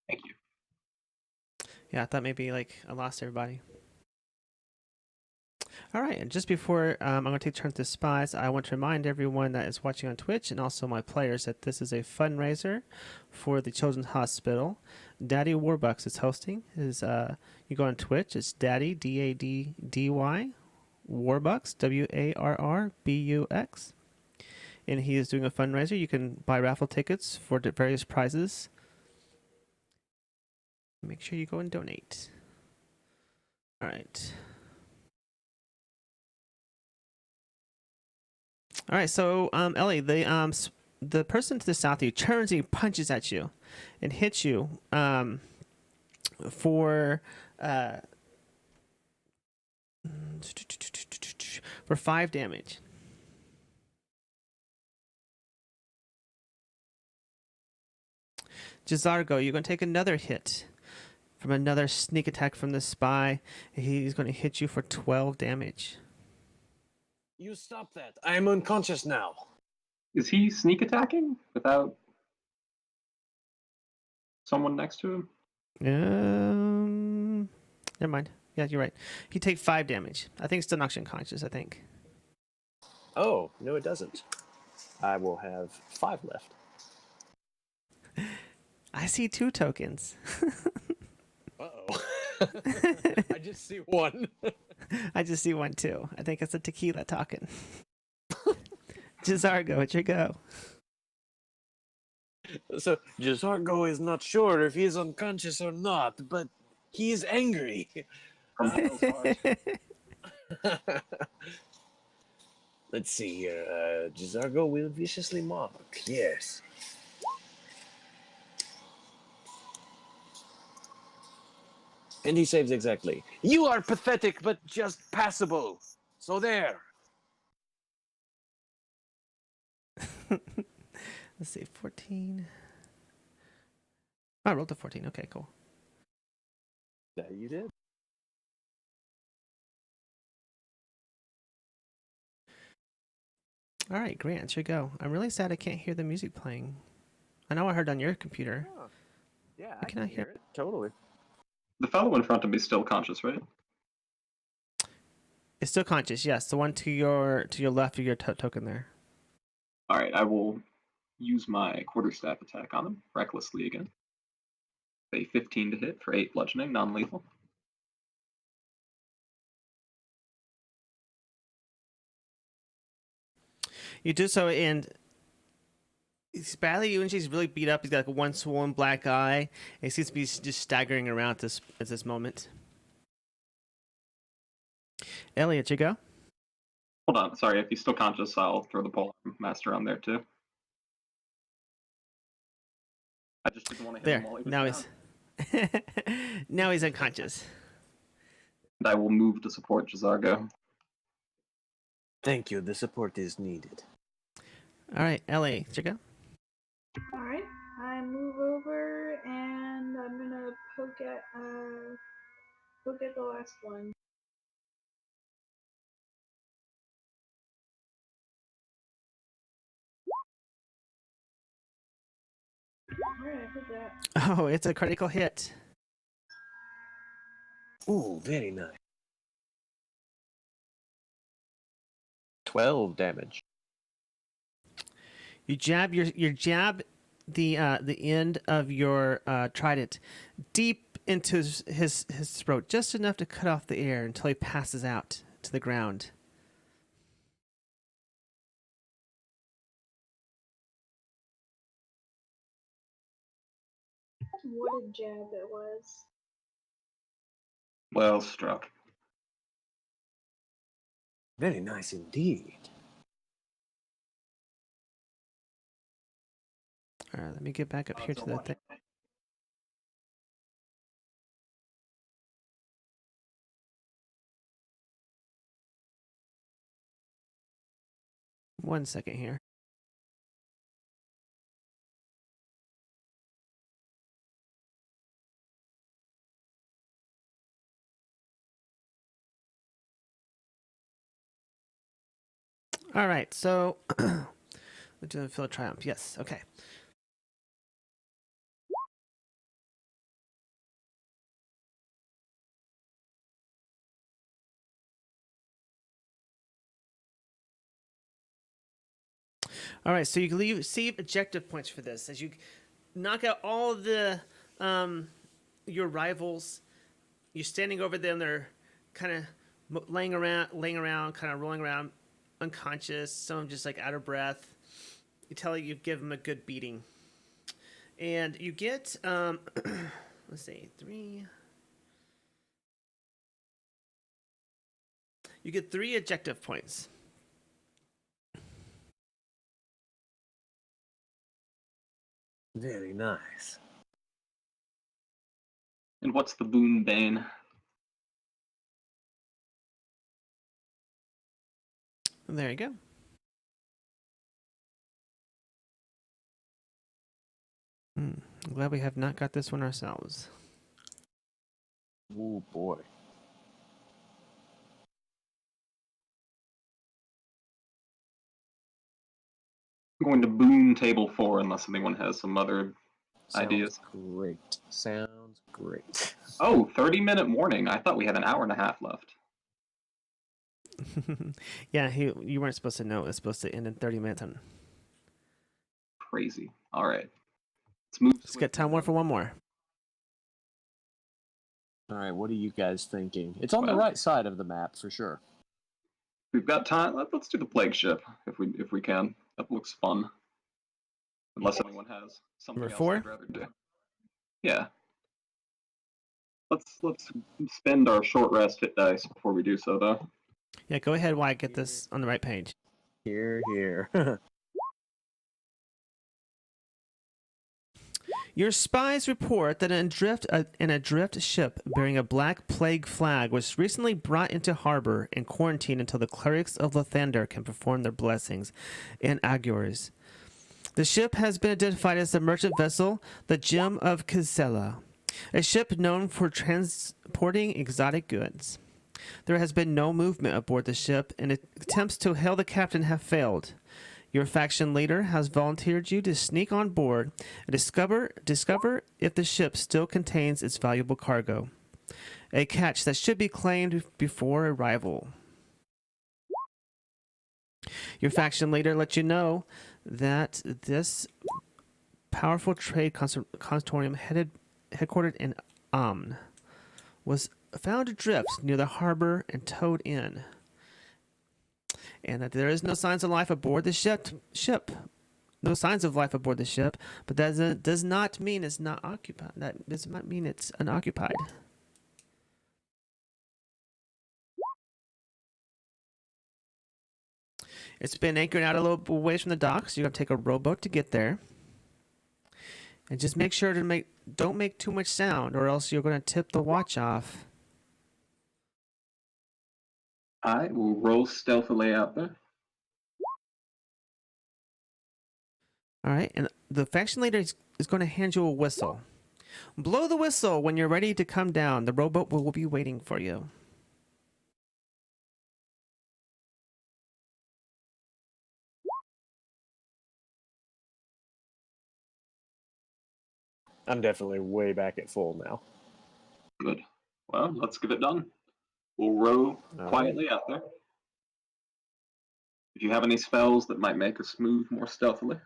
Thank you. Yeah, I thought maybe like I lost everybody. All right, and just before I'm going to take turns to spies, I want to remind everyone that is watching on Twitch and also my players that this is a fundraiser for the Children's Hospital. DaddyWarrBux is hosting. You go on Twitch, it's Daddy DaddyWarrBux WarrBux, and he is doing a fundraiser. You can buy raffle tickets for various prizes. Make sure you go and donate. All right. All right, so Ellie, the person to the south of you turns and he punches at you, and hits you for 5 damage. Jizargo, you're going to take another hit from another sneak attack from the spy. He's going to hit you for 12 damage. You stop that. I am unconscious now. Is he sneak attacking without someone next to him? Never mind. Yeah, you're right. He takes 5 damage. I think it's still knocks you unconscious, I think. Oh, no it doesn't. I will have 5 left. I see 2 tokens. Uh-oh. I just see 1. I just see 1 too. I think it's a tequila talking. Jizargo, it's your go. So, Jizargo is not sure if he's unconscious or not, but he is angry. Let's see here. Jizargo will viciously mock. Yes. And he saves exactly. You are pathetic, but just passable. So there. Let's see, 14. Oh, I rolled a 14. Okay, cool. Yeah, you did. All right, Grant, here you go. I'm really sad I can't hear the music playing. I know I heard on your computer. Oh, yeah, I cannot hear it. Totally. The fellow in front of me is still conscious, right? It's still conscious, yes. The one to your left of your token there. All right, I will use my quarterstaff attack on him recklessly again. A 15 to hit for 8 bludgeoning, non-lethal. You do so, and he's badly, when she's really beat up. He's got like one swollen black eye. He seems to be just staggering around at this moment. Elliot, you go. Hold on, sorry. If he's still conscious, I'll throw the pole master on there too. I just didn't want to hit There. him while he was Now down. now he's unconscious. And I will move to support Jazargo. Thank you. The support is needed. All right, Ellie, you go. Alright, I move over and I'm gonna poke at the last one. Alright, I hit that. Oh, it's a critical hit. Ooh, very nice. 12 damage. You jab jab the end of your trident deep into his throat, just enough to cut off the air until he passes out to the ground. What a jab it was. Well struck. Very nice indeed. All right, let me get back up here to that thing. One second here. All right, so we're doing Field of Triumph. Yes, okay. All right, so you receive objective points for this as you knock out all of the your rivals. You're standing over them; they're kind of laying around, kind of rolling around, unconscious. Some of them just like out of breath. You tell you give them a good beating, and you get let's see, 3. You get 3 objective points. Very nice. And what's the boon bane? There you go. I'm glad we have not got this one ourselves. Oh boy. I'm going to boon table 4 unless anyone has some other Sounds ideas. Great. Sounds great. Oh, 30-minute warning. I thought we had an hour and a half left. Yeah, you weren't supposed to know it was supposed to end in 30 minutes. Crazy. All right. Let's move. Let's get time for one more. All right, what are you guys thinking? It's on the right side of the map for sure. We've got time. Let's do the plague ship if we can. That looks fun. Unless anyone has something Number else 4? they'd rather do. Yeah. Let's spend our short rest hit dice before we do so, though. Yeah, go ahead while I get this on the right page. Here. Your spies report that an adrift ship bearing a black plague flag was recently brought into harbor and quarantined until the clerics of Lathander can perform their blessings and augurs. The ship has been identified as the merchant vessel, the Gem of Kizela, a ship known for transporting exotic goods. There has been no movement aboard the ship, and attempts to hail the captain have failed. Your faction leader has volunteered you to sneak on board and discover if the ship still contains its valuable cargo, a catch that should be claimed before arrival. Your faction leader let you know that this powerful trade consortium headquartered in Amn was found adrift near the harbor and towed in, and that there is no signs of life aboard the ship. No signs of life aboard the ship, but that does not mean it's not occupied. That does not mean it's unoccupied. It's been anchored out a little ways from the docks. You're gonna take a rowboat to get there, and just make sure to don't make too much sound, or else you're gonna tip the watch off. I will roll stealthily out there. All right, and the faction leader is going to hand you a whistle. Blow the whistle when you're ready to come down. The rowboat will be waiting for you. I'm definitely way back at full now. Good. Well, let's get it done. We'll row quietly out there. If you have any spells that might make us move more stealthily,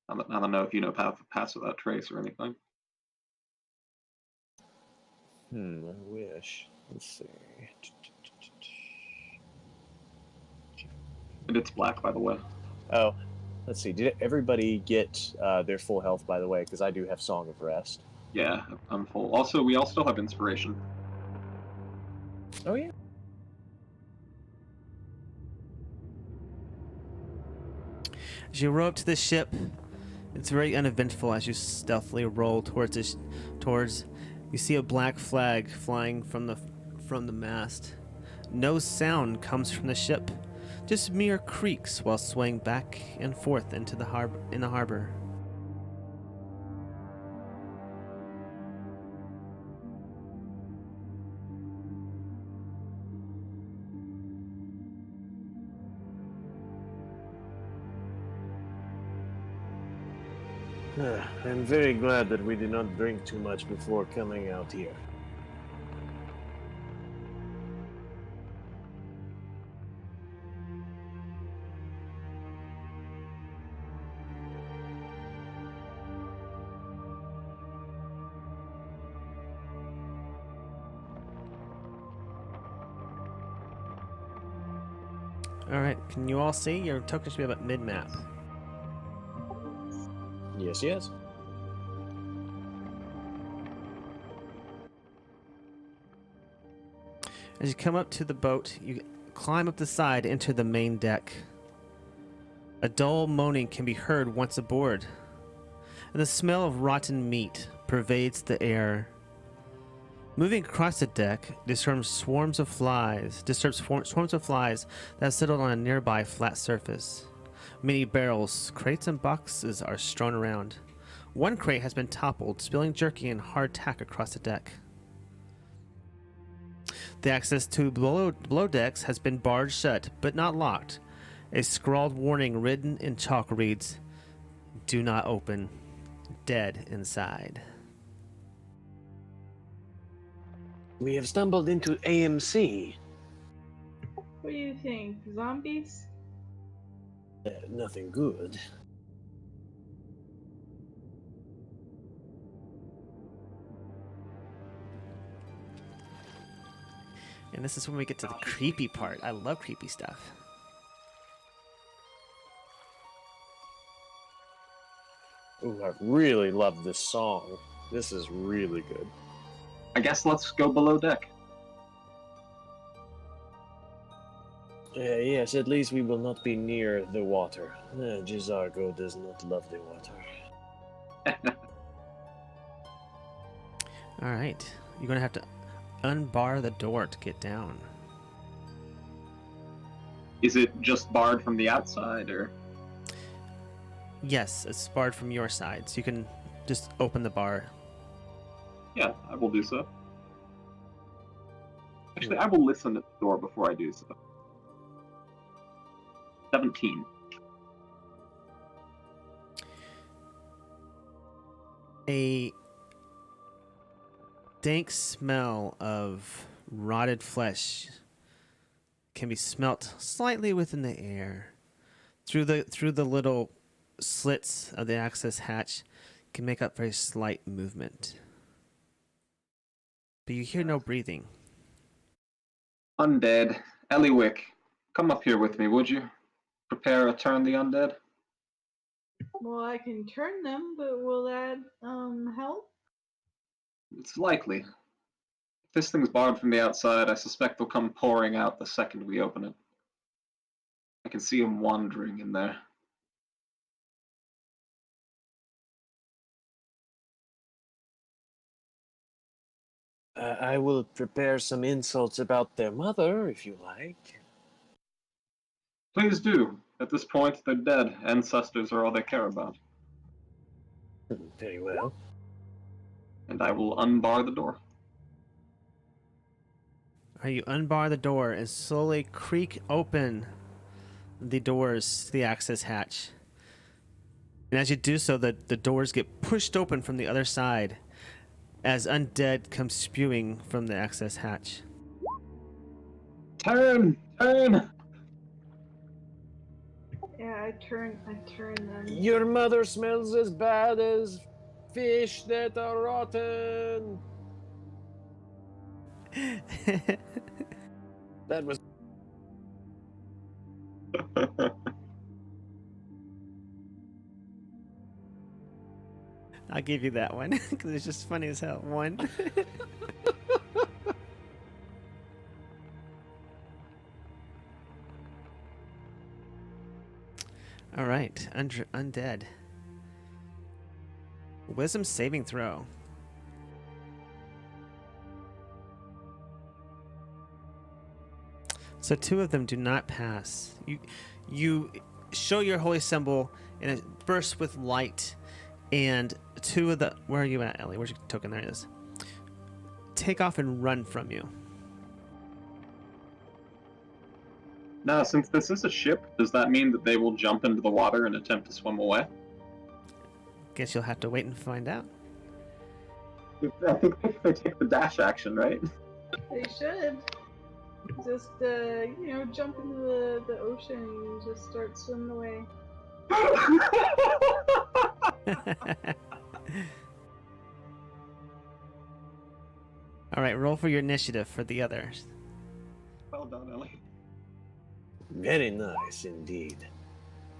I don't know if you know Pass Without Trace or anything. I wish. Let's see. And it's black, by the way. Oh, let's see. Did everybody get their full health, by the way? Because I do have Song of Rest. Yeah, I'm full. Also, we all still have Inspiration. Oh, yeah. As you row up to the ship, it's very uneventful as you stealthily roll towards you see a black flag flying from the mast. No sound comes from the ship, just mere creaks while swaying back and forth in the harbor. I'm very glad that we did not drink too much before coming out here. Alright, can you all see? Your token should be about mid-map. Yes, yes. As you come up to the boat, you climb up the side into the main deck. A dull moaning can be heard once aboard, and the smell of rotten meat pervades the air. Moving across the deck disturbs swarms of flies that have settled on a nearby flat surface. Many barrels, crates, and boxes are strewn around. One crate has been toppled, spilling jerky and hardtack across the deck. The access to below decks has been barred shut, but not locked. A scrawled warning written in chalk reads, "Do not open. Dead inside." We have stumbled into AMC. What do you think? Zombies? Nothing good. And this is when we get to the creepy part. I love creepy stuff. Ooh, I really love this song. This is really good. I guess let's go below deck. Yes, at least we will not be near the water. Jizargo does not love the water. All right. You're going to have to unbar the door to get down. Is it just barred from the outside, or? Yes, it's barred from your side, so you can just open the bar. Yeah, I will do so. Actually, I will listen at the door before I do so. 17. A dank smell of rotted flesh can be smelt slightly within the air. Through the little slits of the access hatch can make up very slight movement. But you hear no breathing. Undead. Eliwick, come up here with me, would you? Prepare a turn the undead. Well, I can turn them, but will that help? It's likely. If this thing's barred from the outside, I suspect they'll come pouring out the second we open it. I can see them wandering in there. I will prepare some insults about their mother, if you like. Please do. At this point, they're dead. Ancestors are all they care about. Very well. And I will unbar the door. You unbar the door and slowly creak open the doors to the access hatch. And as you do so, the doors get pushed open from the other side as undead come spewing from the access hatch. Turn! Turn! Yeah, I turn them. Your mother smells as bad as fish that are rotten. That was. I'll give you that one because it's just funny as hell. One. All right, undead. Wisdom saving throw. So 2 of them do not pass. You show your holy symbol and it bursts with light, and 2 of the... Where are you at, Ellie? Where's your token? There it is. Take off and run from you. Now, since this is a ship, does that mean that they will jump into the water and attempt to swim away? Guess you'll have to wait and find out. I think they take the dash action, right? They should. Just, jump into the ocean and just start swimming away. All right, roll for your initiative for the others. Well done, Ellie. Very nice indeed.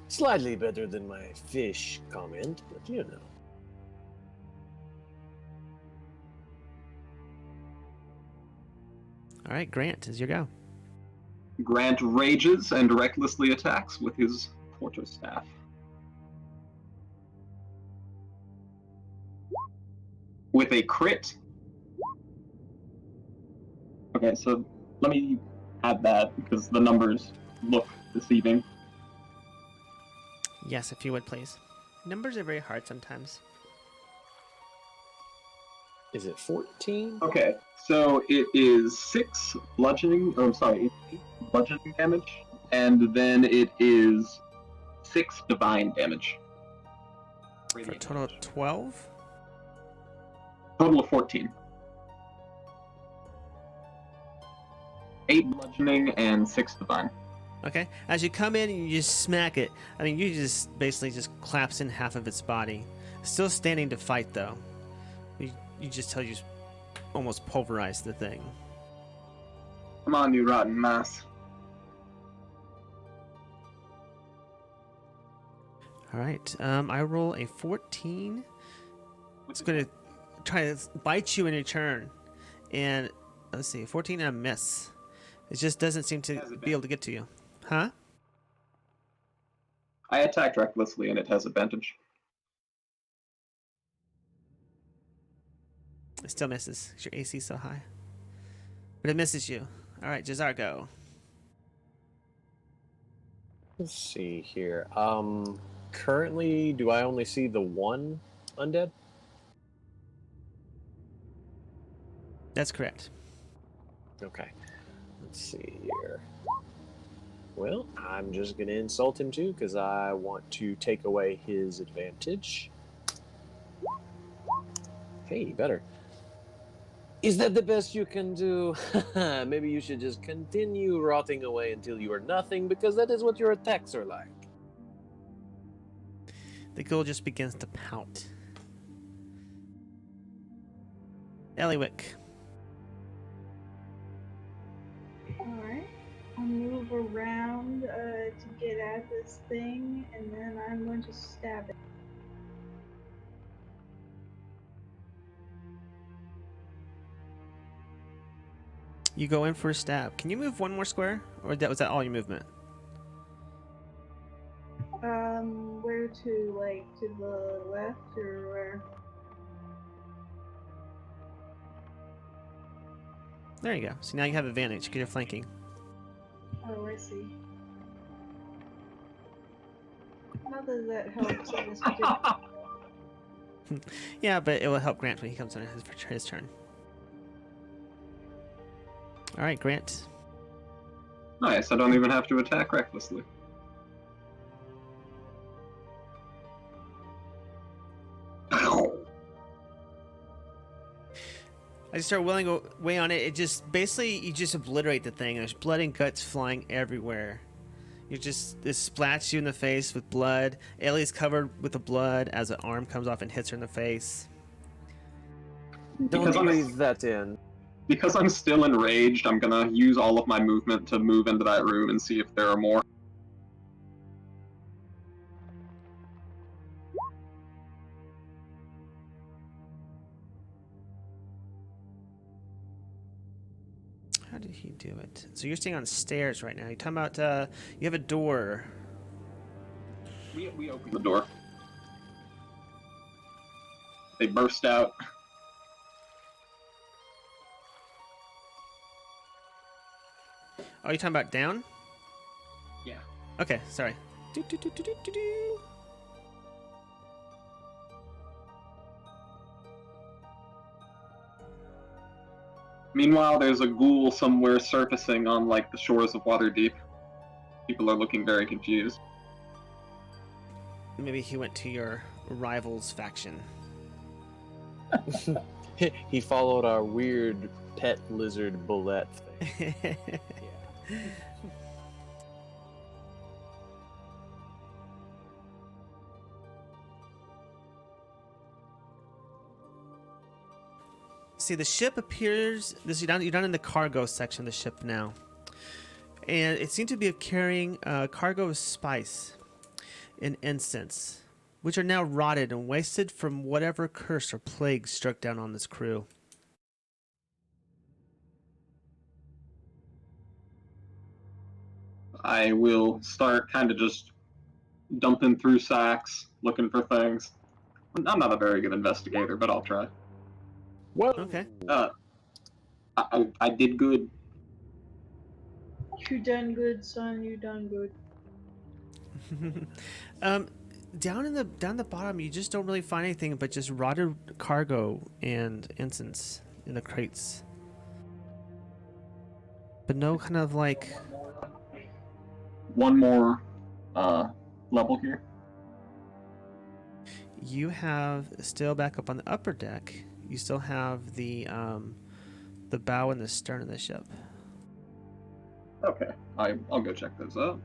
Slightly better than my fish comment, but you know. All right, Grant, is your go. Grant rages and recklessly attacks with his quarterstaff. With a crit. Okay, so let me add that because the numbers look deceiving. Yes, if you would, please. Numbers are very hard sometimes. Is it 14? Okay, so it is 6 bludgeoning, or I'm sorry, 8 bludgeoning damage, and then it is 6 divine damage. For a total of 12? Total of 14. 8 bludgeoning and 6 divine. Okay. As you come in and you just smack it, I mean, you just basically just collapse in half of its body. Still standing to fight, though. You just tell you almost pulverize the thing. Come on, you rotten mass. All right. I roll a 14. It's going to try to bite you in return. And let's see, 14 and a miss. It just doesn't seem to be able to get to you. Huh? I attacked recklessly and it has advantage. It still misses. 'Cause your AC is so high. But it misses you. All right, Jazar, go. Let's see here. Currently, do I only see the one undead? That's correct. Okay. Let's see here. Well, I'm just going to insult him too, because I want to take away his advantage. Hey, better. Is that the best you can do? Maybe you should just continue rotting away until you are nothing, because that is what your attacks are like. The ghoul just begins to pout. Eliwick. Alright. I'll move around to get at this thing, and then I'm going to stab it. You go in for a stab. Can you move one more square? Or was that all your movement? Where to? Like, to the left, or where? There you go. So now you have advantage because you're flanking. Oh, I see. Not that that helps in this particular. Yeah, but it will help Grant when he comes on his turn. All right, Grant. Nice, I don't even have to attack recklessly. I just start wailing away on it. It just basically you just obliterate the thing. There's blood and guts flying everywhere. It splats you in the face with blood. Ellie's covered with the blood as an arm comes off and hits her in the face. Don't breathe that in. Because I'm still enraged, I'm gonna use all of my movement to move into that room and see if there are more. How did he do it? So you're staying on stairs right now. You're talking about you have a door. We open the door. They burst out. Oh, you talking about down? Yeah. Okay, sorry. Do. Meanwhile, there's a ghoul somewhere surfacing on, like, the shores of Waterdeep. People are looking very confused. Maybe he went to your rival's faction. He followed our weird pet lizard bullet thing. Yeah. See, the ship appears. You're down in the cargo section of the ship now, and it seems to be carrying cargo of spice and incense, which are now rotted and wasted from whatever curse or plague struck down on this crew. I will start kind of just dumping through sacks, looking for things. I'm not a very good investigator, but I'll try. Whoa. Okay. I did good. You done good, son. You done good. Down the bottom, you just don't really find anything but just rotted cargo and incense in the crates, but no kind of like. One more level here. You have still back up on the upper deck. You still have the bow and the stern of the ship. Okay, I'll go check those out.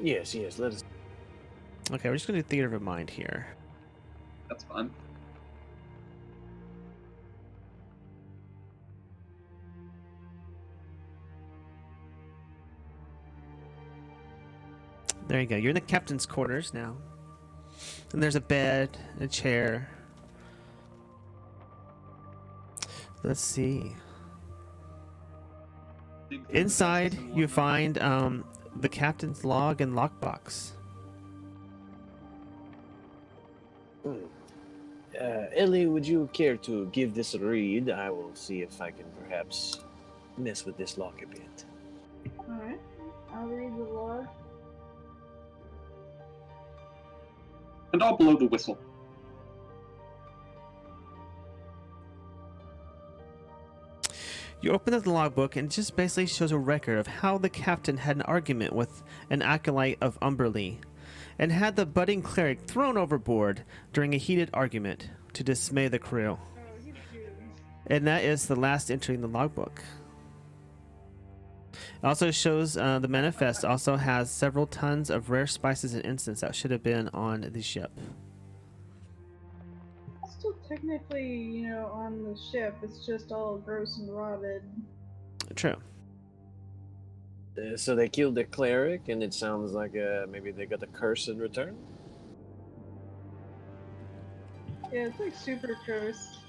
Yes, let us. Okay, we're just gonna do theater of mind here. That's fine. There you go. You're in the captain's quarters now. And there's a bed, a chair. Let's see. Inside, you find the captain's log and lockbox. Ellie, would you care to give this a read? I will see if I can perhaps mess with this lock a bit. Alright, I'll read the log. And I'll blow the whistle. You open up the logbook and it just basically shows a record of how the captain had an argument with an acolyte of Umberlee and had the budding cleric thrown overboard during a heated argument to dismay the crew. And that is the last entry in the logbook. It also shows the manifest also has several tons of rare spices and incense that should have been on the ship. Still technically, on the ship. It's just all gross and rotted. True. So they killed the cleric, and it sounds like maybe they got the curse in return? Yeah, it's like super cursed.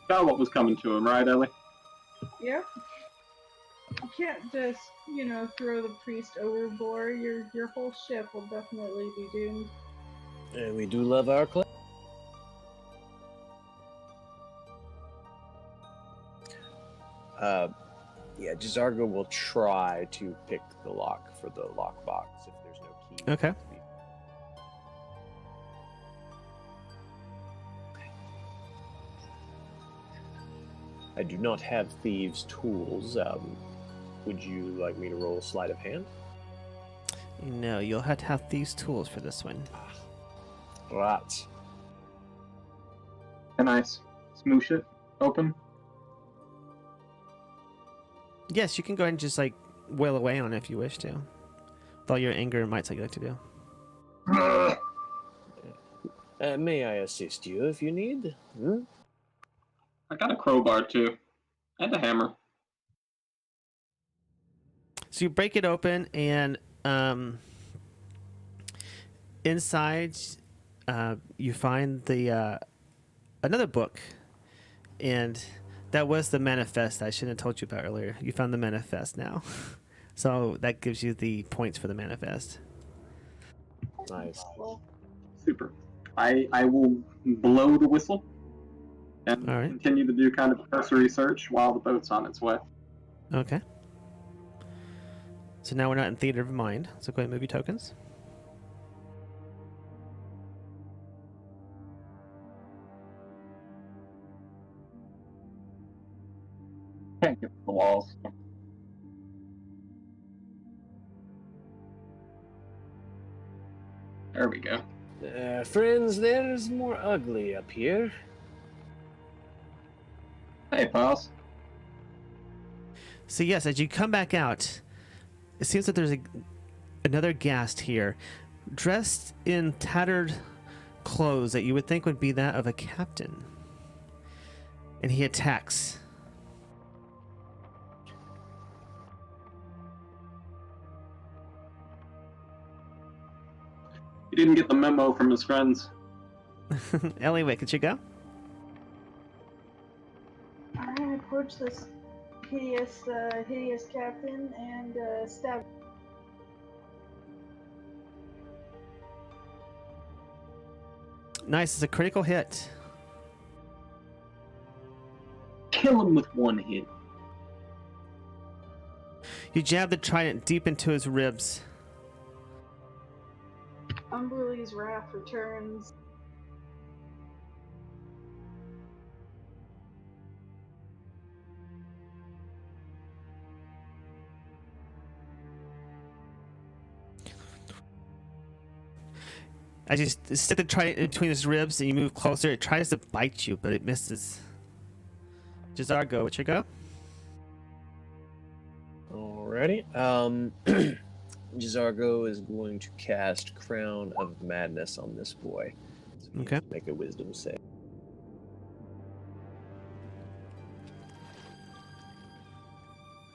Got what was coming to him, right, Ellie? Yep. You can't just, throw the priest overboard. Your whole ship will definitely be doomed. And we do love our cleric. Yeah, Jizargo will try to pick the lock for the lockbox if there's no key. Okay. I do not have thieves' tools. Would you like me to roll sleight of hand? No, you'll have to have these tools for this one. Right. Can I smoosh it open? Yes, you can go ahead and just wail away on it if you wish to. With all your anger and might, like you like to do. May I assist you if you need? I got a crowbar too, and a hammer. So you break it open, and inside you find the another book, and that was the manifest I shouldn't have told you about earlier. You found the manifest now. So that gives you the points for the manifest. Nice. Super. I will blow the whistle and continue to do kind of cursory search while the boat's on its way. Okay. So now we're not in theater of mind. So go ahead and move your tokens. Can't get to the walls. There we go. Friends, there's more ugly up here. Hey, pals. So yes, as you come back out, it seems that there's another guest here, dressed in tattered clothes that you would think would be that of a captain. And he attacks. He didn't get the memo from his friends. Ellie, wait, could you go? I approach this hideous captain and stab. Nice, it's a critical hit. Kill him with one hit. You jab the trident deep into his ribs. Umberlee's wrath returns. As you stick the trident in between his ribs and you move closer, it tries to bite you, but it misses. Jizargo, what's your go? Alrighty. Jizargo is going to cast Crown of Madness on this boy. So he has to make a wisdom save.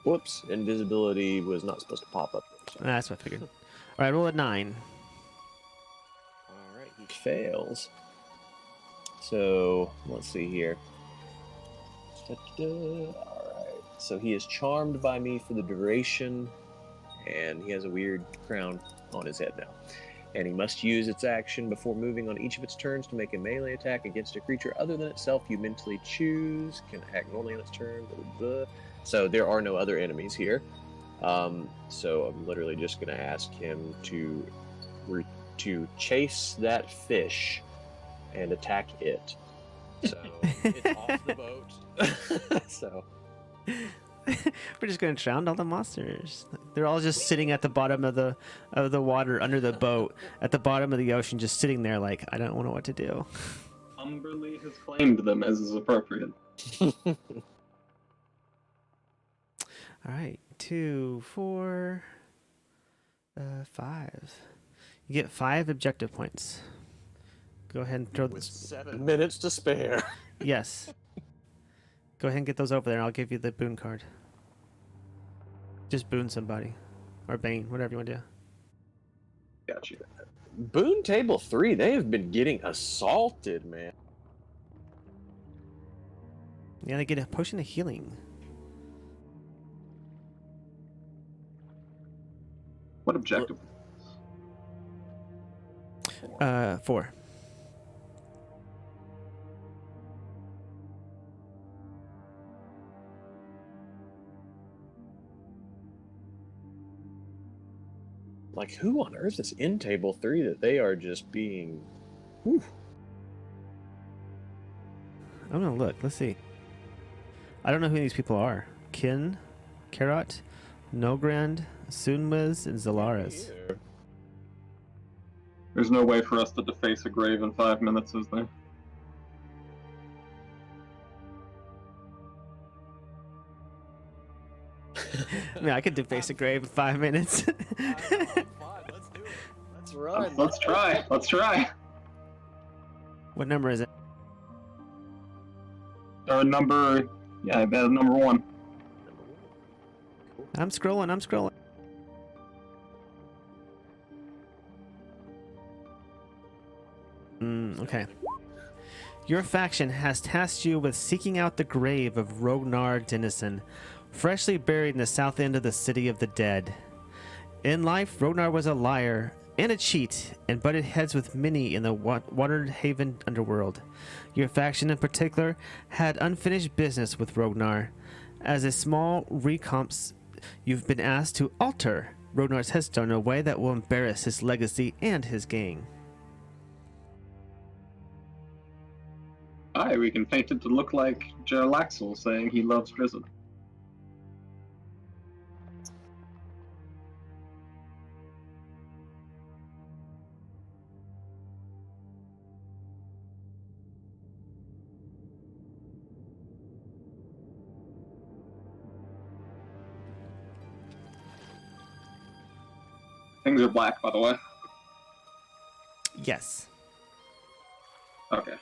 Whoops, invisibility was not supposed to pop up. That's what I figured. Alright, roll a 9. Alright, he fails. So, let's see here. Alright, so he is charmed by me for the duration, and he has a weird crown on his head now. and he must use its action before moving on each of its turns to make a melee attack against a creature other than itself you mentally choose. Can act normally on its turn. Blah, blah, blah. So there are no other enemies here. So I'm literally just going to ask him to chase that fish and attack it. So it's off the boat. So we're just going to drown all the monsters. They're all just sitting at the bottom of the water under the boat, at the bottom of the ocean, just sitting there like, I don't know what to do. Umberly has claimed them as is appropriate. All right, 2, 4, 5. You get 5 objective points. Go ahead and throw with this. 7 minutes to spare. Yes. Go ahead and get those over there, and I'll give you the boon card. Just boon somebody. Or bane, whatever you want to do. Got you. Boon Table 3, they have been getting assaulted, man. Yeah, they get a potion of healing. What objective? 4. Like, who on earth is in Table 3 that they are just being... Whew. I'm gonna look. Let's see. I don't know who these people are. Kin, Karat, Nogrand, Sunwiz, and Zalaris. There's no way for us to deface a grave in 5 minutes, is there? I mean, I could deface a grave in 5 minutes. Let's do it. Let's run. Let's try. Let's try. What number is it? Number 1. I'm scrolling. Okay. Your faction has tasked you with seeking out the grave of Rognar Dennison, freshly buried in the south end of the City of the Dead. In life, Rognar was a liar and a cheat, and butted heads with many in the Waterhaven underworld. Your faction in particular had unfinished business with Rognar. As a small recompense, you've been asked to alter Rognar's headstone in a way that will embarrass his legacy and his gang. Aye, we can paint it to look like Jarlaxle saying he loves prison. Things are black, by the way. Yes. Okay.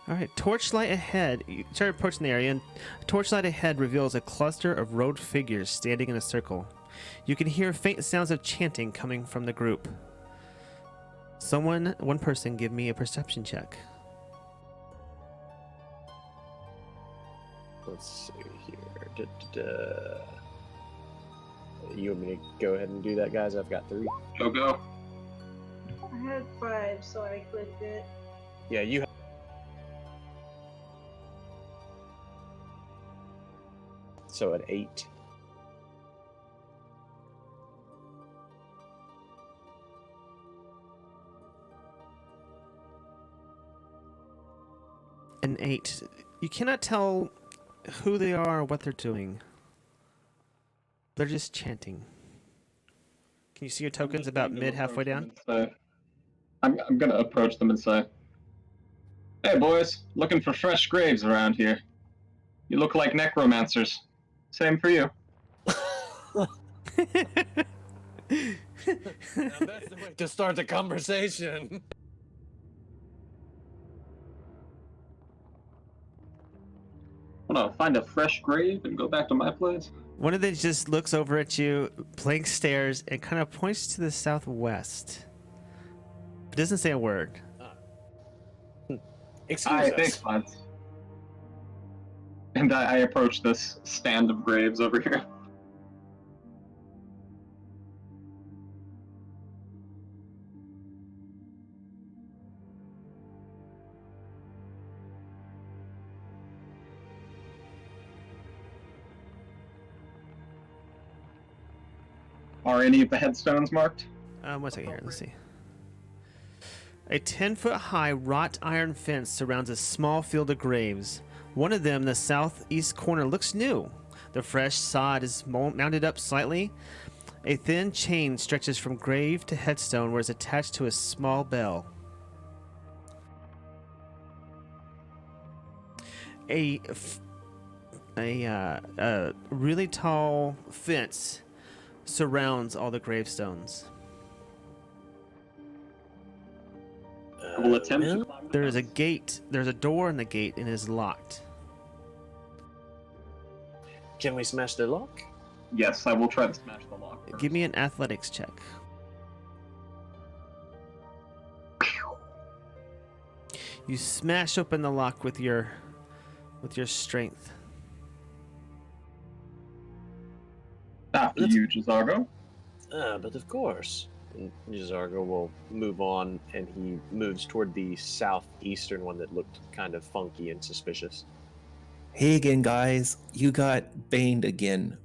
All right, torchlight ahead. You start approaching the area, and torchlight ahead reveals a cluster of robed figures standing in a circle. You can hear faint sounds of chanting coming from the group. One person, give me a perception check. Let's see here. You want me to go ahead and do that, guys? I've got 3. Go. I had 5, so I clicked it. Yeah, you have. So at 8. An 8. You cannot tell who they are or what they're doing. They're just chanting. Can you see your tokens about halfway down? I'm gonna approach them and say, "Hey boys, looking for fresh graves around here. You look like necromancers. Same for you." Now that's the way to start the conversation. Hold on, find a fresh grave and go back to my place? One of them just looks over at you, blank stares, and kind of points to the southwest. It doesn't say a word. Excuse us. Thanks, lads. And I approach this stand of graves over here. Are any of the headstones marked? One second here. Let's see. A 10-foot-high wrought iron fence surrounds a small field of graves. One of them, the southeast corner, looks new. The fresh sod is mounted up slightly. A thin chain stretches from grave to headstone, where it's attached to a small bell. A really tall fence surrounds all the gravestones. I will attempt to climb the There is a fence. gate. There's a door in the gate, and it is locked. Can we smash the lock? Yes, I will try to smash the lock first. Give me an athletics check. You smash open the lock with your strength. After you, Jazargo. But of course. And Jazargo will move on, and he moves toward the southeastern one that looked kind of funky and suspicious. Hey again, guys. You got baned again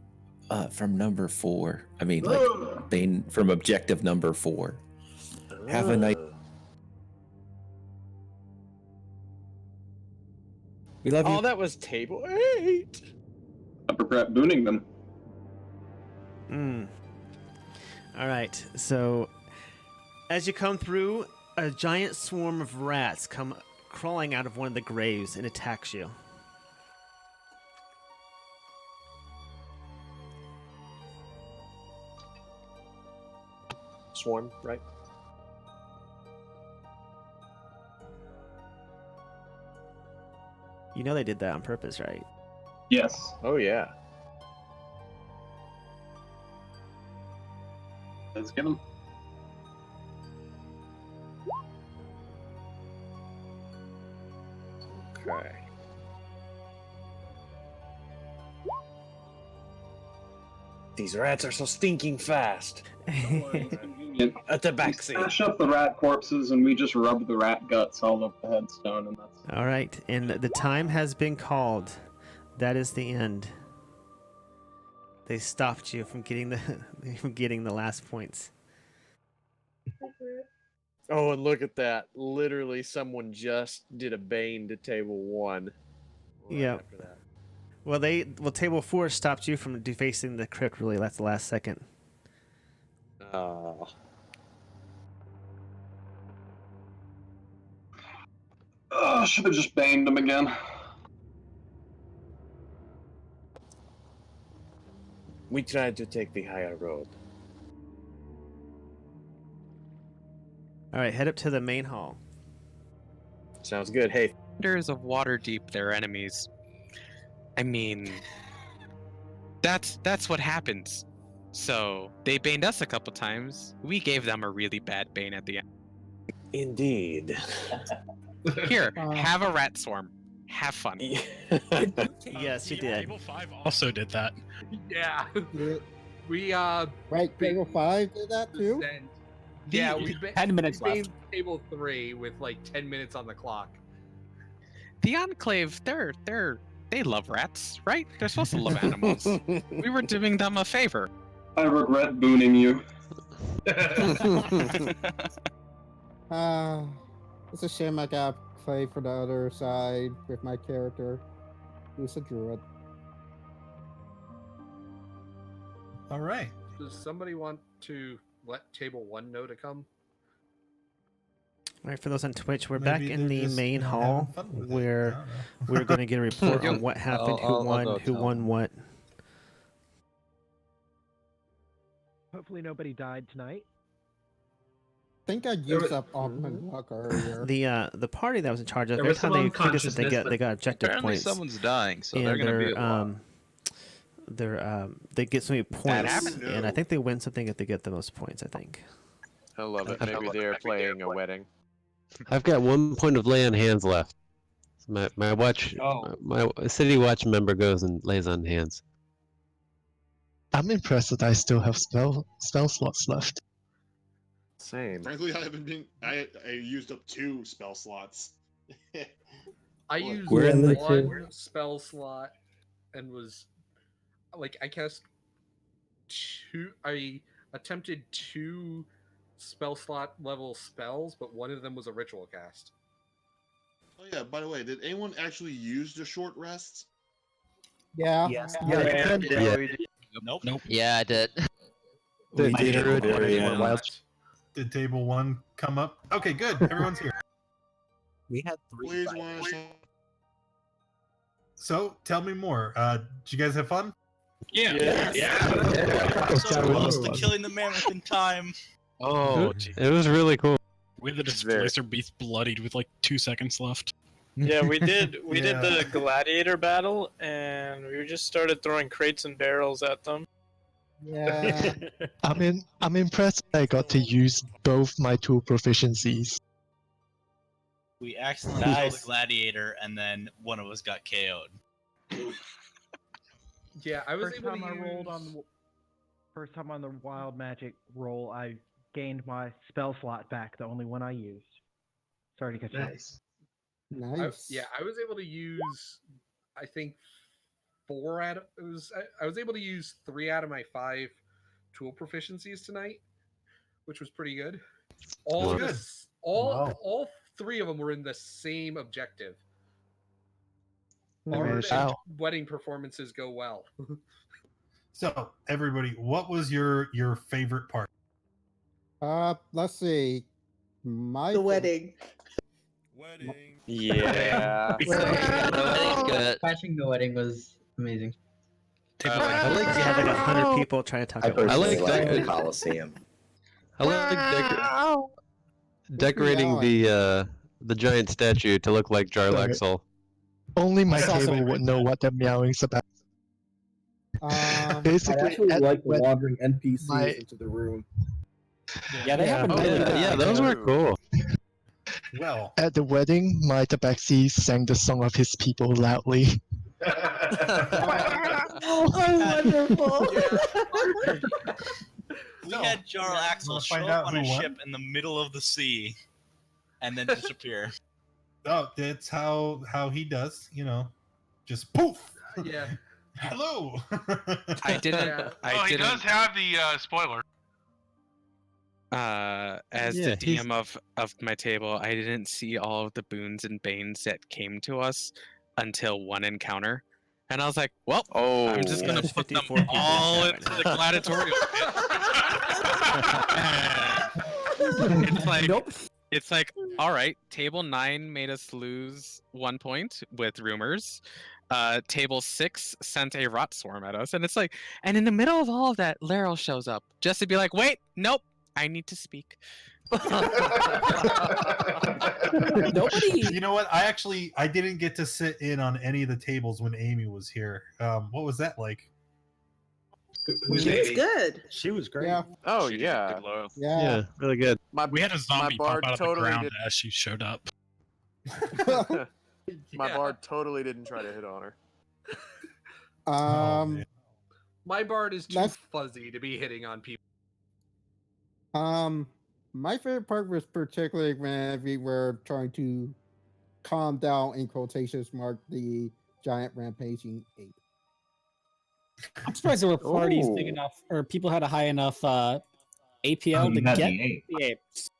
from number 4. I mean, like, bane from objective number 4. Have a nice... We love you. Oh, that was table 8! I regret booning them. All right. So, as you come through, a giant swarm of rats come crawling out of one of the graves and attacks you. Swarm, right? You know they did that on purpose, right? Yes. Oh, yeah. Let's get him. Okay. These rats are so stinking fast. Convenient. A tabaxi. Smash up the rat corpses and we just rub the rat guts all over the headstone, and that's... All right, and the time has been called. That is the end. They stopped you from getting the last points. Oh, and look at that. Literally, someone just did a bane to table 1. Yeah. After that. Well, table 4 stopped you from defacing the crypt. Really, that's the last second. Oh. Should have just baned him again. We tried to take the higher road. All right, head up to the main hall. Sounds good. Hey. Defenders of Waterdeep, their enemies. I mean, that's what happens. So they baned us a couple times. We gave them a really bad bane at the end. Indeed. Here, have a rat swarm. Have fun. Yes, you did. Table 5 also did that. Yeah. We Right, Table 5 did that too? Yeah, we 10 minutes we left. Table 3 with like 10 minutes on the clock. The Enclave, they love rats, right? They're supposed to love animals. We were doing them a favor. I regret booning you. It's a shame I got to play for the other side with my character, who's a druid. All right. Does somebody want to let Table 1 know to come? All right, for those on Twitch, we're Maybe back in they're the just, main you know, hall having fun with it. where we're going to get a report on what happened, I'll who go won tell what. Hopefully nobody died tonight. I think I used up all my luck earlier. The party that was in charge of There every was some time they completed unconsciousness, something, but they got objective apparently points. someone's dying, so and they're gonna be a lot. they get so many points, happened? and I think they win something if they get the most points. I think. I love it. Maybe they're playing a wedding. I've got 1 point of lay on hands left. So my watch, my city watch member goes and lays on hands. I'm impressed that I still have spell slots left. Same. Frankly, I used up 2 spell slots. I used We're in the- one spell slot and was like I cast 2. attempted 2 spell slot level spells, but one of them was a ritual cast. Oh yeah, by the way, did anyone actually use the short rests? Yeah. Nope. Yeah, I did. Did, did table, very well. did table 1 come up? Okay, good. Everyone's here. We had 3. Please want to. So, tell me more. Did you guys have fun? Yeah. So close to killing the mammoth in time. Oh, it was really cool. We had the displacer beast bloodied with like 2 seconds left. Yeah, we did. We did Yeah. the gladiator battle, and we just started throwing crates and barrels at them. Yeah. I'm impressed I got to use both my 2 proficiencies. We accidentally killed the gladiator, and then one of us got KO'd. Yeah, I was First able time to I use... rolled on the first time on the wild magic roll, I gained my spell slot back, the only one I used. Sorry to catch you. Nice. I was able to use, I think, 4 out of I was able to use 3 out of my 5 tool proficiencies tonight, which was pretty good. All 3 of them were in the same objective. Bard and wedding performances go well. So, everybody, what was your favorite part? Let's see. The wedding. Yeah. Crashing the wedding was amazing. I like you had like 100 people trying to talk I about personally like the that. Coliseum. I like decorating the giant statue to look like Jarlaxle. Only my That's also table would know what the meowing's about. Basically, I actually at like the wedding, wandering NPCs my- into the room. Yeah, they have a yeah, those were cool. Well, at the wedding, my tabaxi sang the song of his people loudly. Oh, wonderful! We had Jarl Axel show find up out on a who won? ship in the middle of the sea, and then disappear. Oh, that's how he does, just poof. Yeah. Hello. I didn't. Yeah. I he didn't. does have the spoiler. As Yeah, the DM of my table, I didn't see all of the boons and banes that came to us until one encounter, and I was like, "Well, I'm just gonna there's put them 54 people all in into chat the gladiatorial pit." It's like, it's like, all right. Table 9 made us lose 1 point with rumors. Table 6 sent a rot swarm at us, and it's like, and in the middle of all of that, Laryl shows up just to be like, "Wait, nope, I need to speak." Nobody. You know what? I didn't get to sit in on any of the tables when Amy was here. What was that like? It's good. She was great. Yeah. Oh She did yeah. good low. Yeah. Really good. We had a zombie pop bard out of the totally ground did- as she showed up. My bard totally didn't try to hit on her. My bard is too That's- fuzzy to be hitting on people. My favorite part was particularly when we were trying to calm down, in quotations mark, the giant rampaging ape. I'm surprised there were parties big Ooh. enough, or people had a high enough APL Oh, to you had get the ape. the apes.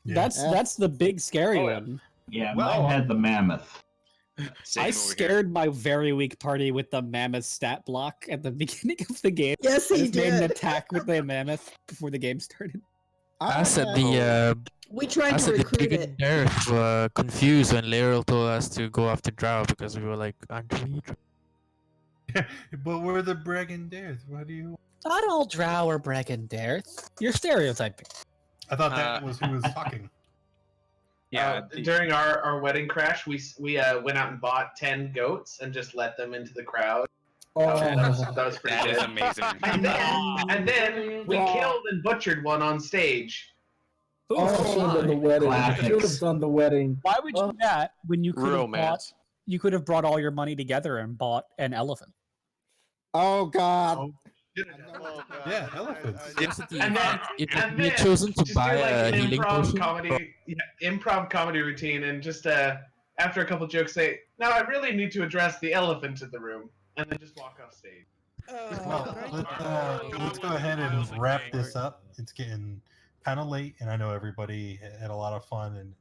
Yeah. That's the big scary one. Yeah, Well- mine had the mammoth. I scared my very weak party with the mammoth stat block at the beginning of the game. Yes, I he just made an did. attack with the mammoth before the game started. I said We tried to the recruit big it. nerf were confused when Laryl told us to go after Drow because we were like, aren't we? But we're the Bragandares. What do you? Not all drow are Bragandares. You're stereotyping. I thought that was who was talking. Yeah. During our wedding crash, we went out and bought 10 goats and just let them into the crowd. That was pretty That good. is amazing. And then we killed and butchered one on stage. Oh, the wedding. Classics. Should have done the wedding. Why would you do that when you could have bought? Romance. You could have brought all your money together and bought an elephant. Oh God. Yeah, elephants. And then, If we had chosen to just buy do like a an healing improv potion. comedy, improv comedy routine, and just after a couple jokes, say, "Now I really need to address the elephant in the room," and then just walk off stage. Well, let's go ahead and wrap this up. It's getting kind of late, and I know everybody had a lot of fun, and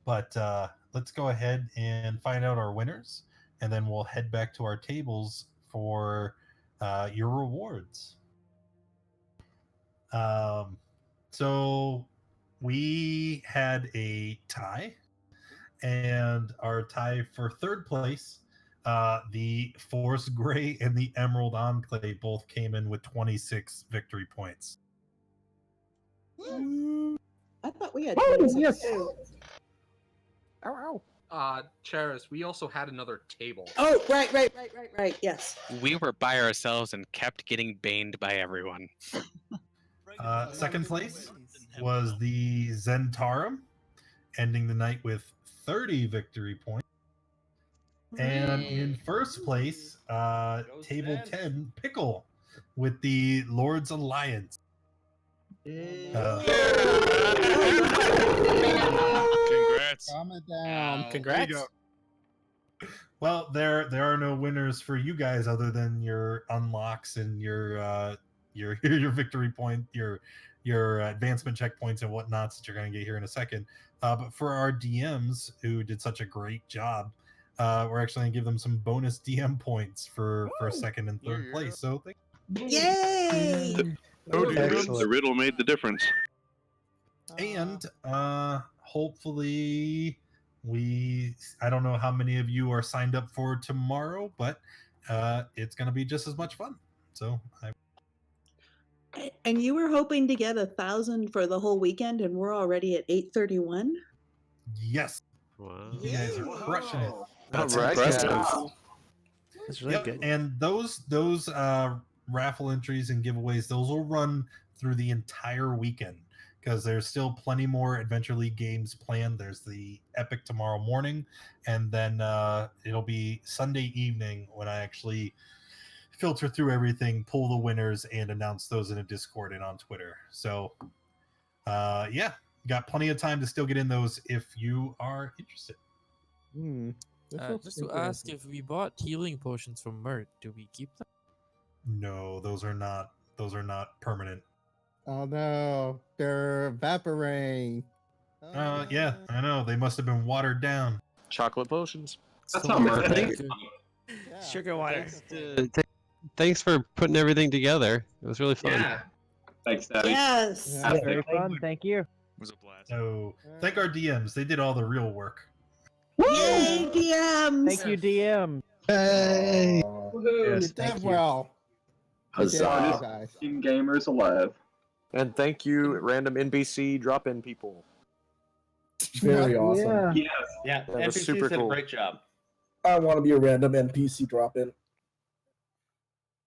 but let's go ahead and find out our winners, and then we'll head back to our tables for your rewards. So we had a tie, and our tie for third place, the Forest Gray and the Emerald Enclave both came in with 26 victory points. I thought we had. Oh, 26 yes. too. Ow, ow. Charis, we also had another table. Oh, right. Yes. We were by ourselves and kept getting baned by everyone. Second place was the Zentarum, ending the night with 30 victory points. And in first place, Table 10, Pickle, with the Lord's Alliance. Congrats. Calm it down. Congrats. Well, there are no winners for you guys other than your unlocks and your victory point, your advancement checkpoints and whatnots that you're going to get here in a second. But for our DMs who did such a great job, we're actually going to give them some bonus DM points for second and third place. So Yay! The riddle made the difference. And hopefully I don't know how many of you are signed up for tomorrow, but it's going to be just as much fun. So And you were hoping to get 1,000 for the whole weekend, and we're already at 831. yes, Wow. you guys are crushing it. That's Alright, impressive. That's really good. And those raffle entries and giveaways, those will run through the entire weekend because there's still plenty more Adventure League games planned. There's the Epic tomorrow morning, and then it'll be Sunday evening when I actually filter through everything, pull the winners, and announce those in a Discord and on Twitter. So, yeah, got plenty of time to still get in those if you are interested. Just to ask, if we bought healing potions from Mert, do we keep them? No, those are not permanent. Oh no, they're evaporating. Yeah, I know. They must have been watered down. Chocolate potions. That's how Mert Thanks- Sugar water. Thanks for putting everything together. It was really fun. Yeah. Thanks, Daddy. Yes. Yeah, very fun. Thank you. It was a blast. So thank our DMs. They did all the real work. Yay, DMs. Thank you, DM. Hey. Woohoo! You did well. Huzzah. Guys. Team gamers alive. And thank you, random NPC drop-in people. Very awesome. Yeah. Yes. Yeah. That was NPCs super did cool. a great job. I want to be a random NPC drop-in.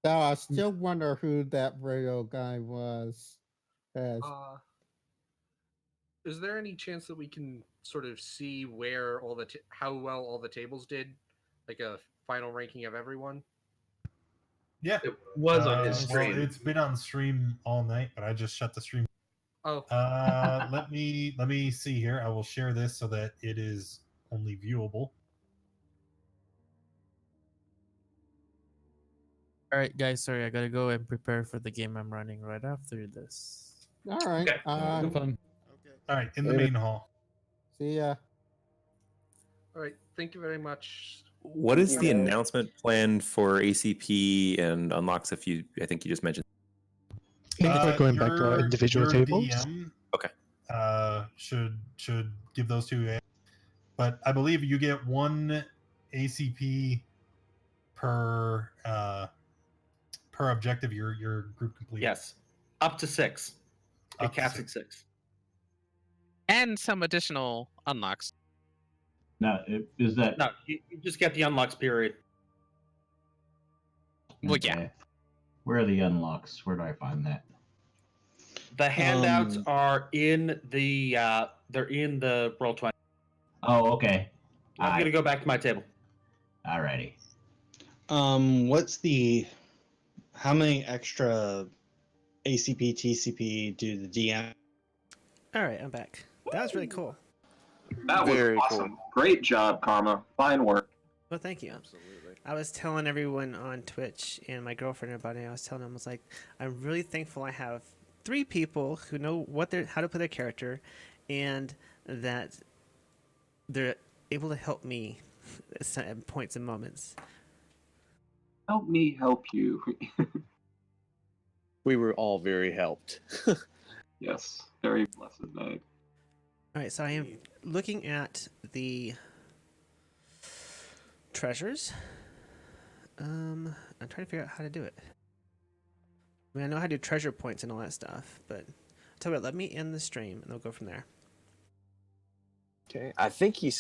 So I still wonder who that radio guy was. As Is there any chance that we can sort of see where all the how well all the tables did, like a final ranking of everyone? Yeah, It was on his stream. Well, it's been on stream all night, but I just shut the stream. Oh. Let me see here. I will share this so that it is only viewable. All right, guys. Sorry, I gotta go and prepare for the game I'm running right after this. all right. Okay. Fun. All right, in the main hall. See ya. All right. Thank you very much. What is the announcement plan for ACP and unlocks? I think you just mentioned. I think we're going back to our Your- individual your tables. DM, Okay. Should give those to, but I believe you get one ACP per objective your group complete. Yes. Up to 6. It Up to caps 6. at 6. And some additional unlocks. No, is that? No, you just get the unlocks period. Well, yeah. Okay. Where are the unlocks? Where do I find that? The handouts are in the they're in the Roll20. Oh, okay. I'm gonna go back to my table. Alrighty. How many extra ACP, TCP do the DM? All right, I'm back. That was really cool. That was Very awesome. Great job, Karma. Fine work. Well, thank you. Absolutely. I was telling everyone on Twitch and my girlfriend and everybody, I was telling them, I was like, I'm really thankful I have 3 people who know how to play their character, and that they're able to help me at points and moments. Help me help you. We were all very helped. Yes, very blessed night. All right, so I am looking at the treasures. I'm trying to figure out how to do it. I mean, I know how to do treasure points and all that stuff, but tell you what, let me end the stream and we'll go from there. Okay. I think he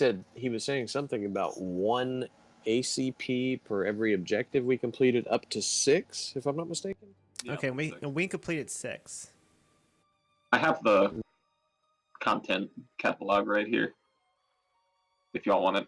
was saying something about 1 ACP per every objective we completed, up to 6, if I'm not mistaken. Yeah, okay, we completed 6. I have the content catalog right here. If y'all want it.